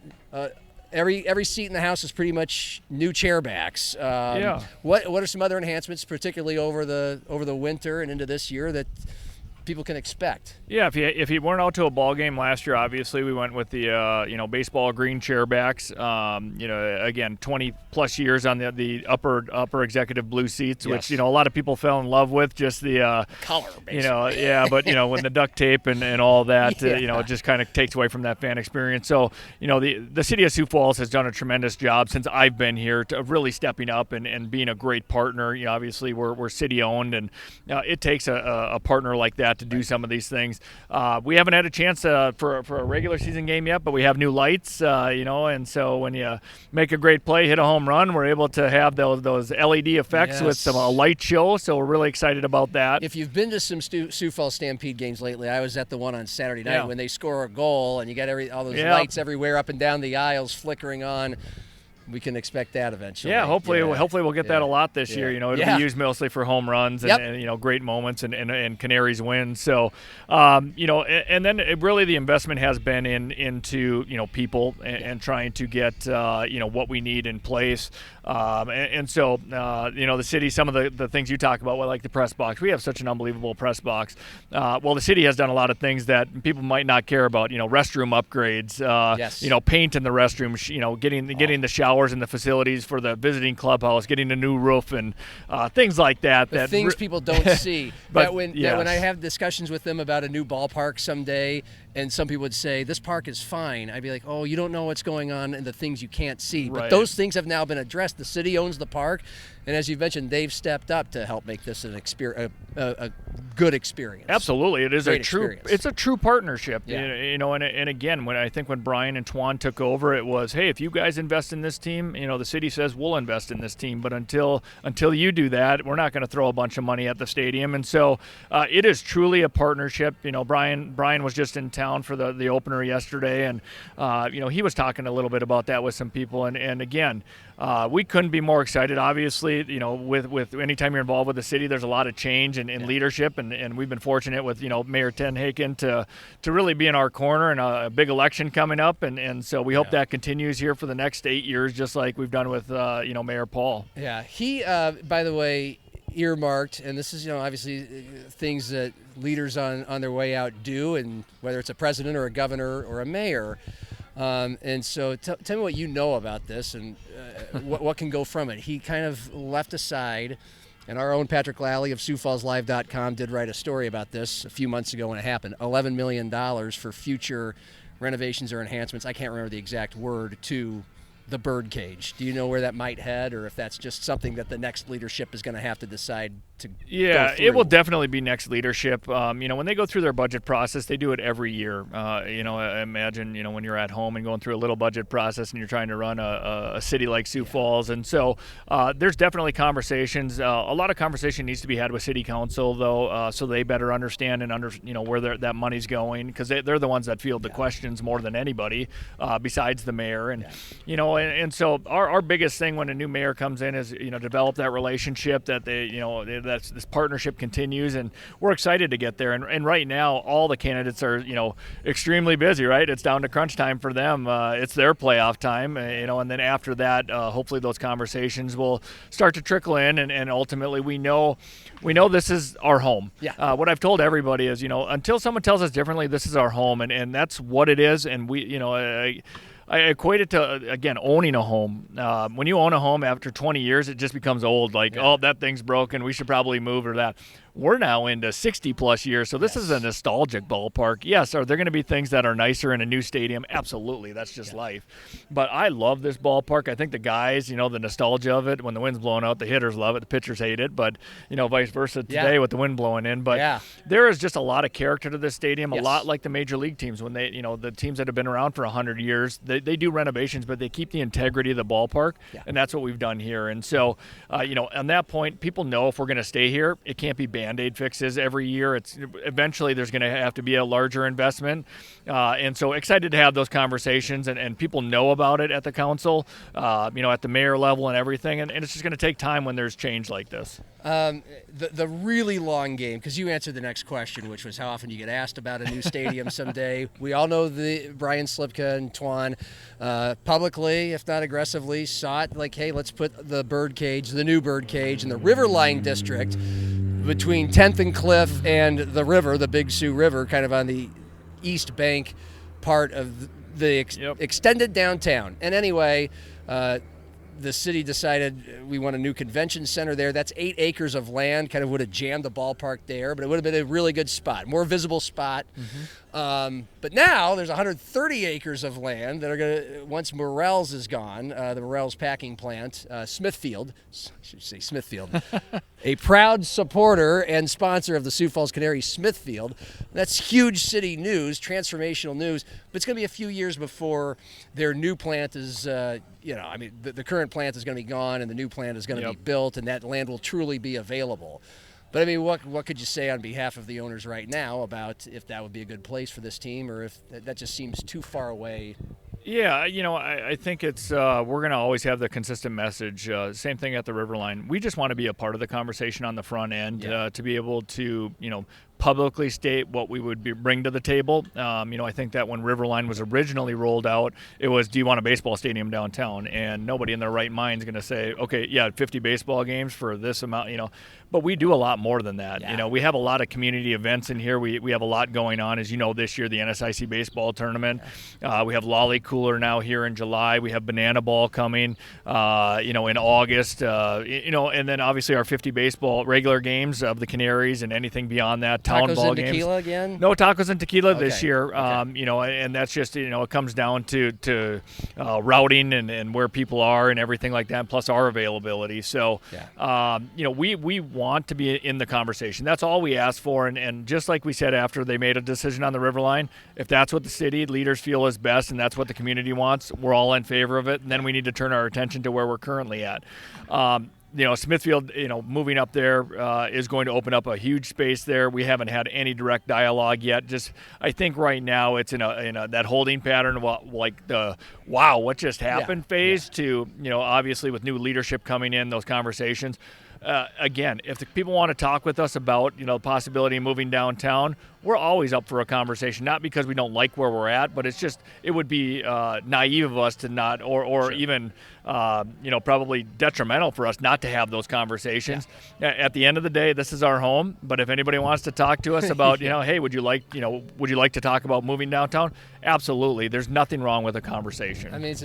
every seat in the house is pretty much new chairbacks. What are some other enhancements, particularly over the winter and into this year, that people can expect. Yeah, if you weren't out to a ball game last year, obviously we went with the baseball green chairbacks. Again, 20 plus years on the upper executive blue seats, which a lot of people fell in love with. Just the color, basically. But when the duct tape and all that, it just kind of takes away from that fan experience. So the city of Sioux Falls has done a tremendous job since I've been here to really stepping up and being a great partner. Obviously we're city owned, and it takes a partner like that to do some of these things. We haven't had a chance for a regular season game yet, but we have new lights, and so when you make a great play, hit a home run, we're able to have those LED effects with some light show. So we're really excited about that. If you've been to some Sioux Falls Stampede games lately, I was at the one on Saturday night when they score a goal and you got all those lights everywhere up and down the aisles flickering on. We can expect that eventually. Yeah, hopefully we'll get that a lot this year. It'll be used mostly for home runs and great moments and Canaries wins. So, and then really the investment has been into people and trying to get what we need in place. So the city, some of the things you talk about, like the press box, we have such an unbelievable press box. The city has done a lot of things that people might not care about. Restroom upgrades. Paint in the restrooms. Getting the shower in the facilities for the visiting clubhouse, getting a new roof and things like that. The things people don't see. But when I have discussions with them about a new ballpark someday, and some people would say, this park is fine, I'd be like, oh, you don't know what's going on and the things you can't see. But those things have now been addressed. The city owns the park, and as you've mentioned, they've stepped up to help make this a good experience. Absolutely. It is it's a true partnership. Yeah. And again, when Brian and Twan took over, it was, hey, if you guys invest in this team, the city says we'll invest in this team, but until you do that, we're not going to throw a bunch of money at the stadium. And so it is truly a partnership. Brian was just in town for the opener yesterday, and he was talking a little bit about that with some people, and again, we couldn't be more excited. Obviously, with anytime you're involved with the city, there's a lot of change in leadership, and we've been fortunate with Mayor Ten Haken to really be in our corner, and a big election coming up, and so we hope that continues here for the next 8 years, just like we've done with Mayor Paul. Yeah, he by the way, earmarked, and this is obviously things that leaders on their way out do, and whether it's a president or a governor or a mayor. And so tell me what you know about this and what can go from it. He kind of left aside, and our own Patrick Lally of SiouxFallsLive.com did write a story about this a few months ago when it happened. $11 million for future renovations or enhancements, I can't remember the exact word, to the birdcage. Do you know where that might head, or if that's just something that the next leadership is going to have to decide to go through? It will definitely be next leadership. When they go through their budget process, they do it every year. Imagine, when you're at home and going through a little budget process and you're trying to run a city like Sioux Falls. And so there's definitely conversations. A lot of conversation needs to be had with city council, though, so they better understand and where that money's going, because they're the ones that field the questions more than anybody, besides the mayor. And, and so our biggest thing when a new mayor comes in is, develop that relationship, that this partnership continues, and we're excited to get there. And right now, all the candidates are, extremely busy, right? It's down to crunch time for them. It's their playoff time, and then after that, hopefully those conversations will start to trickle in, and ultimately we know this is our home. Yeah. What I've told everybody is, until someone tells us differently, this is our home, and that's what it is. And we, I equate it to, again, owning a home. When you own a home after 20 years, it just becomes old. Oh, that thing's broken, we should probably move, or that. We're now into 60-plus years, so this is a nostalgic ballpark. Yes, are there going to be things that are nicer in a new stadium? Absolutely, that's just life. But I love this ballpark. I think the guys, the nostalgia of it, when the wind's blowing out, the hitters love it, the pitchers hate it, but, vice versa today with the wind blowing in. But there is just a lot of character to this stadium, a lot like the major league teams. When they, the teams that have been around for 100 years, they do renovations, but they keep the integrity of the ballpark, and that's what we've done here. And so, on that point, people know if we're going to stay here, it can't be Band-Aid fixes every year. It's eventually there's going to have to be a larger investment, and so excited to have those conversations, and people know about it at the council, at the mayor level and everything, and it's just going to take time when there's change like this. The really long game, because you answered the next question, which was how often you get asked about a new stadium someday. We all know the Brian Slipka and Twan publicly, if not aggressively, sought hey, let's put the new bird cage in the Riverline district. between 10th and Cliff and the river, the Big Sioux River, kind of on the east bank part of the extended downtown. And anyway, the city decided we want a new convention center there. That's 8 acres of land, kind of would have jammed the ballpark there, but it would have been a really good spot, more visible spot. But now there's 130 acres of land that are going to, once Morrell's is gone, the Morrell's packing plant, Smithfield, I should say Smithfield, a proud supporter and sponsor of the Sioux Falls Canaries, Smithfield. That's huge city news, transformational news, but it's going to be a few years before their new plant is, the current plant is going to be gone and the new plant is going to be built, and that land will truly be available. But I mean, what could you say on behalf of the owners right now about if that would be a good place for this team, or if that just seems too far away? Yeah, I think it's we're going to always have the consistent message. Same thing at the Riverline. We just want to be a part of the conversation on the front end, to be able to, publicly state what we would bring to the table. I think that when Riverline was originally rolled out, it was, do you want a baseball stadium downtown? And nobody in their right mind is going to say, okay, 50 baseball games for this amount, But we do a lot more than that. Yeah. We have a lot of community events in here. We have a lot going on. As you know, this year, the NSIC baseball tournament. We have Lolly Cooler now here in July. We have Banana Ball coming, in August. And then obviously our 50 baseball regular games of the Canaries and anything beyond that. Town tacos ball and games. Tequila again? No tacos and tequila this year. Okay. And that's just, it comes down to routing and where people are and everything like that, plus our availability. So, we want to be in the conversation. That's all we ask for. And just like we said after they made a decision on the Riverline, if that's what the city leaders feel is best and that's what the community wants, we're all in favor of it. And then we need to turn our attention to where we're currently at. Smithfield, moving up there is going to open up a huge space there. We haven't had any direct dialogue yet. Just, I think right now it's in a that holding pattern, like the wow, what just happened phase to, obviously with new leadership coming in, those conversations. Again, if the people want to talk with us about, the possibility of moving downtown, we're always up for a conversation, not because we don't like where we're at, but it's just, it would be naive of us to not, or even, probably detrimental for us not to have those conversations. At the end of the day, this is our home, but if anybody wants to talk to us about, hey, would you like to talk about moving downtown? Absolutely. There's nothing wrong with a conversation. I mean,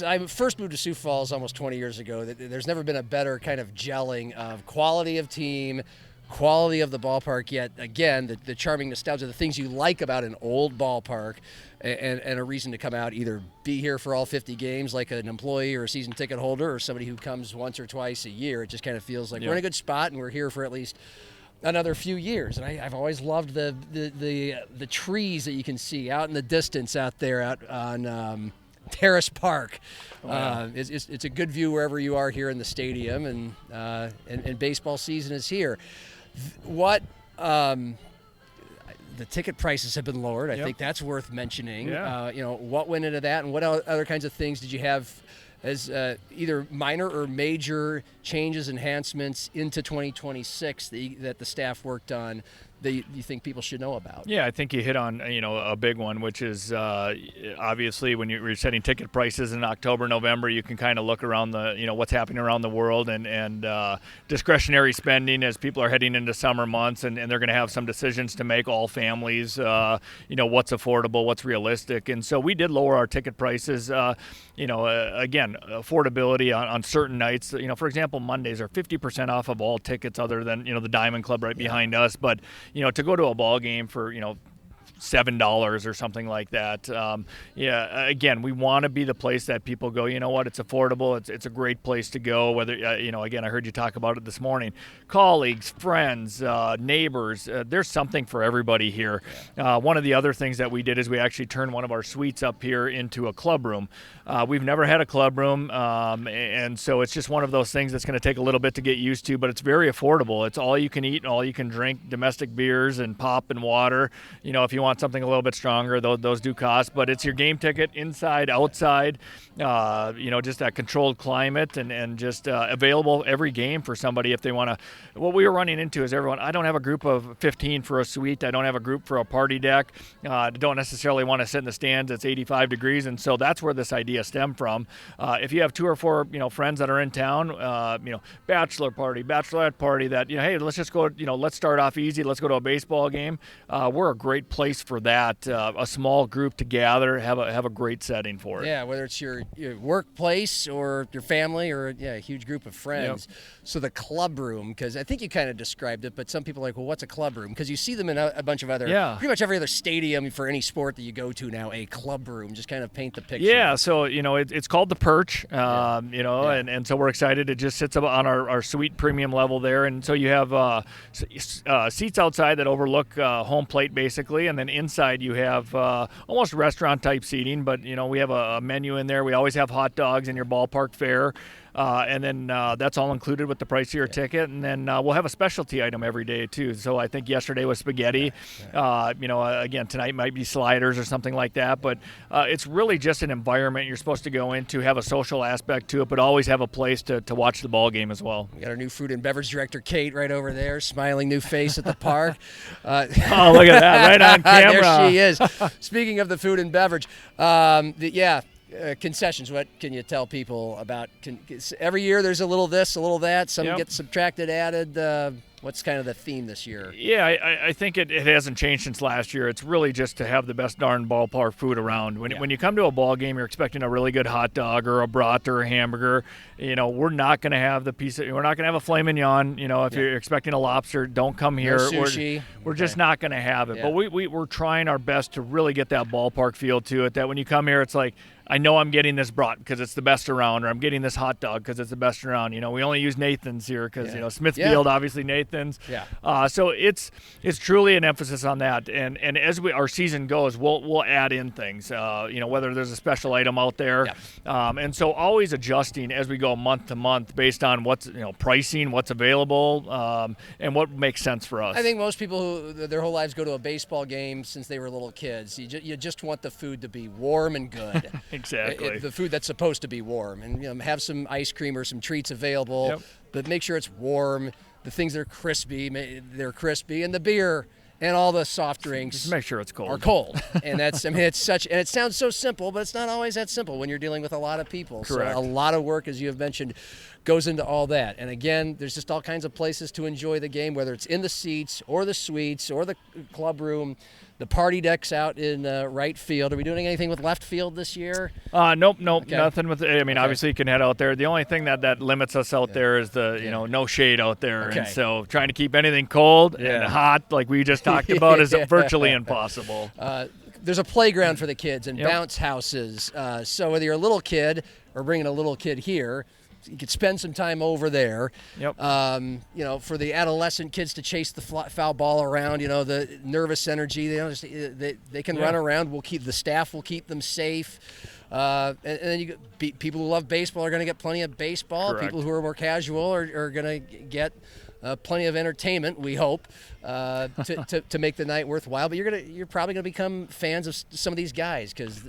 I first moved to Sioux Falls almost 20 years ago. There's never been a better kind of gelling of quality of team, quality of the ballpark, yet again, the charming nostalgia, the things you like about an old ballpark, and a reason to come out, either be here for all 50 games like an employee or a season ticket holder or somebody who comes once or twice a year. It just kind of feels like we're in a good spot and we're here for at least another few years. And I've always loved the trees that you can see out in the distance out there out on Terrace Park. It's a good view wherever you are here in the stadium, and baseball season is here. The ticket prices have been lowered. I think that's worth mentioning. What went into that, and what other kinds of things did you have as either minor or major changes, enhancements into 2026 that the staff worked on that you think people should know about? Yeah, I think you hit on a big one, which is obviously when you're setting ticket prices in October, November, you can kind of look around what's happening around the world and discretionary spending as people are heading into summer months, and they're going to have some decisions to make, all families, what's affordable, what's realistic. And so we did lower our ticket prices. Again, affordability on certain nights. For example, Mondays are 50% off of all tickets other than, the Diamond Club right behind us. But, to go to a ball game for, $7 or something like that. Again, we want to be the place that people go, it's affordable. It's a great place to go. Whether, again, I heard you talk about it this morning. Colleagues, friends, neighbors, there's something for everybody here. One of the other things that we did is we actually turned one of our suites up here into a club room. We've never had a club room, and so it's just one of those things that's going to take a little bit to get used to, but it's very affordable. It's all you can eat and all you can drink, domestic beers and pop and water. If you want want something a little bit stronger, those do cost. But it's your game ticket, inside, outside, just that controlled climate and just available every game for somebody if they want to. What we were running into is I don't have a group of 15 for a suite. I don't have a group for a party deck. I don't necessarily want to sit in the stands. It's 85 degrees, and so that's where this idea stemmed from. If you have 2 or 4, friends that are in town, bachelor party, bachelorette party, that hey, let's just go. Let's start off easy. Let's go to a baseball game. We're a great place for that. A small group to gather, have a great setting for it. Yeah, whether it's your workplace or your family or a huge group of friends. Yep. So the club room, because I think you kind of described it, but some people are like, well, what's a club room? Because you see them in a bunch of other, pretty much every other stadium for any sport that you go to now, a club room. Just kind of paint the picture. Yeah, so it's called the Perch, and so we're excited. It just sits up on our suite premium level there, and so you have seats outside that overlook home plate basically, and then inside you have almost restaurant type seating, but we have a menu in there. We always have hot dogs in your ballpark fare. And then that's all included with the price of your ticket. And then we'll have a specialty item every day, too. So I think yesterday was spaghetti. Again, tonight might be sliders or something like that. But it's really just an environment you're supposed to go into, have a social aspect to it, but always have a place to watch the ball game as well. We got our new food and beverage director, Kate, right over there, smiling new face at the park. Oh, look at that, right on camera. There she is. Speaking of the food and beverage, concessions, what can you tell people about? Every year there's a little this, a little that. Some get subtracted, added. What's kind of the theme this year? Yeah, I think it hasn't changed since last year. It's really just to have the best darn ballpark food around. When you come to a ball game, you're expecting a really good hot dog or a brat or a hamburger. We're not going to have we're not going to have a filet mignon. If you're expecting a lobster, don't come here. No sushi. We're just not going to have it. But we're trying our best to really get that ballpark feel to it, that when you come here, it's like, I know I'm getting this brat because it's the best around, or I'm getting this hot dog because it's the best around. We only use Nathan's here because Smithfield, obviously Nathan's. Yeah. So it's truly an emphasis on that. And as our season goes, we'll add in things. Whether there's a special item out there, and so always adjusting as we go month to month based on what's pricing, what's available, and what makes sense for us. I think most people who their whole lives go to a baseball game since they were little kids. You just want the food to be warm and good. Exactly. The food that's supposed to be warm, and have some ice cream or some treats available, but make sure it's warm. The things that are crispy, they're crispy, and the beer and all the soft drinks. Just make sure it's cold. Are cold, and that's it's such. And it sounds so simple, but it's not always that simple when you're dealing with a lot of people. Correct. So a lot of work, as you have mentioned, goes into all that. And again, there's just all kinds of places to enjoy the game, whether it's in the seats or the suites or the club room. The party deck's out in right field. Are we doing anything with left field this year? Nope, okay. Nothing with. Obviously you can head out there. The only thing that limits us out there is the no shade out there, and so trying to keep anything cold and hot, like we just talked about, is virtually impossible. There's a playground for the kids and bounce houses. So whether you're a little kid or bringing a little kid here, you could spend some time over there. Yep. For the adolescent kids to chase the foul ball around, the nervous energy, they can run around. The staff will keep them safe. And then people who love baseball are going to get plenty of baseball. Correct. People who are more casual are going to get plenty of entertainment, we hope, to make the night worthwhile. But you're probably going to become fans of some of these guys because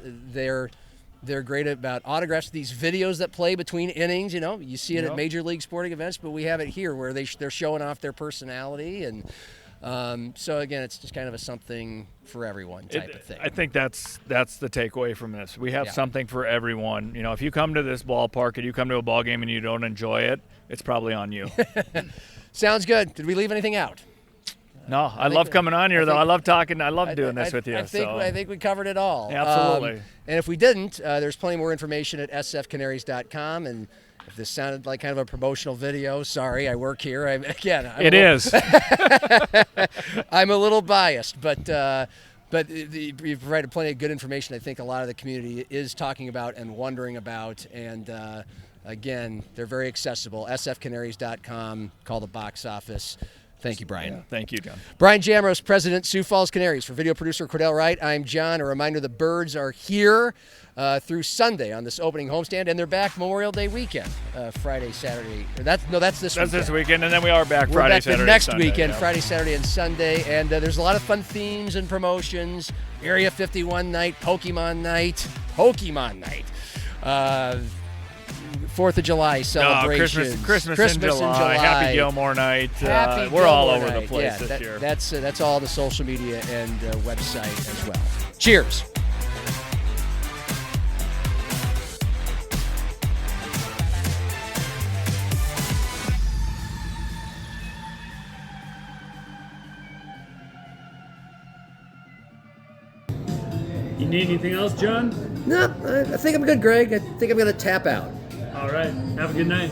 they're great about autographs. These videos that play between innings, you see it at major league sporting events, but we have it here where they're showing off their personality. And so again, it's just kind of a something for everyone type of thing. I think that's the takeaway from this. We have something for everyone. If you come to this ballpark and you come to a ball game and you don't enjoy it, it's probably on you. Sounds good. Did we leave anything out? No, I love coming on here, though. I love talking. I love doing this with you. I think we covered it all. Absolutely. And if we didn't, there's plenty more information at sfcanaries.com. And if this sounded like kind of a promotional video, sorry, I work here. It is. I'm a little biased, but you've provided plenty of good information. I think a lot of the community is talking about and wondering about. And again, they're very accessible. sfcanaries.com. Call the box office. Thank you, Brian. Yeah, thank you, John. Brian Jamros, President, Sioux Falls Canaries. For video producer Cordell Wright, I'm John. A reminder, the Birds are here through Sunday on this opening homestand, and they're back Memorial Day weekend, Friday, Saturday. That's this weekend. That's this weekend, and then we are back Friday, back Saturday, the next Sunday, weekend, yeah. Friday, Saturday, and Sunday. And there's a lot of fun themes and promotions. Area 51 night, Pokemon night. 4th of July celebrations. Christmas in July. Happy Gilmore night. Happy we're all Gilmore over the night. place this year. That's all the social media and website as well. Cheers. You need anything else, John? No, I think I'm good, Greg. I think I'm going to tap out. All right. Have a good night.